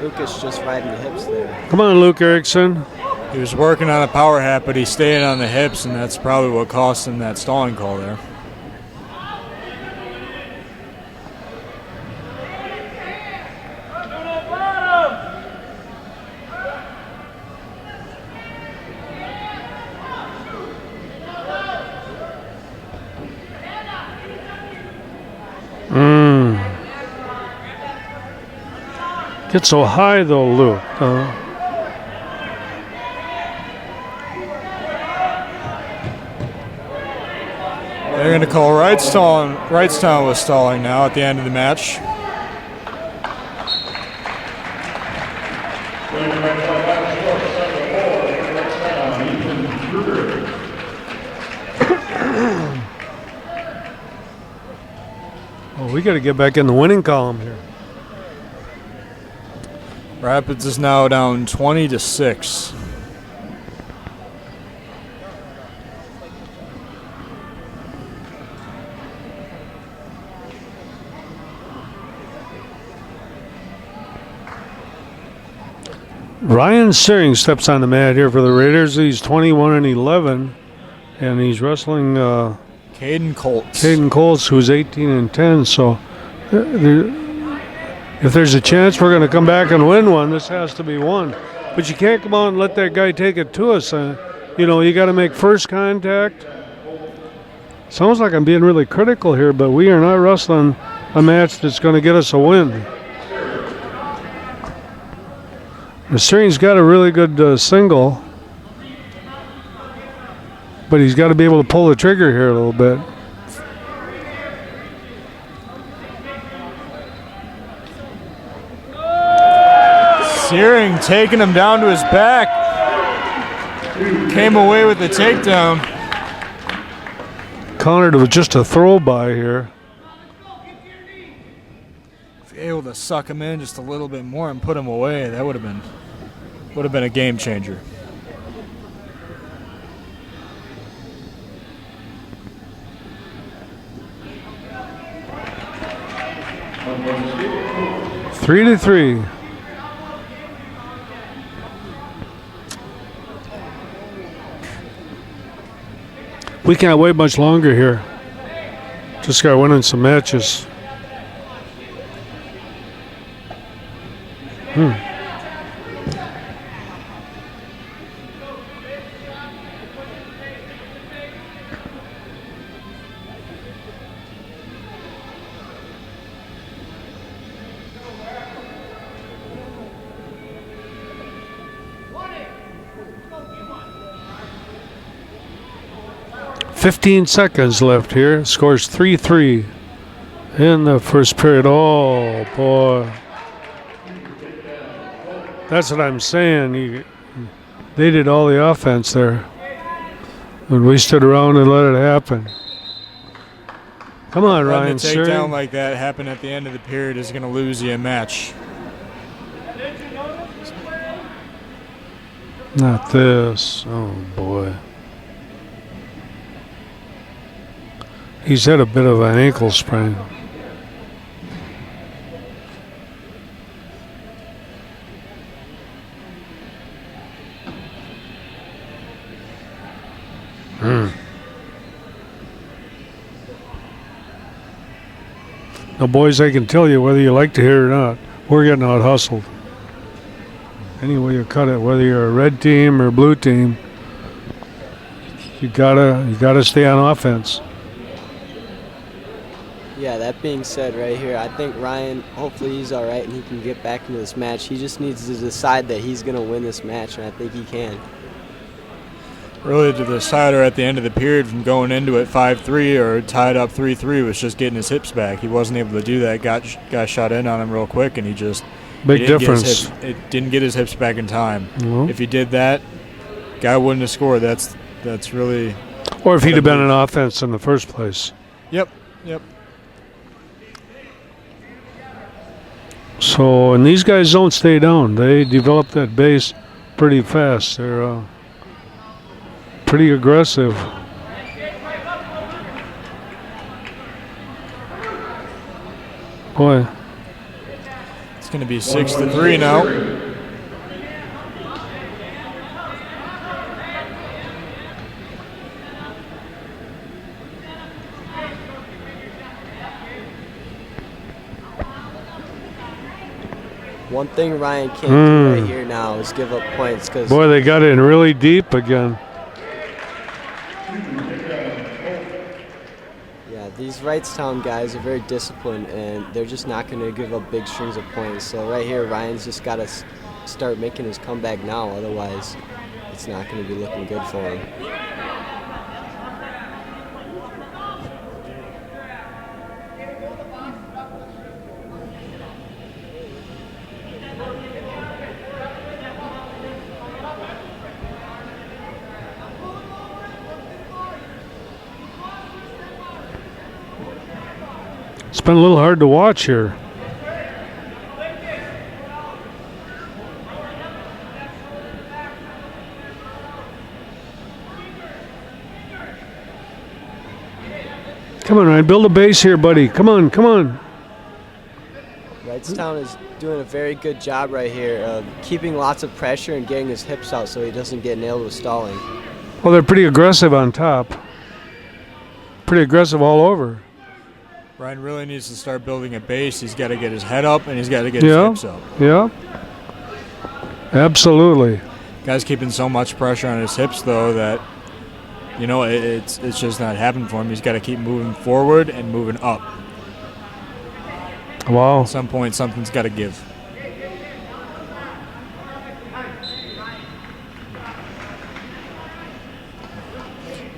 Lucas just riding the hips there. Come on, Luke Erickson. He was working on a power hat, but he stayed on the hips, and that's probably what cost him that stalling call there. Gets so high though, Luke. They're going to call Wrightstown was stalling now at the end of the match. Oh, we got to get back in the winning column here. Rapids is now down 20-6. Ryan Searing steps on the mat here for the Raiders. He's 21-11, and he's wrestling Caden Colts. Caden Colts, who's 18-10. So, if there's a chance we're going to come back and win one, this has to be one. But you can't come out and let that guy take it to us. You got to make first contact. Sounds like I'm being really critical here, but we are not wrestling a match that's going to get us a win. Searing's got a really good single, but he's got to be able to pull the trigger here a little bit. Searing taking him down to his back. Came away with the takedown. Countered with just a throw by here. If you're able to suck him in just a little bit more and put him away, that would have been a game changer. Three to three. We can't wait much longer here. Just got winning some matches. 15 seconds left here. Scores 3-3 in the first period. Oh, boy. That's what I'm saying. They did all the offense there. And we stood around and let it happen. Come on, Ryan. A takedown like that happen at the end of the period is going to lose you a match. Not this. Oh, boy. He's had a bit of an ankle sprain. Now, boys, I can tell you whether you like to hear it or not, we're getting out hustled. Any way you cut it, whether you're a red team or blue team, you gotta stay on offense. Yeah, that being said right here, I think Ryan, hopefully he's all right and he can get back into this match. He just needs to decide that he's going to win this match, and I think he can. Really, the decider at the end of the period from going into it 5-3 or tied up 3-3 was just getting his hips back. He wasn't able to do that. Got shot in on him real quick, and he difference. It didn't get his hips back in time. Mm-hmm. If he did that, guy wouldn't have scored. That's really. Or if he'd have been an offense in the first place. Yep. So, and these guys don't stay down. They develop that base pretty fast. They're pretty aggressive. Boy. It's going to be 6-3 now. One thing Ryan can't do right here now is give up points because boy, they got in really deep again. Yeah, these Wrightstown guys are very disciplined and they're just not going to give up big strings of points. So right here, Ryan's just got to start making his comeback now. Otherwise, it's not going to be looking good for him. It's been a little hard to watch here. Come on, Ryan, build a base here, buddy. Come on. Wrightstown is doing a very good job right here of keeping lots of pressure and getting his hips out so he doesn't get nailed with stalling. Well, they're pretty aggressive on top. Pretty aggressive all over. Ryan really needs to start building a base. He's got to get his head up and he's got to get his hips up. Yeah, absolutely. Guy's keeping so much pressure on his hips, though, that, you know, it's just not happening for him. He's got to keep moving forward and moving up. Wow. At some point, something's got to give.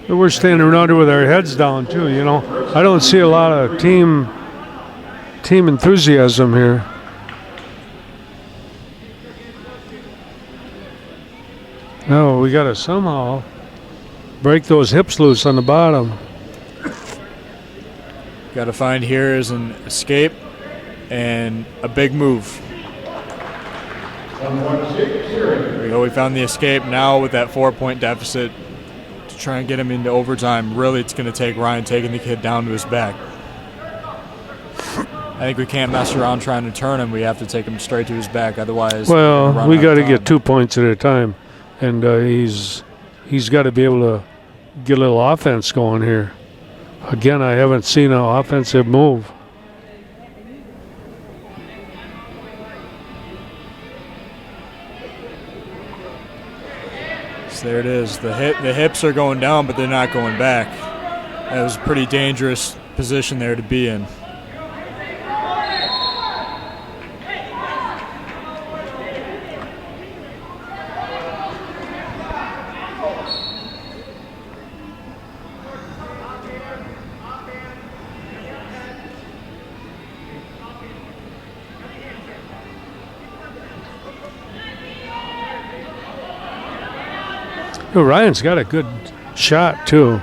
We're standing around here with our heads down, too, you know. I don't see a lot of team enthusiasm here. No, we got to somehow break those hips loose on the bottom. Got to find here is an escape and a big move. There we go. We found the escape. Now with that 4-point deficit to try and get him into overtime, really it's going to take Ryan taking the kid down to his back. I think we can't mess around trying to turn him. We have to take him straight to his back. Otherwise, well, we got to get 2 points at a time. And he's got to be able to get a little offense going here. Again, I haven't seen an offensive move. So there it is. The hips are going down, but they're not going back. That was a pretty dangerous position there to be in. Ryan's got a good shot, too.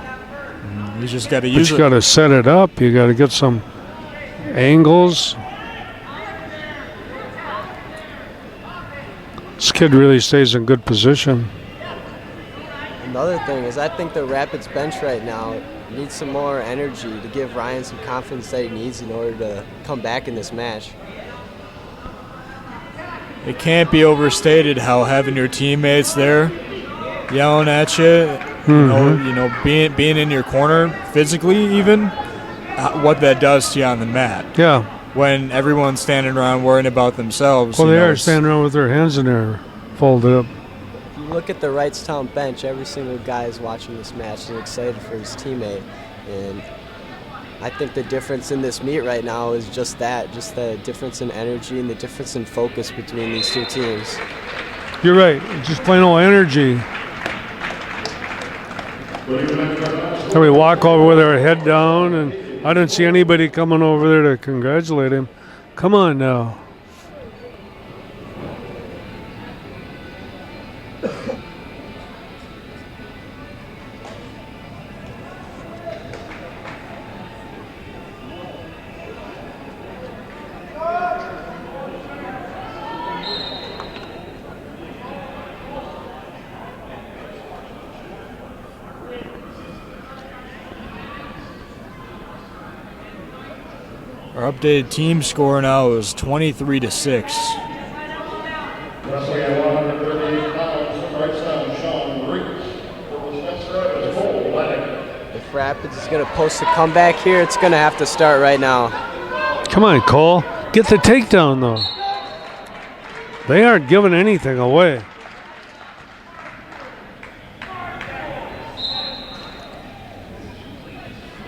You just got to use it. You got to set it up. You got to get some angles. This kid really stays in good position. Another thing is I think the Rapids bench right now needs some more energy to give Ryan some confidence that he needs in order to come back in this match. It can't be overstated how having your teammates there yelling at you, you know, being in your corner physically, even what that does to you on the mat. Yeah. When everyone's standing around worrying about themselves. Well, they are standing around with their hands in there, folded up. If you look at the Wrightstown bench, every single guy is watching this match and excited for his teammate. And I think the difference in this meet right now is just that, just the difference in energy and the difference in focus between these two teams. You're right. It's just plain old energy. So we walk over with our head down, and I didn't see anybody coming over there to congratulate him. Come on now. Our updated team score now is 23-6. Wrestling at 138 pounds from Wrightstown, Sean Reese. For Spencer Evans, Cole Addict. If Rapids is going to post a comeback here, it's going to have to start right now. Come on, Cole. Get the takedown, though. They aren't giving anything away.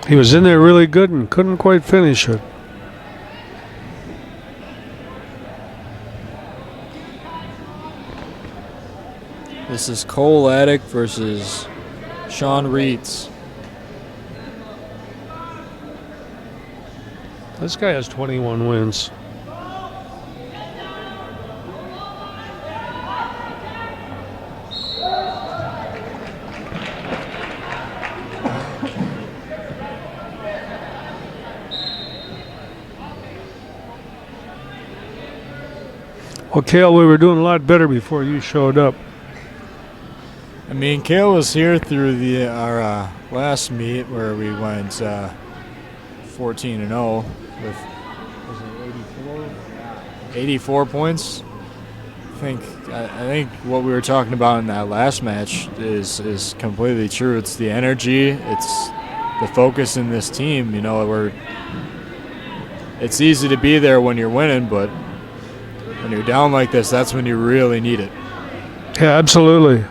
He was in there really good and couldn't quite finish it. This is Cole Addict versus Sean Reitz. This guy has 21 wins. Well, Cale, we were doing a lot better before you showed up. I mean, Cale was here through our last meet where we went 14-0 with, was it 84 points. I think what we were talking about in that last match is completely true. It's the energy, it's the focus in this team. You know, it's easy to be there when you're winning, but when you're down like this, that's when you really need it. Yeah, absolutely.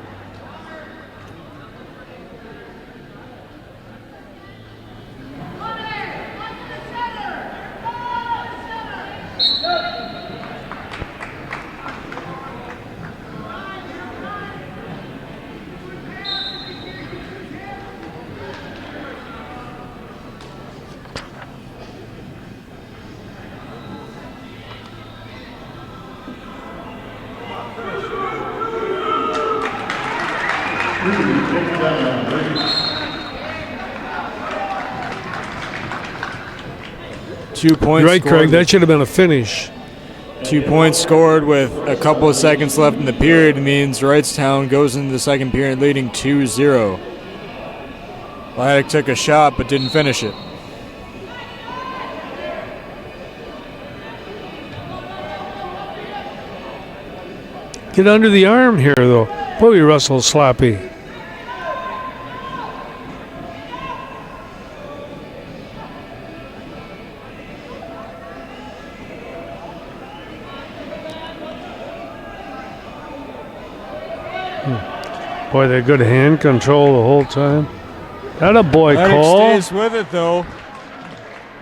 You're right, Craig. That should have been a finish. 2 points scored with a couple of seconds left in the period means Wrightstown goes into the second period leading 2-0. Addict took a shot but didn't finish it. Get under the arm here, though. Boy, Russell sloppy. Boy, they good hand control the whole time. That a boy, Cole. Stays with it though.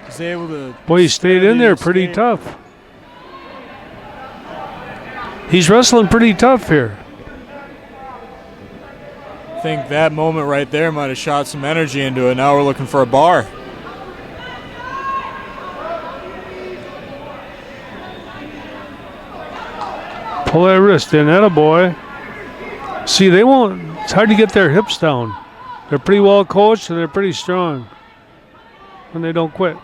He's able to. Boy, he stayed in there pretty tough. He's wrestling pretty tough here. I think that moment right there might have shot some energy into it. Now we're looking for a bar. Pull that wrist in, that a boy. See, they won't. It's hard to get their hips down. They're pretty well coached and they're pretty strong when they don't quit.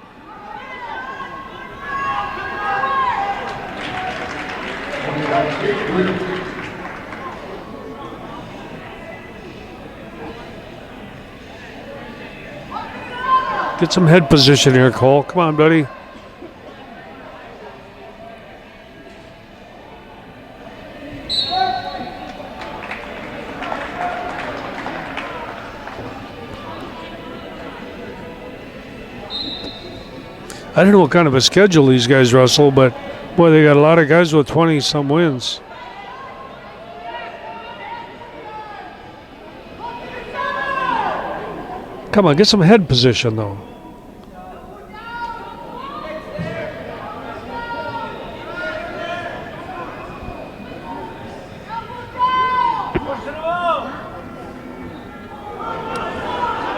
Get some head position here, Cole. Come on, buddy. I don't know what kind of a schedule these guys wrestle, but boy, they got a lot of guys with 20-some wins. Come on, get some head position, though.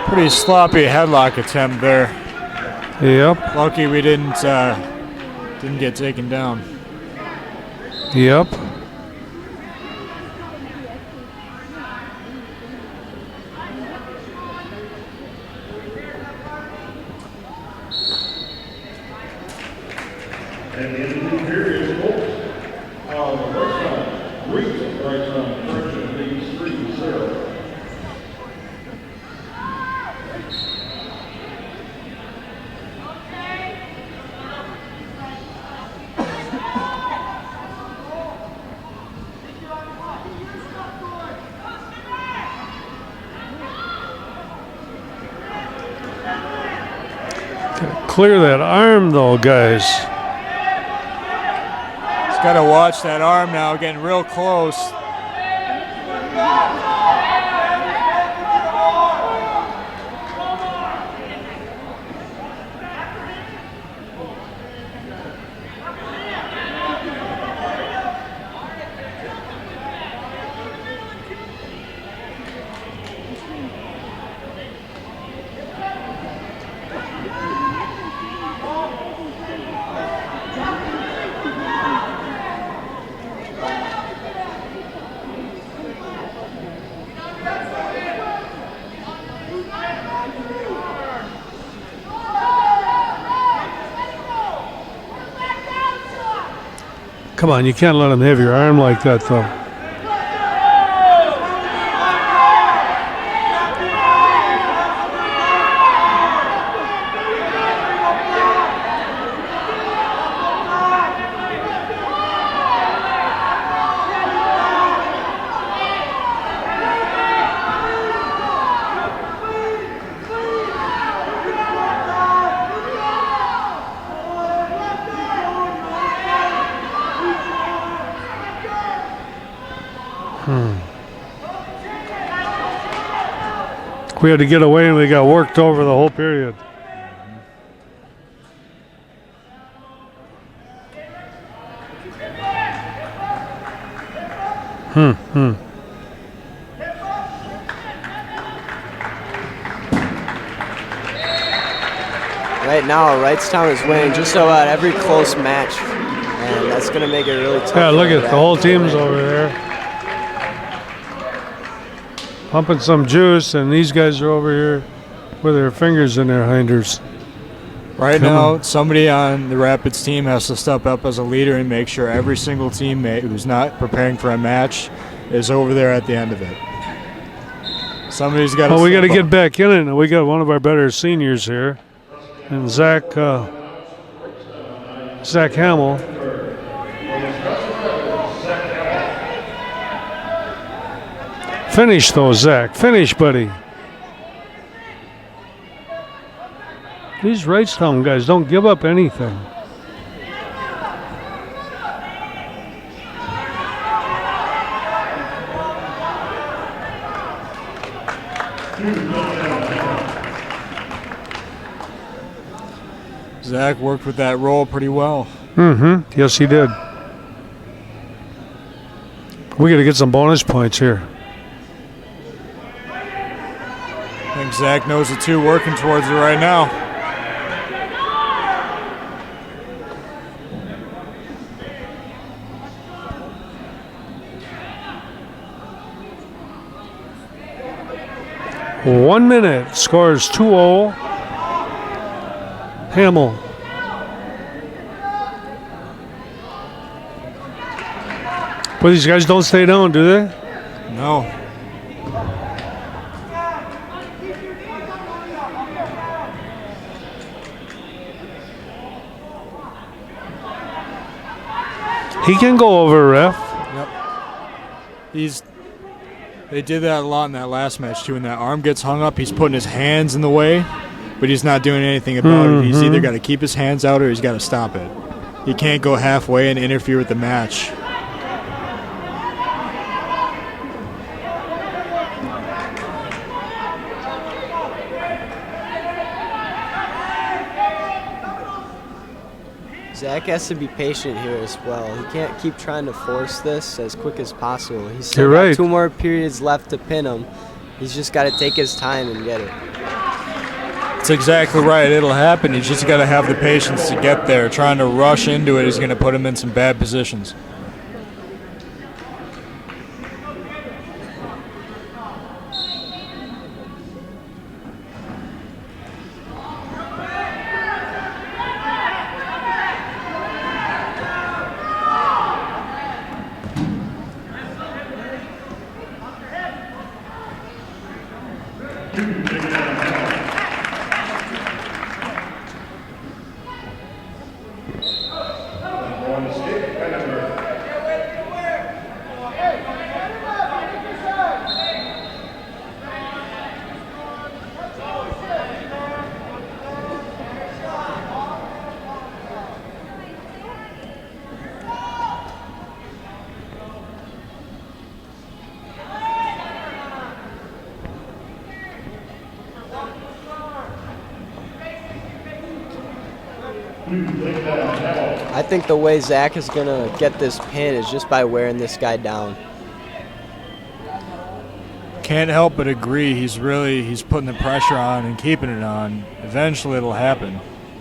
Pretty sloppy headlock attempt there. Yep. Lucky we didn't get taken down. Yep. And in the period, Wrightstown, Wrightstown, Correction leads 3-0. Clear that arm, though, guys. He's got to watch that arm now, getting real close. Come on, you can't let him have your arm like that, though. We had to get away and we got worked over the whole period. Right now, Wrightstown is winning just about every close match, and that's going to make it really tough. Yeah, look at the whole team's over there. Pumping some juice, and these guys are over here with their fingers in their hinders. Right now, somebody on the Rapids team has to step up as a leader and make sure every single teammate who's not preparing for a match is over there at the end of it. Somebody's got to. Well, we got to get back in it, and we got one of our better seniors here, and Zach Hamill. Finish though, Zach. Finish, buddy. These Wrightstown guys don't give up anything. Zach worked with that roll pretty well. Mm-hmm. Yes, he did. We got to get some bonus points here. I think Zach knows the two working towards it right now. One minute. Scores 2-0. Hamill. But these guys don't stay down, do they? No. He can go over, ref. Yep. They did that a lot in that last match too. When that arm gets hung up, he's putting his hands in the way, but he's not doing anything about it. He's either got to keep his hands out or he's got to stop it. He can't go halfway and interfere with the match. Zach has to be patient here as well. He can't keep trying to force this as quick as possible. He's still got 2 more periods left to pin him. He's just got to take his time and get it. That's exactly right. It'll happen. He's just got to have the patience to get there. Trying to rush into it is going to put him in some bad positions. On the stick, number I think the way Zach is going to get this pin is just by wearing this guy down. Can't help but agree. He's putting the pressure on and keeping it on. Eventually it'll happen.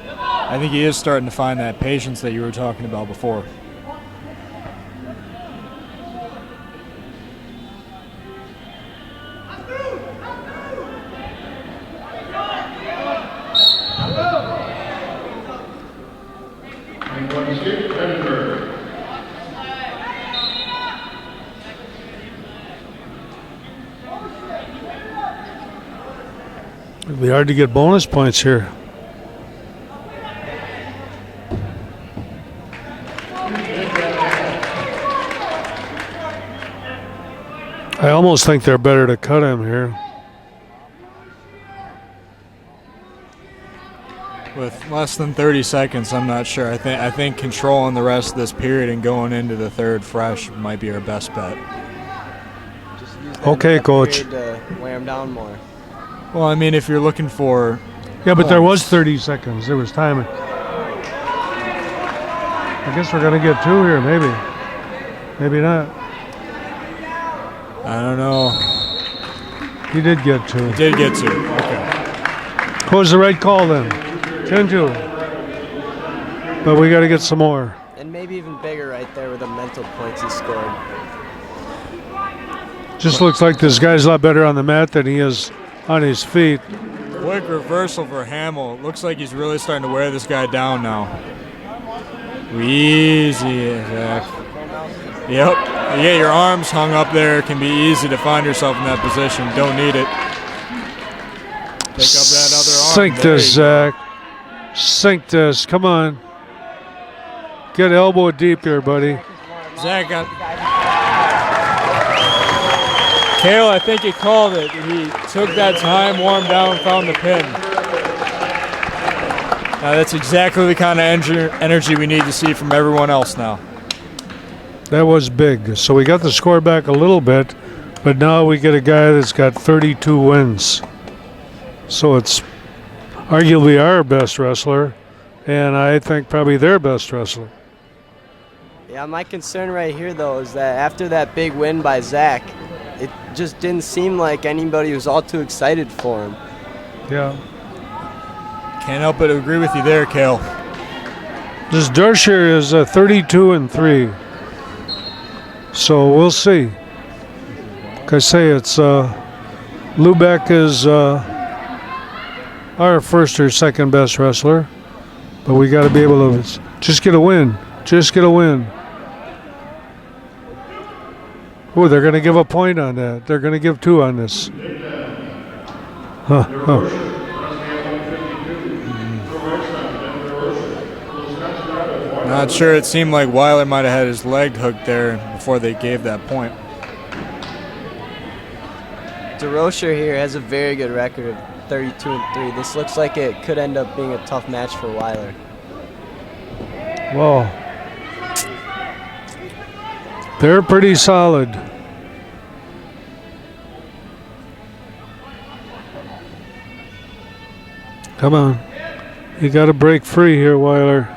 I think he is starting to find that patience that you were talking about before. It'd be hard to get bonus points here. I almost think they're better to cut him here. With less than 30 seconds, I'm not sure. I think controlling the rest of this period and going into the third fresh might be our best bet. Just use that Okay, Coach. period to wear him down more. Well, I mean, if you're looking for Yeah, but there points. was 30 seconds. There was time. I guess we're going to get 2 here, maybe. Maybe not. I don't know. He did get 2. He did get 2. Okay. What was the right call then? 10-2. But we got to get some more. And maybe even bigger right there with the mental points he scored. Just looks like this guy's a lot better on the mat than he is on his feet. Quick reversal for Hamill. Looks like he's really starting to wear this guy down now. Easy, Zach. Yep. Yeah, your arms hung up there. It can be easy to find yourself in that position. Don't need it. Pick up that other arm. Sink There this, you go. Zach. Sink this. Come on. Get elbow deep here, buddy. Zach got. Kale, I think he called it. He took that time, warmed down, found the pin. Now that's exactly the kind of energy we need to see from everyone else now. That was big. So we got the score back a little bit, but now we get a guy that's got 32 wins. So it's arguably our best wrestler, and I think probably their best wrestler. Yeah, my concern right here, though, is that after that big win by Zach, it just didn't seem like anybody was all too excited for him. Yeah. Can't help but agree with you there, Kale. This Dershire is 32-3. So we'll see. Like I say, it's Lubeck is our first or second best wrestler, but we got to be able to just get a win. Just get a win. Oh, they're going to give a point on that. They're going to give 2 on this. Not sure. It seemed like Weiler might have had his leg hooked there before they gave that point. DeRocher here has a very good record of 32-3. This looks like it could end up being a tough match for Weiler. Well, they're pretty solid. Come on. You got to break free here, Weiler.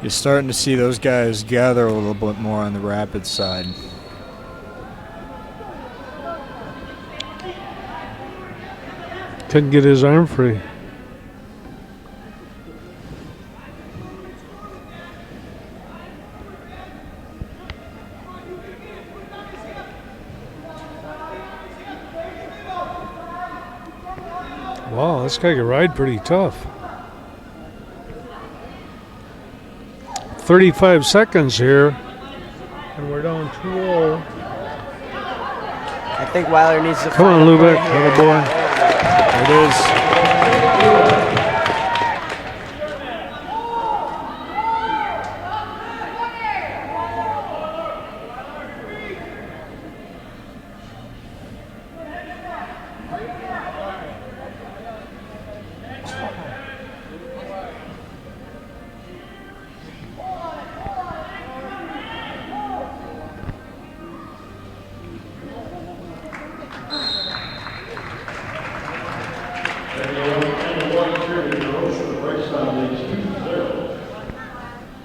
You're starting to see those guys gather a little bit more on the rapid side. Couldn't get his arm free. Wow, this guy can ride pretty tough. 35 seconds here, and we're down 2-0. I think Weiler needs to Come on, find a Lubeck, point here. boy. It is.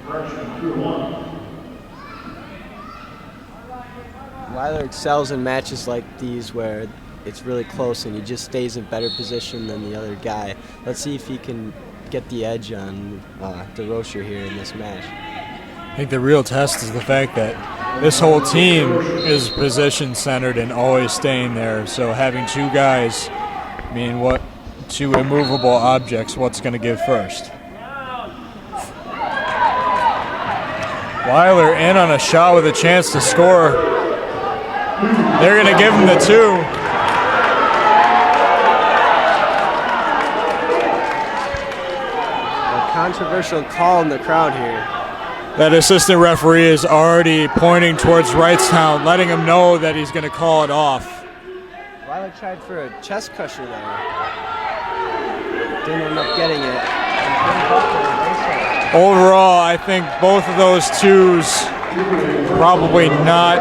Correction, 2-1. Weiler excels in matches like these where it's really close and he just stays in better position than the other guy. Let's see if he can get the edge on DeRocher here in this match. I think the real test is the fact that this whole team is position-centered and always staying there. So having two guys mean what? Two immovable objects, what's going to give first? Weiler in on a shot with a chance to score. They're going to give him the two. A controversial call in the crowd here. That assistant referee is already pointing towards Wrightstown, letting him know that he's going to call it off. Weiler tried for a chest crusher there. Didn't end up getting it. Overall, I think both of those twos probably not.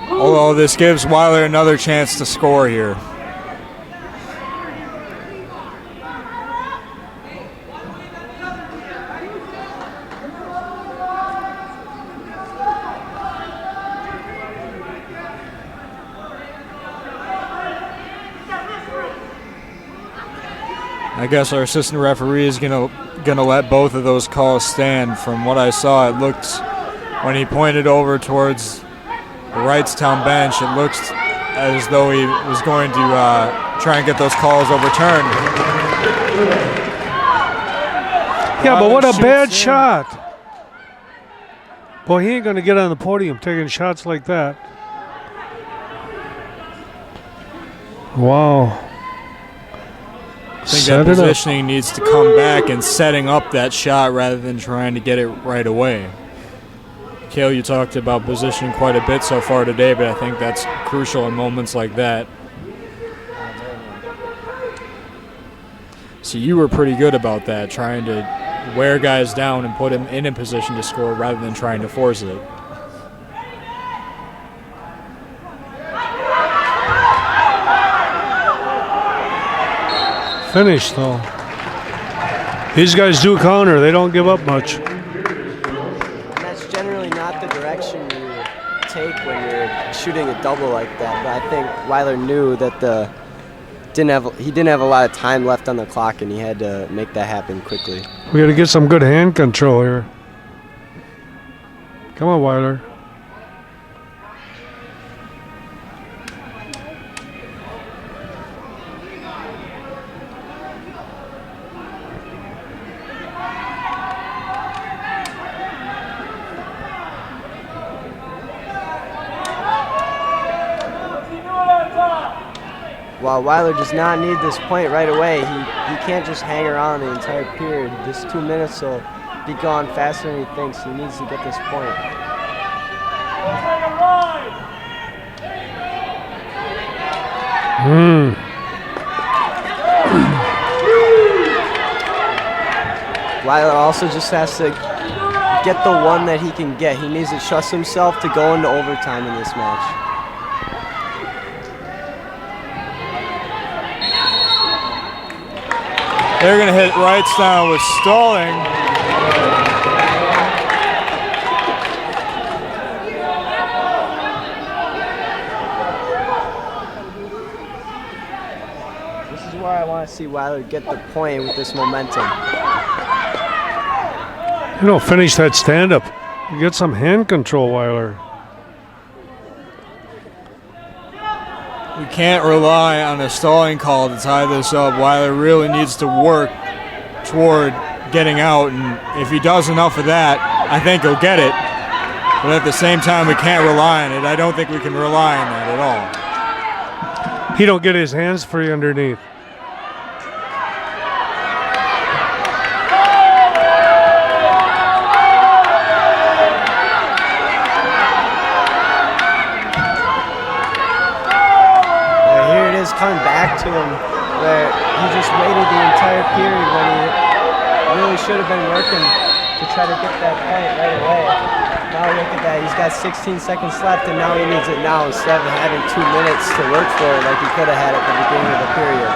Although this gives Weiler another chance to score here. I guess our assistant referee is gonna let both of those calls stand. From what I saw, it looked, when he pointed over towards the Wrightstown bench, it looked as though he was going to try and get those calls overturned. Yeah, but what a bad shot. Boy, he ain't going to get on the podium taking shots like that. Wow. I think that positioning needs to come back and setting up that shot rather than trying to get it right away. Cale, you talked about positioning quite a bit so far today, but I think that's crucial in moments like that. So you were pretty good about that, trying to wear guys down and put them in a position to score rather than trying to force it. Finish, though. These guys do counter. They don't give up much. Take when you're shooting a double like that, but I think Weiler knew that he didn't have a lot of time left on the clock, and he had to make that happen quickly. We got to get some good hand control here. Come on, Weiler. While Weiler does not need this point right away, he can't just hang around the entire period. This 2 minutes will be gone faster than he thinks. He needs to get this point. Weiler also just has to get the one that he can get. He needs to trust himself to go into overtime in this match. They're going to hit Wrightstown with stalling. This is where I want to see Weiler get the point with this momentum. You know, finish that stand-up. You get some hand control, Weiler. We can't rely on a stalling call to tie this up. Weiler really needs to work toward getting out, and if he does enough of that, I think he'll get it. But at the same time, we can't rely on it. I don't think we can rely on that at all. He don't get his hands free underneath. Coming back to him where he just waited the entire period when he really should have been working to try to get that point right away. Now look at that. He's got 16 seconds left, and now he needs it now instead of having 2 minutes to work for it like he could have had at the beginning of the period.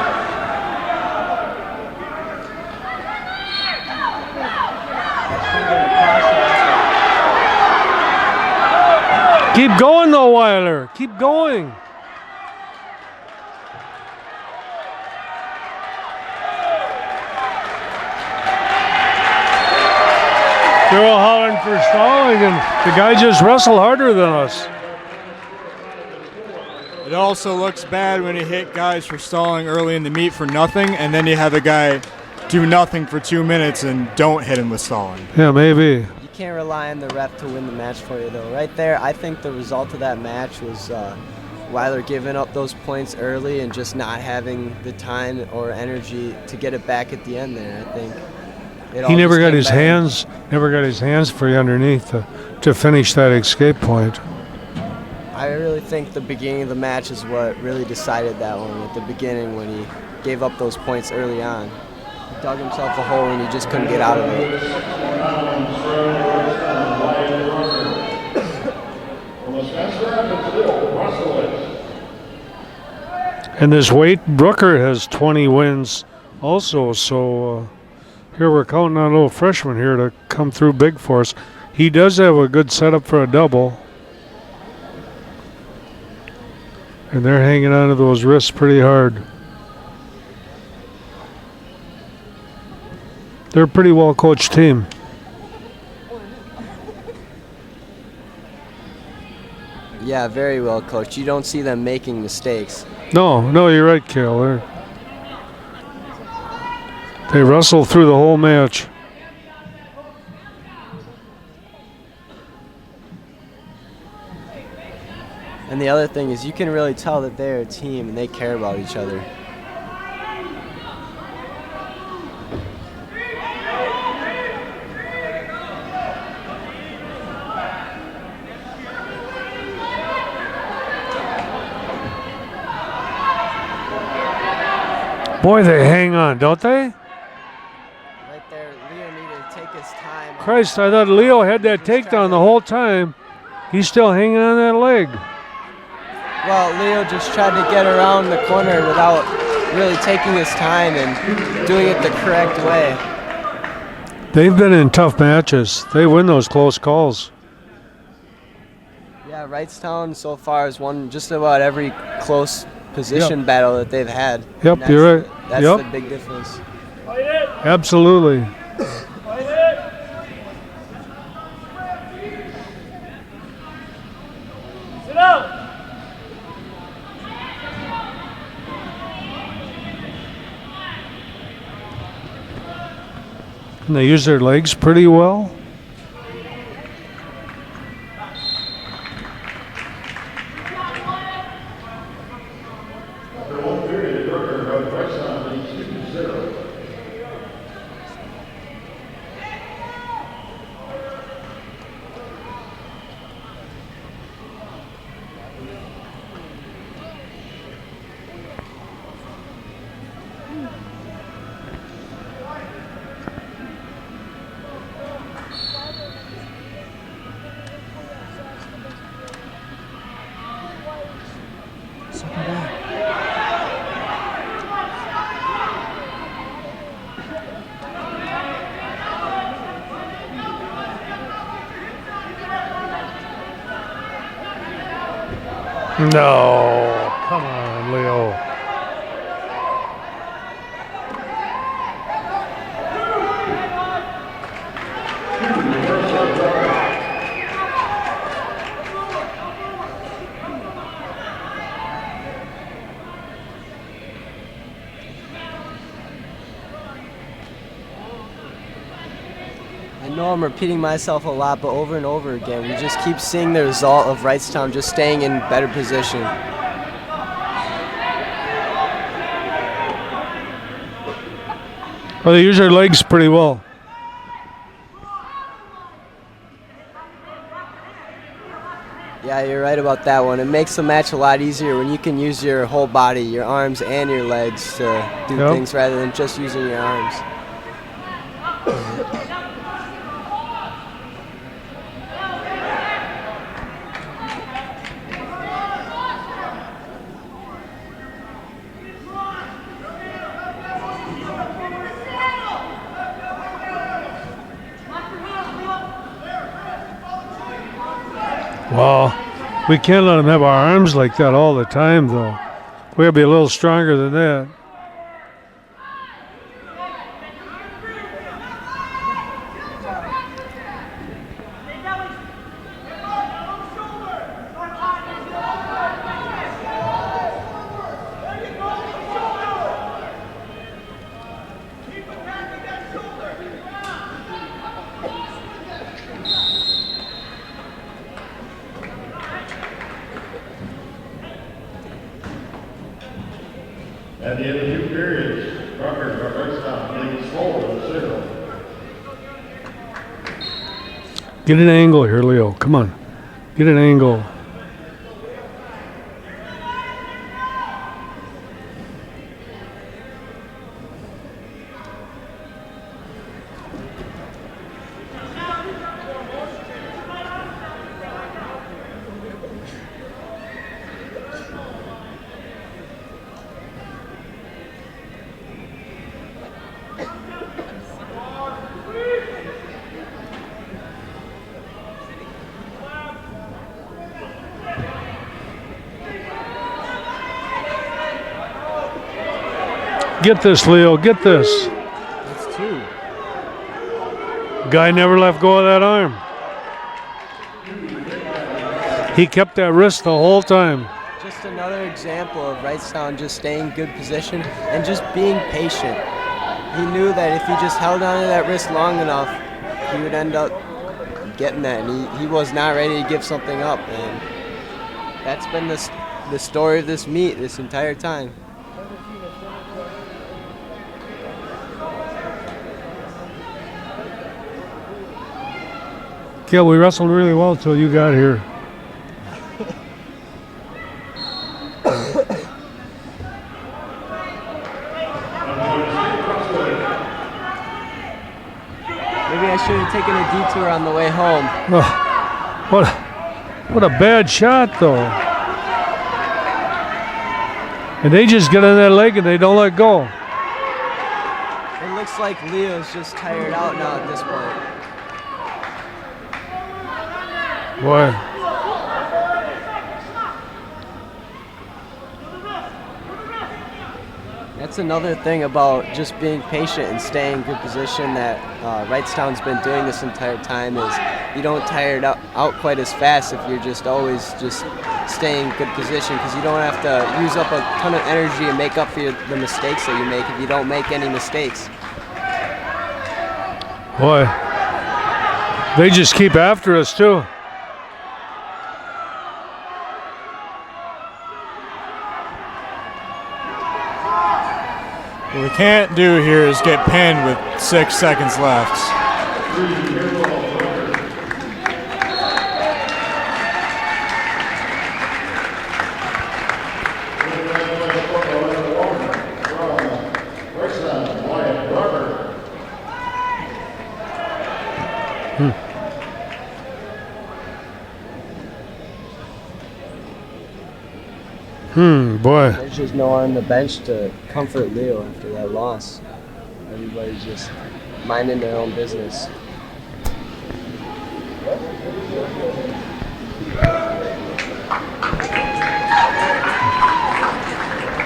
Keep going though, Weiler. Keep going. They're all hollering for stalling, and the guy just wrestled harder than us. It also looks bad when you hit guys for stalling early in the meet for nothing, and then you have a guy do nothing for 2 minutes and don't hit him with stalling. Yeah, maybe. You can't rely on the ref to win the match for you, though. Right there, I think the result of that match was Weiler giving up those points early and just not having the time or energy to get it back at the end there, I think. He never got his hands free underneath to finish that escape point. I really think the beginning of the match is what really decided that one at the beginning when he gave up those points early on. He dug himself a hole and he just couldn't get out of it. And this weight, Rucker has 20 wins also, so here we're counting on a little freshman here to come through big for us. He does have a good setup for a double. And they're hanging on to those wrists pretty hard. They're a pretty well coached team. Yeah, very well coached. You don't see them making mistakes. No, you're right, Cale. They wrestle through the whole match. And the other thing is you can really tell that they're a team and they care about each other. Boy, they hang on, don't they? Right there, Leo needed to take his time. Christ, I thought Leo had that takedown the whole time. He's still hanging on that leg. Well, Leo just tried to get around the corner without really taking his time and doing it the correct way. They've been in tough matches. They win those close calls. Yeah, Wrightstown so far has won just about every close position battle that they've had. Yep, you're right. That's Yep. the big difference. Absolutely. Sit out. And they use their legs pretty well. No, come on, Leo. I know I'm repeating myself a lot, but over and over again, we just keep seeing the result of Wrightstown just staying in better position. Well, they use their legs pretty well. Yeah, you're right about that one. It makes the match a lot easier when you can use your whole body, your arms and your legs to do things rather than just using your arms. Well, we can't let them have our arms like that all the time, though. We gotta be a little stronger than that. At the end of 2 periods, Rucker of Wrightstown leads 4-0. Get an angle here, Leo. Come on. Get an angle. Get this, Leo. Get this. That's 2. Guy never let go of that arm. He kept that wrist the whole time. Just another example of Wrightstown just staying in good position and just being patient. He knew that if he just held on to that wrist long enough, he would end up getting that, and he was not ready to give something up. And that's been the story of this meet this entire time. Yeah, we wrestled really well until you got here. Maybe I should have taken a detour on the way home. Oh, what a bad shot, though. And they just get on that leg and they don't let go. It looks like Leo's just tired out now at this point. Boy. That's another thing about just being patient and staying in good position that Wrightstown's been doing this entire time is you don't tire it out quite as fast if you're just always just staying in good position, because you don't have to use up a ton of energy and make up for the mistakes that you make if you don't make any mistakes. Boy. They just keep after us, too. What we can't do here is get pinned with 6 seconds left. Boy. There's just no one on the bench to comfort Leo after that loss. Everybody's just minding their own business.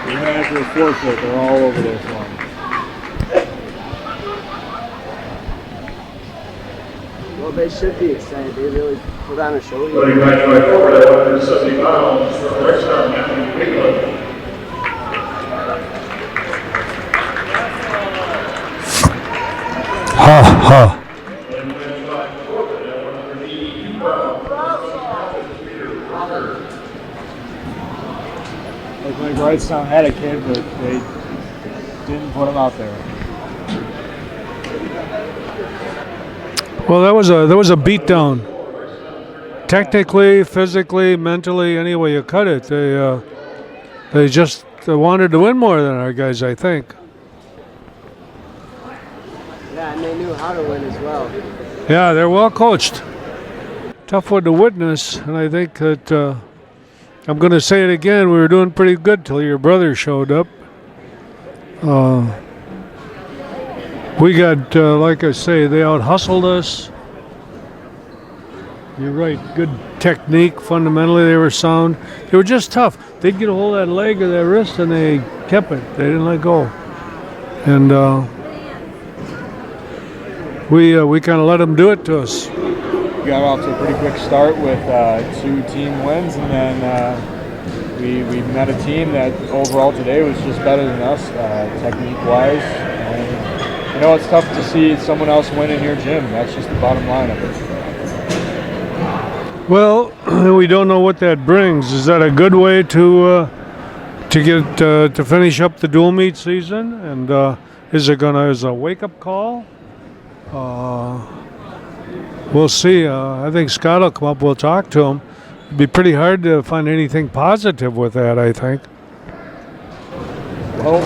Even after a forfeit, they're all over this one. Well, they should be excited. They really put on a show Running here. back to my forward at 170 pounds for Wrightstown, Hamill, Middleton. Ha ha. And then back forward at 182 pounds for Rucker. Looked like Wrightstown had a kid, but they didn't put him out there. Well, that was a beatdown. Technically, physically, mentally, any way you cut it, they just wanted to win more than our guys, I think. Yeah, and they knew how to win as well. Yeah, they're well coached. Tough one to witness, and I think that I'm going to say it again. We were doing pretty good till your brother showed up. We got, like I say, they out-hustled us. You're right. Good technique. Fundamentally, they were sound. They were just tough. They'd get a hold of that leg or that wrist, and they kept it. They didn't let go. And we kind of let them do it to us. We got off to a pretty quick start with 2 team wins, and then we met a team that overall today was just better than us, technique-wise. And, you know, it's tough to see someone else win in your gym. That's just the bottom line of it. Well, we don't know what that brings. Is that a good way to get to finish up the dual meet season? And is it gonna as a wake-up call? We'll see. I think Scott will come up. We'll talk to him. It'd be pretty hard to find anything positive with that, I think. Well,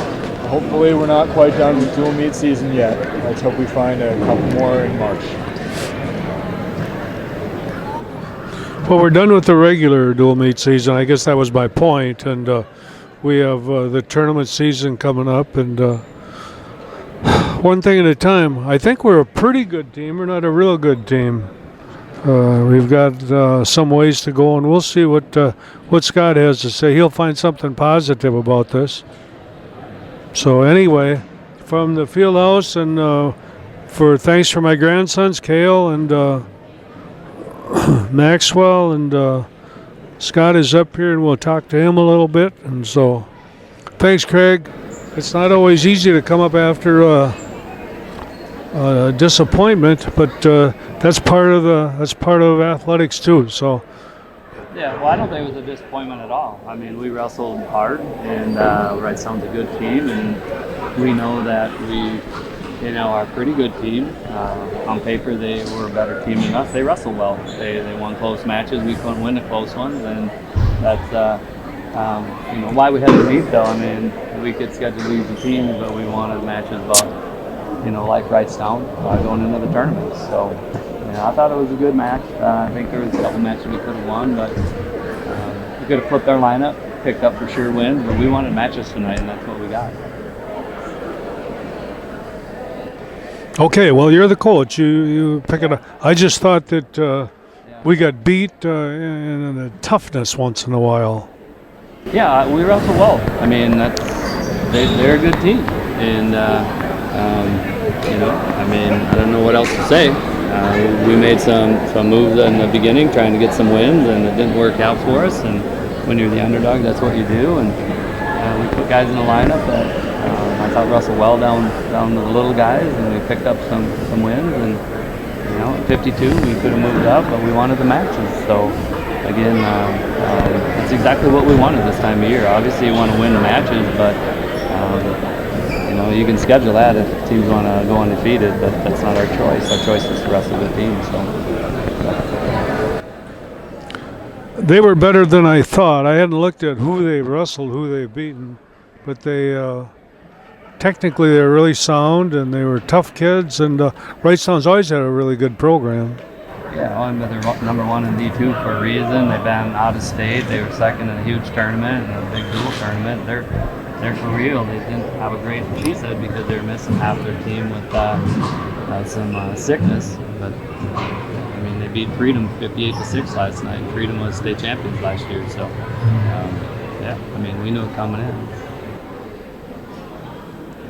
hopefully we're not quite done with dual meet season yet. Let's hope we find a couple more in March. Well, we're done with the regular dual meet season. I guess that was my point. And we have the tournament season coming up. And one thing at a time. I think we're a pretty good team. We're not a real good team. We've got some ways to go, and we'll see what Scott has to say. He'll find something positive about this. So anyway, from the field house, and thanks for my grandsons, Cale and Maxwell, and Scott is up here, and we'll talk to him a little bit. And so, thanks, Craig. It's not always easy to come up after disappointment, but that's part of athletics too. So. Yeah, well, I don't think it was a disappointment at all. I mean, we wrestled hard, and Wrightstown's a good team, and we know that we, are a pretty good team. On paper, they were a better team than us. They wrestled well. They won close matches. We couldn't win the close ones, and that's why we had to meet, though. I mean, we could schedule easy teams, but we wanted matches like Wrightstown going into the tournament. So. I thought it was a good match. I think there was a couple matches we could have won, but we could have flipped our lineup, picked up for sure wins, but we wanted matches tonight, and that's what we got. Okay, well, you're the coach. You pick it up. I just thought that we got beat in the toughness once in a while. Yeah, we wrestled well. I mean, they're a good team, and I don't know what else to say. We made some moves in the beginning, trying to get some wins, and it didn't work out for us. And when you're the underdog, that's what you do. And we put guys in the lineup that I thought wrestled well down to the little guys, and we picked up some wins. And at 52, we could have moved up, but we wanted the matches. So again, it's exactly what we wanted this time of year. Obviously, you want to win the matches, but you can schedule that if teams want to go undefeated, but that's not our choice. Our choice is to wrestle good teams. So. They were better than I thought. I hadn't looked at who they wrestled, who they've beaten, but they technically they're really sound, and they were tough kids, and Wrightstown's always had a really good program. Yeah, they're number one in D2 for a reason. They've been out of state. They were second in a huge tournament, a big dual tournament. They're for real. They didn't have a great, she said, because they were missing half their team with some sickness. But I mean, they beat Freedom 58-6 last night. Freedom was state champions last year, so we knew it coming in.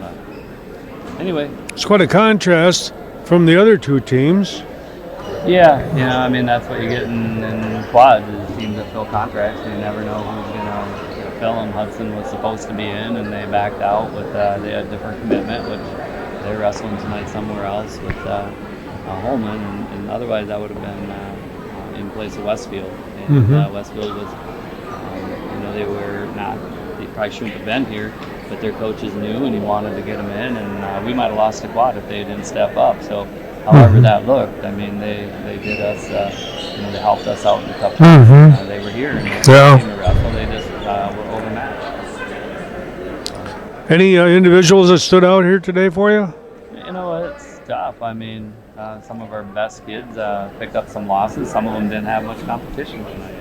But anyway, it's quite a contrast from the other two teams. Yeah, that's what you get in quads, is teams that fill contracts. You never know who's going to fill them. Hudson was supposed to be in, and they backed out with they had a different commitment, which they're wrestling tonight somewhere else with Holman, and otherwise that would have been in place of Westfield. And Westfield was, they probably shouldn't have been here, but their coach is new, and he wanted to get them in, and we might have lost a quad if they didn't step up. So. However that looked, I mean, they did us, they helped us out in the cup. They were here, and they came to wrestle. They just were overmatched. Any individuals that stood out here today for you? It's tough. I mean, some of our best kids picked up some losses. Some of them didn't have much competition tonight.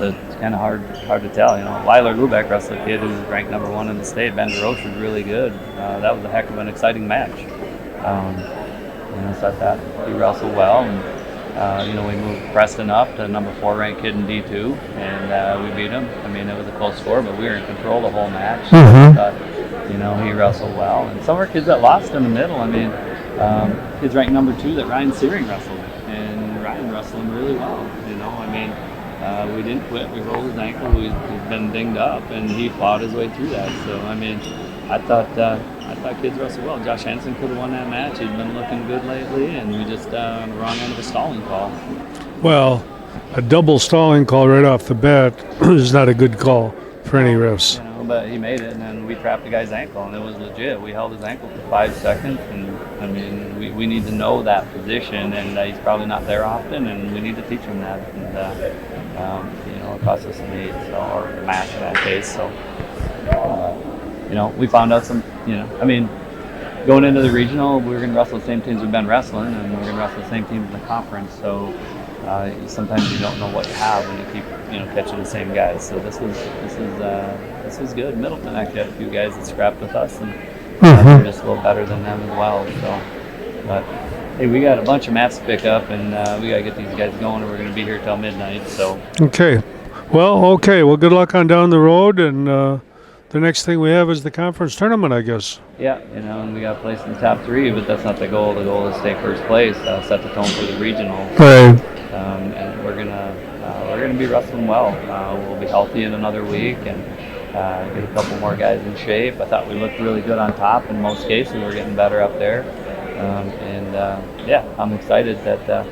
It's kind of hard to tell. Weiler Lubeck wrestled a kid who's ranked number 1 in the state. Ben DeRoche was really good. That was a heck of an exciting match. So I thought he wrestled well, and we moved Preston up to number 4 ranked kid in D2, and we beat him. I mean, it was a close score, but we were in control the whole match. He wrestled well. And some of our kids that lost in the middle, I mean, kids ranked number 2 that Ryan Searing wrestled, and Ryan wrestled him really well. We didn't quit. We rolled his ankle. He's been dinged up, and he fought his way through that. So, I mean, I thought kids wrestled well. Josh Hansen could have won that match. He's been looking good lately, and we just on the wrong end of a stalling call. Well, a double stalling call right off the bat is not a good call for any refs. But he made it, and then we trapped the guy's ankle, and it was legit. We held his ankle for 5 seconds, and I mean, we need to know that position, and he's probably not there often, and we need to teach him that. And it cost us an 8, or a match in that case. So, we found out some. Going into the regional, we were going to wrestle the same teams we've been wrestling, and we're going to wrestle the same teams in the conference. So. Sometimes you don't know what you have when you keep catching the same guys. So this was good. Middleton actually had a few guys that scrapped with us, and we're just a little better than them as well. So, but hey, we got a bunch of mats to pick up, and we got to get these guys going, and we're going to be here till midnight. So okay, well, good luck on down the road, and the next thing we have is the conference tournament, I guess. Yeah, and we got a place in the top 3, but that's not the goal. The goal is to stay first place, set the tone for the regional. Right. And we're gonna be wrestling well. We'll be healthy in another week and get a couple more guys in shape. I thought we looked really good on top in most cases. We're getting better up there, I'm excited that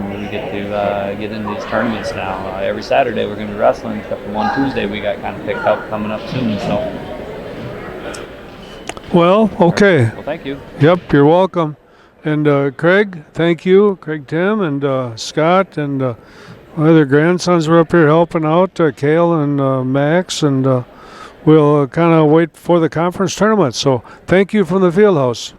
we get to get into these tournaments now. Every Saturday we're gonna be wrestling, except for one Tuesday we got kind of picked up coming up soon. So. Well, okay. Well, thank you. Yep, you're welcome. And Craig, thank you. Craig Timm and Scott and other grandsons were up here helping out, Kale and Max, and we'll kind of wait for the conference tournament. So thank you from the field house.